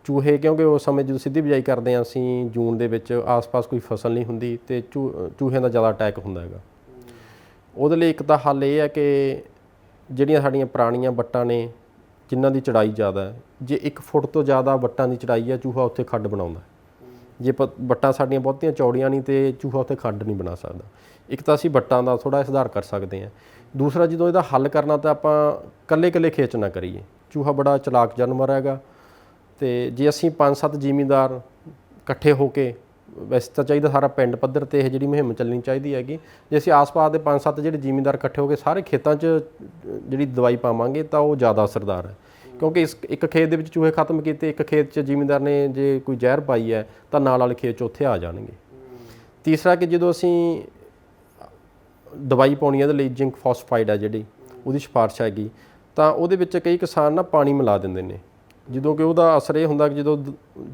ਚੂਹੇ, ਕਿਉਂਕਿ ਉਸ ਸਮੇਂ ਜਦੋਂ ਸਿੱਧੀ ਬਿਜਾਈ ਕਰਦੇ ਹਾਂ ਅਸੀਂ ਜੂਨ ਦੇ ਵਿੱਚ, ਆਸ-ਪਾਸ ਕੋਈ ਫਸਲ ਨਹੀਂ ਹੁੰਦੀ ਤੇ ਚੂਹਿਆਂ ਦਾ ਜ਼ਿਆਦਾ ਅਟੈਕ ਹੁੰਦਾ ਹੈਗਾ। ਉਹਦੇ ਲਈ ਇੱਕ ਤਾਂ ਹੱਲ ਇਹ ਹੈ ਕਿ ਜਿਹੜੀਆਂ ਸਾਡੀਆਂ ਪੁਰਾਣੀਆਂ ਵੱਟਾਂ ਨੇ ਜਿਨ੍ਹਾਂ ਦੀ ਚੜਾਈ ਜ਼ਿਆਦਾ ਹੈ, ਜੇ 1 ਫੁੱਟ ਤੋਂ ਜ਼ਿਆਦਾ ਵੱਟਾਂ ਦੀ ਚੜਾਈ ਹੈ, ਚੂਹਾ ਉੱਥੇ ਖੱਡ ਬਣਾਉਂਦਾ। ਜੇ ਵੱਟਾਂ ਸਾਡੀਆਂ ਬਹੁਤੀਆਂ ਚੌੜੀਆਂ ਨਹੀਂ ਤੇ ਚੂਹਾ ਉੱਥੇ ਖੱਡ ਨਹੀਂ ਬਣਾ ਸਕਦਾ। ਇੱਕ ਤਾਂ ਅਸੀਂ ਵੱਟਾਂ ਦਾ ਥੋੜ੍ਹਾ ਸੁਧਾਰ ਕਰ ਸਕਦੇ ਹਾਂ। ਦੂਸਰਾ, ਜਦੋਂ ਇਹਦਾ ਹੱਲ ਕਰਨਾ ਤਾਂ ਆਪਾਂ ਇਕੱਲੇ ਖੇਚ ਨਾ ਕਰੀਏ। ਚੂਹਾ ਬੜਾ ਚਲਾਕ ਜਾਨਵਰ ਹੈਗਾ, ਤੇ ਜੇ ਅਸੀਂ 5-7 ਜ਼ਿਮੀਂਦਾਰ ਇਕੱਠੇ ਹੋ ਕੇ, ਵੈਸੇ ਤਾਂ ਚਾਹੀਦਾ ਸਾਰਾ ਪਿੰਡ ਪੱਧਰ ਤੇ ਇਹ ਜਿਹੜੀ ਮੁਹਿੰਮ ਚੱਲਣੀ ਚਾਹੀਦੀ ਹੈਗੀ, ਜੇ ਅਸੀਂ ਆਸ-ਪਾਸ ਦੇ 5-7 ਜਿਹੜੇ ਜ਼ਿਮੀਂਦਾਰ ਇਕੱਠੇ ਹੋ ਕੇ ਸਾਰੇ ਖੇਤਾਂ 'ਚ ਜਿਹੜੀ ਦਵਾਈ ਪਾਵਾਂਗੇ ਤਾਂ ਉਹ ਜ਼ਿਆਦਾ ਅਸਰਦਾਰ ਹੈ। ਕਿਉਂਕਿ ਇੱਕ ਖੇਤ ਦੇ ਵਿੱਚ ਚੂਹੇ ਖਤਮ ਕੀਤੇ, ਇੱਕ ਖੇਤ 'ਚ ਜ਼ਿਮੀਂਦਾਰ ਨੇ ਜੇ ਕੋਈ ਜ਼ਹਿਰ ਪਾਈ ਹੈ ਤਾਂ ਨਾਲ ਵਾਲੇ ਖੇਤ 'ਚ ਉੱਥੇ ਆ ਜਾਣਗੇ। ਤੀਸਰਾ, ਕਿ ਜਦੋਂ ਅਸੀਂ ਦਵਾਈ ਪਾਉਣੀ ਇਹਦੇ ਲਈ ਜ਼ਿੰਕ ਫਾਸਫਾਈਡ ਹੈ ਜਿਹੜੀ ਉਹਦੀ ਸਿਫਾਰਿਸ਼ ਹੈਗੀ, ਤਾਂ ਉਹਦੇ ਵਿੱਚ ਕਈ ਕਿਸਾਨ ਨਾ ਪਾਣੀ ਮਿਲਾ ਦਿੰਦੇ ਨੇ, ਜਦੋਂ ਕਿ ਉਹਦਾ ਅਸਰ ਇਹ ਹੁੰਦਾ ਕਿ ਜਦੋਂ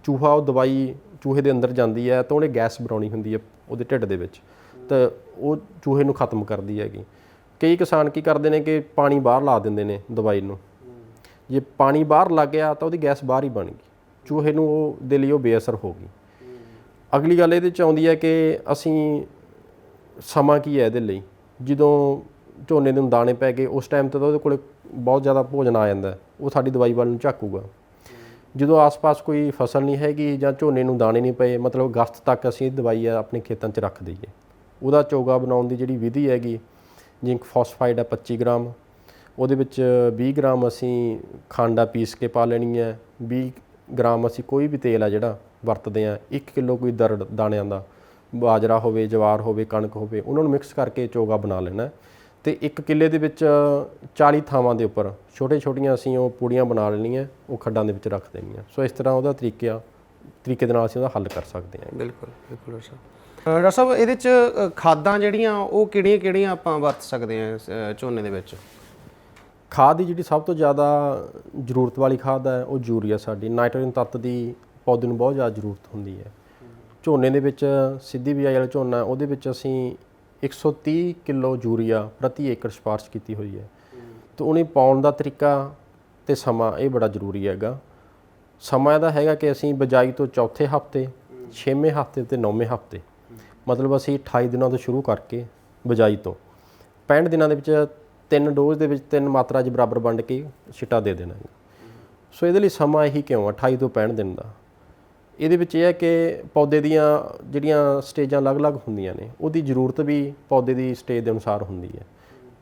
ਚੂਹਾ ਉਹ ਦਵਾਈ ਚੂਹੇ ਦੇ ਅੰਦਰ ਜਾਂਦੀ ਹੈ ਤਾਂ ਉਹਨੇ ਗੈਸ ਬਣਾਉਣੀ ਹੁੰਦੀ ਹੈ ਉਹਦੇ ਢਿੱਡ ਦੇ ਵਿੱਚ, ਤਾਂ ਉਹ ਚੂਹੇ ਨੂੰ ਖਤਮ ਕਰਦੀ ਹੈਗੀ। ਕਈ ਕਿਸਾਨ ਕੀ ਕਰਦੇ ਨੇ ਕਿ ਪਾਣੀ ਬਾਹਰ ਲਾ ਦਿੰਦੇ ਨੇ ਦਵਾਈ ਨੂੰ। ਜੇ ਪਾਣੀ ਬਾਹਰ ਲੱਗ ਗਿਆ ਤਾਂ ਉਹਦੀ ਗੈਸ ਬਾਹਰ ਹੀ ਬਣ ਗਈ, ਚੂਹੇ ਨੂੰ ਉਹ ਦੇ ਲਈ ਉਹ ਬੇਅਸਰ ਹੋ ਗਈ। ਅਗਲੀ ਗੱਲ ਇਹਦੇ 'ਚ ਆਉਂਦੀ ਹੈ ਕਿ ਅਸੀਂ ਸਮਾਂ ਕੀ ਹੈ ਇਹਦੇ ਲਈ, ਜਦੋਂ ਝੋਨੇ ਨੂੰ ਦਾਣੇ ਪੈ ਗਏ ਉਸ ਟਾਈਮ 'ਤੇ ਤਾਂ ਉਹਦੇ ਕੋਲ ਬਹੁਤ ਜ਼ਿਆਦਾ ਭੋਜਨ ਆ ਜਾਂਦਾ, ਉਹ ਸਾਡੀ ਦਵਾਈ ਵੱਲ ਨੂੰ ਝਾਕੂਗਾ। ਜਦੋਂ ਆਸ-ਪਾਸ ਕੋਈ ਫਸਲ ਨਹੀਂ ਹੈਗੀ ਜਾਂ ਝੋਨੇ ਨੂੰ ਦਾਣੇ ਨਹੀਂ ਪਏ, ਮਤਲਬ ਅਗਸਤ ਤੱਕ ਅਸੀਂ ਦਵਾਈ ਆਪਣੇ ਖੇਤਾਂ 'ਚ ਰੱਖ ਦਈਏ। ਉਹਦਾ ਚੋਗਾ ਬਣਾਉਣ ਦੀ ਜਿਹੜੀ ਵਿਧੀ ਹੈਗੀ, ਜ਼ਿੰਕ ਫਾਸਫਾਈਡ ਹੈ 25 ਗ੍ਰਾਮ, ਉਹਦੇ ਵਿੱਚ 20 ਗ੍ਰਾਮ ਅਸੀਂ ਖੰਡ ਪੀਸ ਕੇ ਪਾ ਲੈਣੀ ਹੈ, 20 ਗ੍ਰਾਮ ਅਸੀਂ ਕੋਈ ਵੀ ਤੇਲ ਆ ਜਿਹੜਾ ਵਰਤਦੇ ਹਾਂ, 1 ਕਿਲੋ ਕੋਈ ਦਰੜ ਦਾਣਿਆਂ ਦਾ, ਬਾਜਰਾ ਹੋਵੇ, ਜਵਾਰ ਹੋਵੇ, ਕਣਕ ਹੋਵੇ, ਉਹਨਾਂ ਨੂੰ ਮਿਕਸ ਕਰਕੇ ਚੋਗਾ ਬਣਾ ਲੈਣਾ। ਤੇ 1 ਕਿੱਲੇ ਦੇ ਵਿੱਚ 40 ਥਾਵਾਂ ਦੇ ਉੱਪਰ ਛੋਟੀਆਂ ਅਸੀਂ ਉਹ ਪੂੜੀਆਂ ਬਣਾ ਲੈਣੀਆਂ, ਉਹ ਖੱਡਾਂ ਦੇ ਵਿੱਚ ਰੱਖ ਦੇਣੀਆਂ। ਸੋ ਇਸ ਤਰ੍ਹਾਂ ਉਹਦਾ ਤਰੀਕੇ ਦੇ ਨਾਲ ਅਸੀਂ ਉਹਦਾ ਹੱਲ ਕਰ ਸਕਦੇ ਹਾਂ। ਬਿਲਕੁਲ ਬਿਲਕੁਲ ਡਾਕਟਰ ਸਾਹਿਬ, ਇਹਦੇ 'ਚ ਖਾਦਾਂ ਜਿਹੜੀਆਂ ਉਹ ਕਿਹੜੀਆਂ ਆਪਾਂ ਵਰਤ ਸਕਦੇ ਹਾਂ ਝੋਨੇ ਦੇ ਵਿੱਚ? ਖਾਦ ਦੀ ਜਿਹੜੀ ਸਭ ਤੋਂ ਜ਼ਿਆਦਾ ਜ਼ਰੂਰਤ ਵਾਲੀ ਖਾਦ ਹੈ ਉਹ ਯੂਰੀਆ। ਸਾਡੀ ਨਾਈਟ੍ਰੋਜਨ ਤੱਤ ਦੀ ਪੌਦੇ ਨੂੰ ਬਹੁਤ ਜ਼ਿਆਦਾ ਜ਼ਰੂਰਤ ਹੁੰਦੀ ਹੈ। ਝੋਨੇ ਦੇ ਵਿੱਚ ਸਿੱਧੀ ਬਿਜਾਈ ਵਾਲਾ ਝੋਨਾ, ਉਹਦੇ ਵਿੱਚ ਅਸੀਂ 130 ਕਿਲੋ ਯੂਰੀਆ ਪ੍ਰਤੀ ਏਕੜ ਸਿਫਾਰਿਸ਼ ਕੀਤੀ ਹੋਈ ਹੈ। ਤਾਂ ਉਹਨੇ ਪਾਉਣ ਦਾ ਤਰੀਕਾ ਅਤੇ ਸਮਾਂ ਇਹ ਬੜਾ ਜ਼ਰੂਰੀ ਹੈਗਾ। ਸਮਾਂ ਇਹਦਾ ਹੈਗਾ ਕਿ ਅਸੀਂ ਬਿਜਾਈ ਤੋਂ ਚੌਥੇ ਹਫ਼ਤੇ, 6ਵੇਂ ਹਫ਼ਤੇ ਅਤੇ 9ਵੇਂ ਹਫ਼ਤੇ, ਮਤਲਬ ਅਸੀਂ 28 ਦਿਨਾਂ ਤੋਂ ਸ਼ੁਰੂ ਕਰਕੇ ਬਿਜਾਈ ਤੋਂ 65 ਦਿਨਾਂ ਦੇ ਵਿੱਚ 3 ਡੋਜ਼ ਦੇ ਵਿੱਚ 3 ਮਾਤਰਾ 'ਚ ਬਰਾਬਰ ਵੰਡ ਕੇ ਛਿੱਟਾ ਦੇ ਦੇਣਾ ਹੈ। ਸੋ ਇਹਦੇ ਲਈ ਸਮਾਂ ਇਹੀ ਕਿਉਂ 28 ਤੋਂ 65 ਦਿਨ ਦਾ। ਇਹਦੇ ਵਿੱਚ ਇਹ ਹੈ ਕਿ ਪੌਦੇ ਦੀਆਂ ਜਿਹੜੀਆਂ ਸਟੇਜਾਂ ਅਲੱਗ-ਅਲੱਗ ਹੁੰਦੀਆਂ ਨੇ, ਉਹਦੀ ਜ਼ਰੂਰਤ ਵੀ ਪੌਦੇ ਦੀ ਸਟੇਜ ਦੇ ਅਨੁਸਾਰ ਹੁੰਦੀ ਹੈ।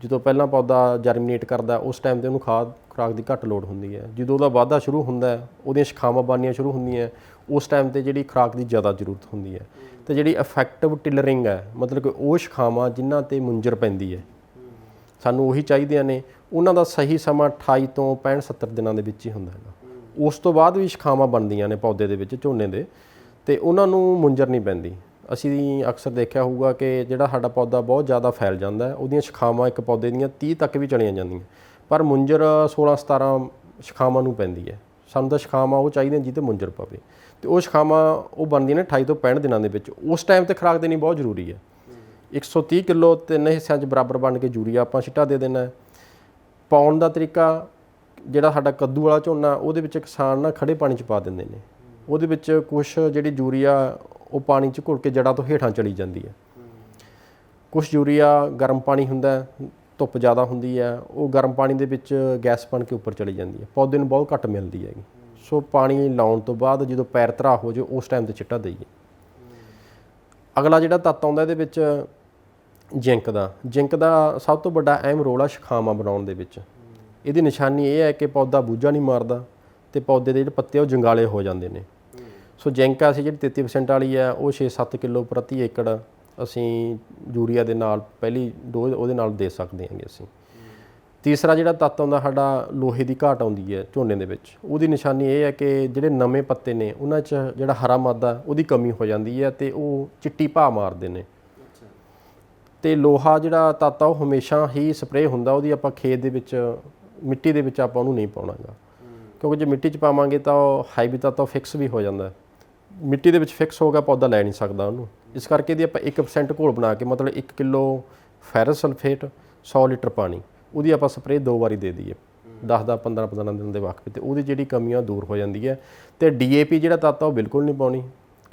ਜਦੋਂ ਪਹਿਲਾਂ ਪੌਦਾ ਜਰਮੀਨੇਟ ਕਰਦਾ ਉਸ ਟਾਈਮ 'ਤੇ ਉਹਨੂੰ ਖਾਦ ਖੁਰਾਕ ਦੀ ਘੱਟ ਲੋੜ ਹੁੰਦੀ ਹੈ। ਜਦੋਂ ਉਹਦਾ ਵਾਧਾ ਸ਼ੁਰੂ ਹੁੰਦਾ, ਉਹਦੀਆਂ ਸ਼ਾਖਾਵਾਂ ਬਣਨੀਆਂ ਸ਼ੁਰੂ ਹੁੰਦੀਆਂ, ਉਸ ਟਾਈਮ ਤੇ ਜਿਹੜੀ ਖੁਰਾਕ ਦੀ ਜ਼ਿਆਦਾ ਜ਼ਰੂਰਤ ਹੁੰਦੀ ਹੈ। ਤੇ ਜਿਹੜੀ ਇਫੈਕਟਿਵ ਟਿਲਰਿੰਗ ਹੈ, ਮਤਲਬ ਕਿ ਉਹ ਸ਼ਾਖਾਵਾਂ ਜਿਨ੍ਹਾਂ ਤੇ ਮੁੰਜਰ ਪੈਂਦੀ ਹੈ, ਸਾਨੂੰ ਉਹੀ ਚਾਹੀਦੀਆਂ ਨੇ। ਉਹਨਾਂ ਦਾ ਸਹੀ ਸਮਾਂ 28 ਤੋਂ 65-70 ਦਿਨਾਂ ਦੇ ਵਿੱਚ ਹੀ ਹੁੰਦਾ ਹੈਗਾ। ਉਸ ਤੋਂ ਬਾਅਦ ਵੀ ਸ਼ਾਖਾਵਾਂ ਬਣਦੀਆਂ ਨੇ ਪੌਦੇ ਦੇ ਵਿੱਚ, ਝੋਨੇ ਦੇ, ਤੇ ਉਹਨਾਂ ਨੂੰ ਮੁੰਜਰ ਨਹੀਂ ਪੈਂਦੀ। ਅਸੀਂ ਅਕਸਰ ਦੇਖਿਆ ਹੋਊਗਾ ਕਿ ਜਿਹੜਾ ਸਾਡਾ ਪੌਦਾ ਬਹੁਤ ਜ਼ਿਆਦਾ ਫੈਲ ਜਾਂਦਾ ਹੈ, ਉਹਦੀਆਂ ਸ਼ਾਖਾਵਾਂ ਇੱਕ ਪੌਦੇ ਦੀਆਂ 30 ਤੱਕ ਵੀ ਚਲੀਆਂ ਜਾਂਦੀਆਂ, ਪਰ ਮੁੰਜਰ 16-17 ਸ਼ਾਖਾਵਾਂ ਨੂੰ ਪੈਂਦੀ ਹੈ। ਸਾਨੂੰ ਤਾਂ ਸ਼ਾਖਾਵਾਂ ਉਹ ਚਾਹੀਦੀਆਂ ਜਿਹਦੇ ਮੁੰਜਰ ਪਵੇ, ਤੇ ਉਹ ਸ਼ਾਖਾਵਾਂ ਉਹ ਬਣਦੀਆਂ ਨੇ 28 ਤੋਂ 65 ਦਿਨਾਂ ਦੇ ਵਿੱਚ। ਉਸ ਟਾਈਮ ਤੇ ਖੁਰਾਕ ਦੇਣੀ ਬਹੁਤ ਜ਼ਰੂਰੀ ਹੈ। 130 ਕਿਲੋ 3 ਹਿੱਸਿਆਂ 'ਚ ਬਰਾਬਰ ਬਣ ਕੇ ਯੂਰੀਆ ਆਪਾਂ ਛਿੱਟਾ ਦੇ ਦੇਣਾ। ਪਾਉਣ ਦਾ ਤਰੀਕਾ, ਜਿਹੜਾ ਸਾਡਾ ਕੱਦੂ ਵਾਲਾ ਝੋਨਾ, ਉਹਦੇ ਵਿੱਚ ਕਿਸਾਨ ਨਾ ਖੜੇ ਪਾਣੀ 'ਚ ਪਾ ਦਿੰਦੇ ਨੇ। ਉਹਦੇ ਵਿੱਚ ਕੁਛ ਜਿਹੜੀ ਯੂਰੀਆ ਉਹ ਪਾਣੀ 'ਚ ਘੁਲ ਕੇ ਜੜ੍ਹਾਂ ਤੋਂ ਹੇਠਾਂ ਚਲੀ ਜਾਂਦੀ ਹੈ। ਕੁਛ ਯੂਰੀਆ ਗਰਮ ਪਾਣੀ ਹੁੰਦਾ, ਧੁੱਪ ਜ਼ਿਆਦਾ ਹੁੰਦੀ ਹੈ, ਉਹ ਗਰਮ ਪਾਣੀ ਦੇ ਵਿੱਚ ਗੈਸ ਬਣ ਕੇ ਉੱਪਰ ਚਲੀ ਜਾਂਦੀ ਹੈ, ਪੌਦੇ ਨੂੰ ਬਹੁਤ ਘੱਟ ਮਿਲਦੀ ਹੈਗੀ। ਸੋ ਪਾਣੀ ਲਾਉਣ ਤੋਂ ਬਾਅਦ ਜਦੋਂ ਪੈਰ ਧਰਾ ਹੋ ਜਾਏ ਉਸ ਟਾਈਮ 'ਤੇ ਛਿੱਟਾ ਦੇਈਏ। ਅਗਲਾ ਜਿਹੜਾ ਤੱਤ ਆਉਂਦਾ ਇਹਦੇ ਵਿੱਚ ਜ਼ਿੰਕ ਦਾ। ਜ਼ਿੰਕ ਦਾ ਸਭ ਤੋਂ ਵੱਡਾ ਅਹਿਮ ਰੋਲ ਆ ਸ਼ਾਖਾਵਾਂ ਬਣਾਉਣ ਦੇ ਵਿੱਚ। ਇਹਦੀ ਨਿਸ਼ਾਨੀ ਇਹ ਹੈ ਕਿ ਪੌਦਾ ਬੂਝਾ ਨਹੀਂ ਮਾਰਦਾ ਤੇ ਪੌਦੇ ਦੇ ਜਿਹੜੇ ਪੱਤੇ ਉਹ ਜੰਗਾਲੇ ਹੋ ਜਾਂਦੇ ਨੇ। ਸੋ ਜ਼ਿੰਕ ਅਸੀਂ ਜਿਹੜੀ 33% ਵਾਲੀ ਹੈ ਉਹ 6-7 ਕਿਲੋ ਪ੍ਰਤੀ ਏਕੜ ਅਸੀਂ ਯੂਰੀਆ ਦੇ ਨਾਲ ਪਹਿਲੀ ਡੋਜ਼ ਉਹਦੇ ਨਾਲ ਦੇ ਸਕਦੇ ਹਾਂਗੇ ਅਸੀਂ। ਤੀਸਰਾ ਜਿਹੜਾ ਤੱਤ ਆਉਂਦਾ ਸਾਡਾ, ਲੋਹੇ ਦੀ ਘਾਟ ਆਉਂਦੀ ਹੈ ਝੋਨੇ ਦੇ ਵਿੱਚ। ਉਹਦੀ ਨਿਸ਼ਾਨੀ ਇਹ ਹੈ ਕਿ ਜਿਹੜੇ ਨਵੇਂ ਪੱਤੇ ਨੇ ਉਹਨਾਂ 'ਚ ਜਿਹੜਾ ਹਰਾ ਮਾਦਾ ਉਹਦੀ ਕਮੀ ਹੋ ਜਾਂਦੀ ਹੈ ਤੇ ਉਹ ਚਿੱਟੀ ਭਾਅ ਮਾਰਦੇ ਨੇ। ਤੇ ਲੋਹਾ ਜਿਹੜਾ ਤੱਤ ਆ ਉਹ ਹਮੇਸ਼ਾ ਹੀ ਸਪਰੇਅ ਹੁੰਦਾ, ਉਹਦੀ ਆਪਾਂ ਖੇਤ ਦੇ ਵਿੱਚ ਮਿੱਟੀ ਦੇ ਵਿੱਚ ਆਪਾਂ ਉਹਨੂੰ ਨਹੀਂ ਪਾਉਣਾਗਾ, ਕਿਉਂਕਿ ਜੇ ਮਿੱਟੀ 'ਚ ਪਾਵਾਂਗੇ ਤਾਂ ਉਹ ਹਾਈਬੀ ਤੱਤ ਉਹ ਫਿਕਸ ਵੀ ਹੋ ਜਾਂਦਾ। ਮਿੱਟੀ ਦੇ ਵਿੱਚ ਫਿਕਸ ਹੋ ਗਿਆ, ਪੌਦਾ ਲੈ ਨਹੀਂ ਸਕਦਾ ਉਹਨੂੰ। ਇਸ ਕਰਕੇ ਇਹਦੀ ਆਪਾਂ 1% ਘੋਲ ਬਣਾ ਕੇ, ਮਤਲਬ 1 ਕਿਲੋ ਫੈਰਸ ਸਲਫੇਟ 100 ਲੀਟਰ ਪਾਣੀ, ਉਹਦੀ ਆਪਾਂ ਸਪਰੇਅ 2 ਵਾਰੀ ਦੇ ਦਈਏ 10-10 15-15 ਦਿਨ ਦੇ ਵਕਤ ਤੇ ਉਹਦੀ ਜਿਹੜੀ ਕਮੀਆਂ ਦੂਰ ਹੋ ਜਾਂਦੀ ਹੈ। ਤੇ DAP ਜਿਹੜਾ ਤੱਤ ਆ ਉਹ ਬਿਲਕੁਲ ਨਹੀਂ ਪਾਉਣੀ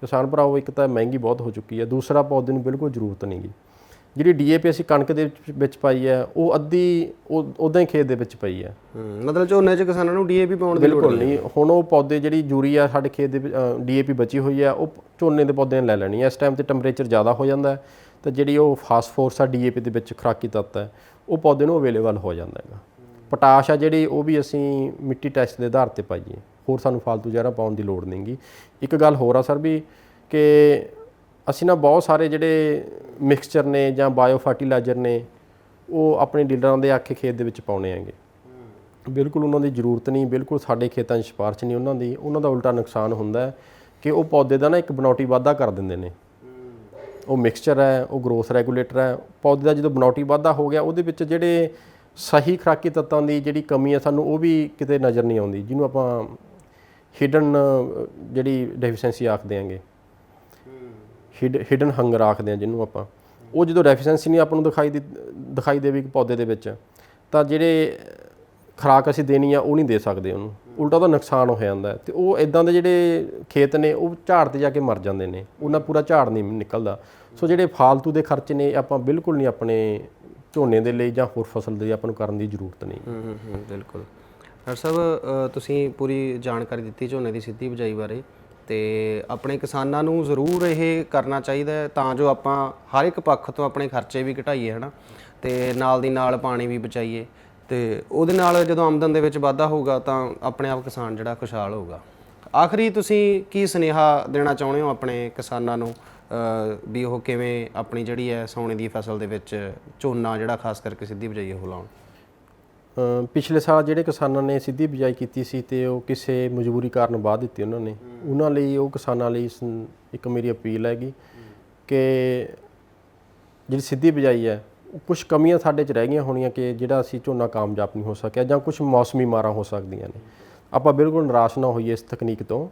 ਕਿਸਾਨ ਭਰਾਓ। ਇੱਕ ਤਾਂ ਮਹਿੰਗੀ ਬਹੁਤ ਹੋ ਚੁੱਕੀ ਹੈ, ਦੂਸਰਾ ਪੌਦੇ ਨੂੰ ਬਿਲਕੁਲ ਜ਼ਰੂਰਤ ਨਹੀਂ ਗੀ। ਜਿਹੜੀ DAP ਅਸੀਂ ਕਣਕ ਦੇ ਵਿੱਚ ਪਾਈ ਹੈ ਉਹ ਅੱਧੀ ਉੱਦਾਂ ਹੀ ਖੇਤ ਦੇ ਵਿੱਚ ਪਈ ਹੈ। ਮਤਲਬ ਝੋਨੇ 'ਚ ਕਿਸਾਨਾਂ ਨੂੰ DAP ਪਾਉਣ ਦੀ ਲੋੜ ਬਿਲਕੁਲ ਨਹੀਂ। ਹੁਣ ਉਹ ਪੌਦੇ ਜਿਹੜੀ ਯੂਰੀਆ ਸਾਡੇ ਖੇਤ ਦੇ ਵਿੱਚ DAP ਬਚੀ ਹੋਈ ਹੈ ਉਹ ਝੋਨੇ ਦੇ ਪੌਦਿਆਂ ਨੇ ਲੈ ਲੈਣੀ ਹੈ। ਇਸ ਟਾਈਮ ਤੇ ਟੈਂਪਰੇਚਰ ਜ਼ਿਆਦਾ ਹੋ ਜਾਂਦਾ ਹੈ ਤੇ ਜਿਹੜੀ ਉਹ ਫਾਸਫੋਰਸ ਆ DAP ਦੇ ਵਿੱਚ ਖੁਰਾਕੀ ਤੱਤ ਹੈ ਉਹ ਪੌਦੇ ਨੂੰ ਅਵੇਲੇਬਲ ਹੋ ਜਾਂਦਾ ਹੈਗਾ। ਪੋਟਾਸ਼ ਆ ਜਿਹੜੀ ਉਹ ਵੀ ਅਸੀਂ ਮਿੱਟੀ ਟੈਸਟ ਦੇ ਆਧਾਰ ਤੇ ਪਾਈਏ, ਹੋਰ ਸਾਨੂੰ ਫਾਲਤੂ ਜ਼ਹਿਰਾਂ ਪਾਉਣ ਦੀ ਲੋੜ ਨਹੀਂ ਗੀ। ਇੱਕ ਗੱਲ ਹੋਰ ਆ ਸਰ ਵੀ ਕਿ ਅਸੀਂ ਨਾ ਬਹੁਤ ਸਾਰੇ ਜਿਹੜੇ ਮਿਕਸਚਰ ਨੇ ਜਾਂ ਬਾਇਓ ਫਰਟੀਲਾਈਜ਼ਰ ਨੇ ਉਹ ਆਪਣੇ ਡੀਲਰਾਂ ਦੇ ਆਖੇ ਖੇਤ ਦੇ ਵਿੱਚ ਪਾਉਣੇ ਹੈਗੇ। ਬਿਲਕੁਲ ਉਹਨਾਂ ਦੀ ਜ਼ਰੂਰਤ ਨਹੀਂ, ਬਿਲਕੁਲ ਸਾਡੇ ਖੇਤਾਂ 'ਚ ਸਿਫਾਰਿਸ਼ ਨਹੀਂ ਉਹਨਾਂ ਦੀ। ਉਹਨਾਂ ਦਾ ਉਲਟਾ ਨੁਕਸਾਨ ਹੁੰਦਾ ਹੈ ਕਿ ਉਹ ਪੌਦੇ ਦਾ ਨਾ ਇੱਕ ਬਣਾਉਟੀ ਵਾਧਾ ਕਰ ਦਿੰਦੇ ਨੇ। ਉਹ ਮਿਕਸਚਰ ਹੈ, ਉਹ ਗਰੋਥ ਰੈਗੂਲੇਟਰ ਹੈ। ਪੌਦੇ ਦਾ ਜਦੋਂ ਬਣਾਉਟੀ ਵਾਧਾ ਹੋ ਗਿਆ ਉਹਦੇ ਵਿੱਚ ਜਿਹੜੇ ਸਹੀ ਖੁਰਾਕੀ ਤੱਤਾਂ ਦੀ ਜਿਹੜੀ ਕਮੀ ਹੈ ਸਾਨੂੰ ਉਹ ਵੀ ਕਿਤੇ ਨਜ਼ਰ ਨਹੀਂ ਆਉਂਦੀ, ਜਿਹਨੂੰ ਆਪਾਂ ਹਿਡਨ ਜਿਹੜੀ ਡੈਫੀਸ਼ੈਂਸੀ ਆਖਦੇ ਆਂਗੇ, ਹਿਡਨ ਹੰਗਰ ਆਖਦੇ ਹਾਂ ਜਿਹਨੂੰ ਆਪਾਂ। ਉਹ ਜਦੋਂ ਡੈਫੀਸ਼ੈਂਸੀ ਨਹੀਂ ਆਪਾਂ ਨੂੰ ਦਿਖਾਈ ਦੇਵੇਗੀ ਪੌਦੇ ਦੇ ਵਿੱਚ, ਤਾਂ ਜਿਹੜੇ ਖੁਰਾਕ ਅਸੀਂ ਦੇਣੀ ਆ ਉਹ ਨਹੀਂ ਦੇ ਸਕਦੇ ਉਹਨੂੰ, ਉਲਟਾ ਉਹਦਾ ਨੁਕਸਾਨ ਹੋ ਜਾਂਦਾ। ਤੇ ਉਹ ਇਦਾਂ ਦੇ ਜਿਹੜੇ ਖੇਤ ਨੇ ਉਹ ਝਾੜ 'ਤੇ ਜਾ ਕੇ ਮਰ ਜਾਂਦੇ ਨੇ, ਉਹਨਾਂ ਪੂਰਾ ਝਾੜ ਨਹੀਂ ਨਿਕਲਦਾ। ਸੋ ਜਿਹੜੇ ਫਾਲਤੂ ਦੇ ਖਰਚ ਨੇ ਆਪਾਂ ਬਿਲਕੁਲ ਨਹੀਂ ਆਪਣੇ ਝੋਨੇ ਦੇ ਲਈ ਜਾਂ ਹੋਰ ਫਸਲ ਦੇ ਲਈ ਆਪਾਂ ਨੂੰ ਕਰਨ ਦੀ ਜ਼ਰੂਰਤ ਨਹੀਂ। ਬਿਲਕੁਲ ਡਾਕਟਰ ਸਾਹਿਬ, ਤੁਸੀਂ ਪੂਰੀ ਜਾਣਕਾਰੀ ਦਿੱਤੀ ਝੋਨੇ ਦੀ ਸਿੱਧੀ ਬਿਜਾਈ ਬਾਰੇ, ਤੇ ਆਪਣੇ ਕਿਸਾਨਾਂ ਨੂੰ ਜ਼ਰੂਰ ਇਹ ਕਰਨਾ ਚਾਹੀਦਾ ਹੈ ਤਾਂ ਜੋ ਆਪਾਂ ਹਰ ਇੱਕ ਪੱਖ ਤੋਂ ਆਪਣੇ ਖਰਚੇ ਵੀ ਘਟਾਈਏ, ਹੈ ਨਾ, ਤੇ ਨਾਲ ਦੀ ਨਾਲ ਪਾਣੀ ਵੀ ਬਚਾਈਏ। ਤੇ ਉਹਦੇ ਨਾਲ ਜਦੋਂ ਆਮਦਨ ਦੇ ਵਿੱਚ ਵਾਧਾ ਹੋਊਗਾ ਤਾਂ ਆਪਣੇ ਆਪ ਕਿਸਾਨ ਜਿਹੜਾ ਖੁਸ਼ਹਾਲ ਹੋਊਗਾ। ਆਖਰੀ ਤੁਸੀਂ ਕੀ ਸੁਨੇਹਾ ਦੇਣਾ ਚਾਹੁੰਦੇ ਹੋ ਆਪਣੇ ਕਿਸਾਨਾਂ ਨੂੰ ਵੀ ਉਹ ਕਿਵੇਂ ਆਪਣੀ ਜਿਹੜੀ ਹੈ ਸੌਣੇ ਦੀ ਫਸਲ ਦੇ ਵਿੱਚ ਝੋਨਾ ਜਿਹੜਾ ਖਾਸ ਕਰਕੇ ਸਿੱਧੀ ਬਿਜਾਈ ਉਹ ਲਾਉਣ? ਪਿਛਲੇ ਸਾਲ ਜਿਹੜੇ ਕਿਸਾਨਾਂ ਨੇ ਸਿੱਧੀ ਬਿਜਾਈ ਕੀਤੀ ਸੀ ਤੇ ਉਹ ਕਿਸੇ ਮਜਬੂਰੀ ਕਾਰਨ ਵਾਹ ਦਿੱਤੀ ਉਹਨਾਂ ਨੇ, ਉਹਨਾਂ ਲਈ, ਉਹ ਕਿਸਾਨਾਂ ਲਈ ਇੱਕ ਮੇਰੀ ਅਪੀਲ ਹੈਗੀ ਕਿ ਜਿਹੜੀ ਸਿੱਧੀ ਬਿਜਾਈ ਹੈ ਕੁਝ ਕਮੀਆਂ ਸਾਡੇ 'ਚ ਰਹਿ ਗਈਆਂ ਹੋਣੀਆਂ ਕਿ ਜਿਹੜਾ ਅਸੀਂ ਝੋਨਾ ਕਾਮਯਾਬ ਨਹੀਂ ਹੋ ਸਕਿਆ, ਜਾਂ ਕੁਝ ਮੌਸਮੀ ਮਾਰਾਂ ਹੋ ਸਕਦੀਆਂ ਨੇ। ਆਪਾਂ ਬਿਲਕੁਲ ਨਿਰਾਸ਼ ਨਾ ਹੋਈਏ ਇਸ ਤਕਨੀਕ ਤੋਂ।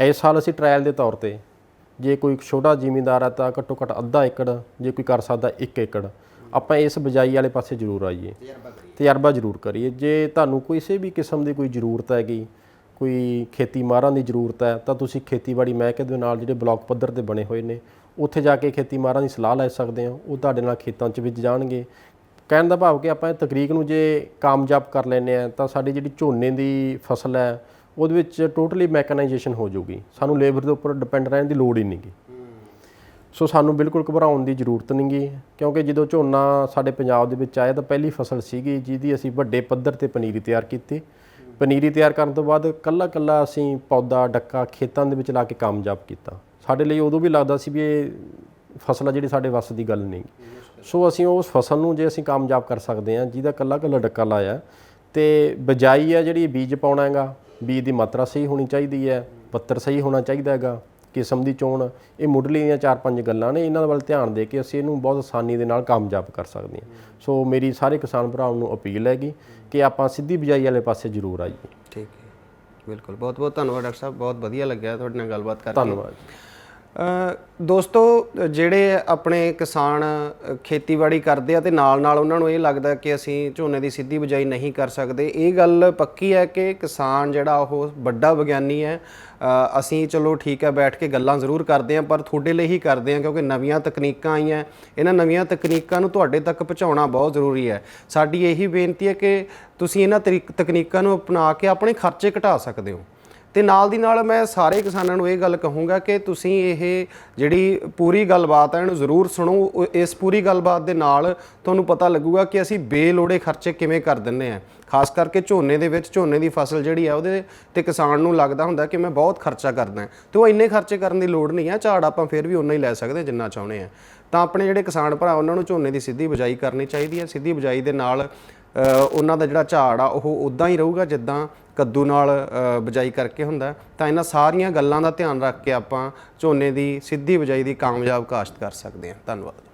ਇਸ ਸਾਲ ਅਸੀਂ ਟਰਾਇਲ ਦੇ ਤੌਰ ਤੇ, ਜੇ ਕੋਈ ਛੋਟਾ ਜ਼ਿਮੀਂਦਾਰ ਹੈ ਤਾਂ ਘੱਟੋ ਘੱਟ ਅੱਧਾ ਏਕੜ, ਜੇ ਕੋਈ ਕਰ ਸਕਦਾ 1 ਏਕੜ, ਆਪਾਂ ਇਸ ਬਿਜਾਈ ਵਾਲੇ ਪਾਸੇ ਜ਼ਰੂਰ ਆਈਏ, ਤਜਰਬਾ ਜ਼ਰੂਰ ਕਰੀਏ। ਜੇ ਤੁਹਾਨੂੰ ਕਿਸੇ ਵੀ ਕਿਸਮ ਦੀ ਕੋਈ ਜ਼ਰੂਰਤ ਹੈਗੀ, ਕੋਈ ਖੇਤੀ ਮਾਹਰਾਂ ਦੀ ਜ਼ਰੂਰਤ ਹੈ, ਤਾਂ ਤੁਸੀਂ ਖੇਤੀਬਾੜੀ ਮਹਿਕਮੇ ਦੇ ਨਾਲ ਜਿਹੜੇ ਬਲਾਕ ਪੱਧਰ 'ਤੇ ਬਣੇ ਹੋਏ ਨੇ ਉੱਥੇ ਜਾ ਕੇ ਖੇਤੀ ਮਾਹਰਾਂ ਦੀ ਸਲਾਹ ਲੈ ਸਕਦੇ ਹੋ। ਉਹ ਤੁਹਾਡੇ ਨਾਲ ਖੇਤਾਂ 'ਚ ਵਿੱਚ ਜਾਣਗੇ। ਕਹਿਣ ਦਾ ਭਾਵ ਕਿ ਆਪਾਂ ਇਹ ਤਕਨੀਕ ਨੂੰ ਜੇ ਕਾਮਯਾਬ ਕਰ ਲੈਂਦੇ ਹਾਂ ਤਾਂ ਸਾਡੀ ਜਿਹੜੀ ਝੋਨੇ ਦੀ ਫਸਲ ਹੈ ਉਹਦੇ ਵਿੱਚ ਟੋਟਲੀ ਮੈਕਨਾਈਜੇਸ਼ਨ ਹੋ ਜਾਊਗੀ, ਸਾਨੂੰ ਲੇਬਰ ਦੇ ਉੱਪਰ ਡਿਪੈਂਡ ਰਹਿਣ ਦੀ ਲੋੜ ਹੀ ਨਹੀਂ ਗੀ। ਸੋ ਸਾਨੂੰ ਬਿਲਕੁਲ ਘਬਰਾਉਣ ਦੀ ਜ਼ਰੂਰਤ ਨਹੀਂ ਗੀ, ਕਿਉਂਕਿ ਜਦੋਂ ਝੋਨਾ ਸਾਡੇ ਪੰਜਾਬ ਦੇ ਵਿੱਚ ਆਇਆ ਤਾਂ ਪਹਿਲੀ ਫਸਲ ਸੀਗੀ ਜਿਹਦੀ ਅਸੀਂ ਵੱਡੇ ਪੱਧਰ 'ਤੇ ਪਨੀਰੀ ਤਿਆਰ ਕੀਤੀ। ਪਨੀਰੀ ਤਿਆਰ ਕਰਨ ਤੋਂ ਬਾਅਦ ਕੱਲਾ ਅਸੀਂ ਪੌਦਾ ਡੱਕਾ ਖੇਤਾਂ ਦੇ ਵਿੱਚ ਲਾ ਕੇ ਕਾਮਯਾਬ ਕੀਤਾ। ਸਾਡੇ ਲਈ ਉਦੋਂ ਵੀ ਲੱਗਦਾ ਸੀ ਵੀ ਇਹ ਫਸਲ ਆ ਜਿਹੜੀ ਸਾਡੇ ਵੱਸ ਦੀ ਗੱਲ ਨਹੀਂ। ਸੋ ਅਸੀਂ ਉਸ ਫਸਲ ਨੂੰ ਜੇ ਅਸੀਂ ਕਾਮਯਾਬ ਕਰ ਸਕਦੇ ਹਾਂ ਜਿਹਦਾ ਕੱਲਾ ਡੱਕਾ ਲਾਇਆ, ਤੇ ਬਿਜਾਈ ਹੈ ਜਿਹੜੀ ਬੀਜ ਪਾਉਣਾ ਹੈਗਾ, ਬੀਜ ਦੀ ਮਾਤਰਾ ਸਹੀ ਹੋਣੀ ਚਾਹੀਦੀ ਹੈ, ਪੱਤਰ ਸਹੀ ਹੋਣਾ ਚਾਹੀਦਾ ਹੈਗਾ, ਕਿਸਮ ਦੀ ਚੋਣ, ਇਹ ਮੁੱਢਲੀ ਦੀਆਂ 4-5 ਗੱਲਾਂ ਨੇ। ਇਹਨਾਂ ਵੱਲ ਧਿਆਨ ਦੇ ਕੇ ਅਸੀਂ ਇਹਨੂੰ ਬਹੁਤ ਆਸਾਨੀ ਦੇ ਨਾਲ ਕਾਮਯਾਬ ਕਰ ਸਕਦੇ ਹਾਂ। ਸੋ ਮੇਰੀ ਸਾਰੇ ਕਿਸਾਨ ਭਰਾਵਾਂ ਨੂੰ ਅਪੀਲ ਹੈਗੀ ਕਿ ਆਪਾਂ ਸਿੱਧੀ ਬਿਜਾਈ ਵਾਲੇ ਪਾਸੇ ਜ਼ਰੂਰ ਆਈਏ। ਠੀਕ ਹੈ, ਬਿਲਕੁਲ। ਬਹੁਤ ਬਹੁਤ ਧੰਨਵਾਦ ਡਾਕਟਰ ਸਾਹਿਬ, ਬਹੁਤ ਵਧੀਆ ਲੱਗਿਆ ਤੁਹਾਡੇ ਨਾਲ ਗੱਲਬਾਤ ਕਰਕੇ। ਧੰਨਵਾਦ। ਦੋਸਤੋ, ਜਿਹੜੇ ਆਪਣੇ ਕਿਸਾਨ ਖੇਤੀਬਾੜੀ ਕਰਦੇ ਆ ਤੇ ਨਾਲ ਉਹਨਾਂ ਨੂੰ ਇਹ ਲੱਗਦਾ ਕਿ ਅਸੀਂ ਝੋਨੇ ਦੀ ਸਿੱਧੀ ਬਿਜਾਈ ਨਹੀਂ ਕਰ ਸਕਦੇ, ਇਹ ਗੱਲ ਪੱਕੀ ਹੈ ਕਿ ਕਿਸਾਨ ਜਿਹੜਾ ਉਹ ਵੱਡਾ ਵਿਗਿਆਨੀ ਹੈ। ਅਸੀਂ ਚਲੋ ਠੀਕ ਹੈ ਬੈਠ ਕੇ ਗੱਲਾਂ ਜ਼ਰੂਰ ਕਰਦੇ ਹਾਂ, ਪਰ ਤੁਹਾਡੇ ਲਈ ਹੀ ਕਰਦੇ ਹਾਂ ਕਿਉਂਕਿ ਨਵੀਆਂ ਤਕਨੀਕਾਂ ਆਈਆਂ, ਇਹਨਾਂ ਨਵੀਆਂ ਤਕਨੀਕਾਂ ਨੂੰ ਤੁਹਾਡੇ ਤੱਕ ਪਹੁੰਚਾਉਣਾ ਬਹੁਤ ਜ਼ਰੂਰੀ ਹੈ। ਸਾਡੀ ਇਹੀ ਬੇਨਤੀ ਹੈ ਕਿ ਤੁਸੀਂ ਇਹਨਾਂ ਤਕਨੀਕਾਂ ਨੂੰ ਅਪਣਾ ਕੇ ਆਪਣੇ ਖਰਚੇ ਘਟਾ ਸਕਦੇ ਹੋ। ਤੇ ਨਾਲ ਦੀ ਨਾਲ ਮੈਂ ਸਾਰੇ ਕਿਸਾਨਾਂ ਨੂੰ ਇਹ ਗੱਲ ਕਹੂੰਗਾ ਕਿ ਤੁਸੀਂ ਇਹ ਜਿਹੜੀ ਪੂਰੀ ਗੱਲਬਾਤ ਹੈ ਇਹਨੂੰ ਜ਼ਰੂਰ ਸੁਣੋ। ਇਸ ਪੂਰੀ ਗੱਲਬਾਤ ਦੇ ਨਾਲ ਤੁਹਾਨੂੰ ਪਤਾ ਲੱਗੂਗਾ ਕਿ ਅਸੀਂ ਬੇਲੋੜੇ ਖਰਚੇ ਕਿਵੇਂ ਕਰ ਦਿੰਦੇ ਹਾਂ। ਖਾਸ ਕਰਕੇ ਝੋਨੇ ਦੇ ਵਿੱਚ, ਝੋਨੇ ਦੀ ਫਸਲ ਜਿਹੜੀ ਆ ਉਹਦੇ ਤੇ ਕਿਸਾਨ ਨੂੰ ਲੱਗਦਾ ਹੁੰਦਾ ਕਿ ਮੈਂ ਬਹੁਤ ਖਰਚਾ ਕਰਦਾ, ਤੇ ਉਹ ਇੰਨੇ ਖਰਚੇ ਕਰਨ ਦੀ ਲੋੜ ਨਹੀਂ ਹੈ। ਝਾੜ ਆਪਾਂ ਫਿਰ ਵੀ ਉਨਾ ਹੀ ਲੈ ਸਕਦੇ ਜਿੰਨਾ ਚਾਹੁੰਦੇ ਹਾਂ। ਤਾਂ ਆਪਣੇ ਜਿਹੜੇ ਕਿਸਾਨ ਭਰਾ ਉਹਨਾਂ ਨੂੰ ਝੋਨੇ ਦੀ ਸਿੱਧੀ ਬਿਜਾਈ ਕਰਨੀ ਚਾਹੀਦੀ ਹੈ। ਸਿੱਧੀ ਬਿਜਾਈ ਦੇ ਨਾਲ ਉਹਨਾਂ ਦਾ ਜਿਹੜਾ ਝਾੜ ਆ ਉਹ ਉੱਦਾਂ ਹੀ ਰਹੂਗਾ ਜਿੱਦਾਂ ਕੱਦੂ ਨਾਲ ਬਿਜਾਈ ਕਰਕੇ ਹੁੰਦਾ। ਤਾਂ ਇਹਨਾਂ ਸਾਰੀਆਂ ਗੱਲਾਂ ਦਾ ਧਿਆਨ ਰੱਖ ਕੇ ਆਪਾਂ ਝੋਨੇ ਦੀ ਸਿੱਧੀ ਬਿਜਾਈ ਦੀ ਕਾਮਯਾਬ ਕਾਸ਼ਤ ਕਰ ਸਕਦੇ ਹਾਂ। ਧੰਨਵਾਦ।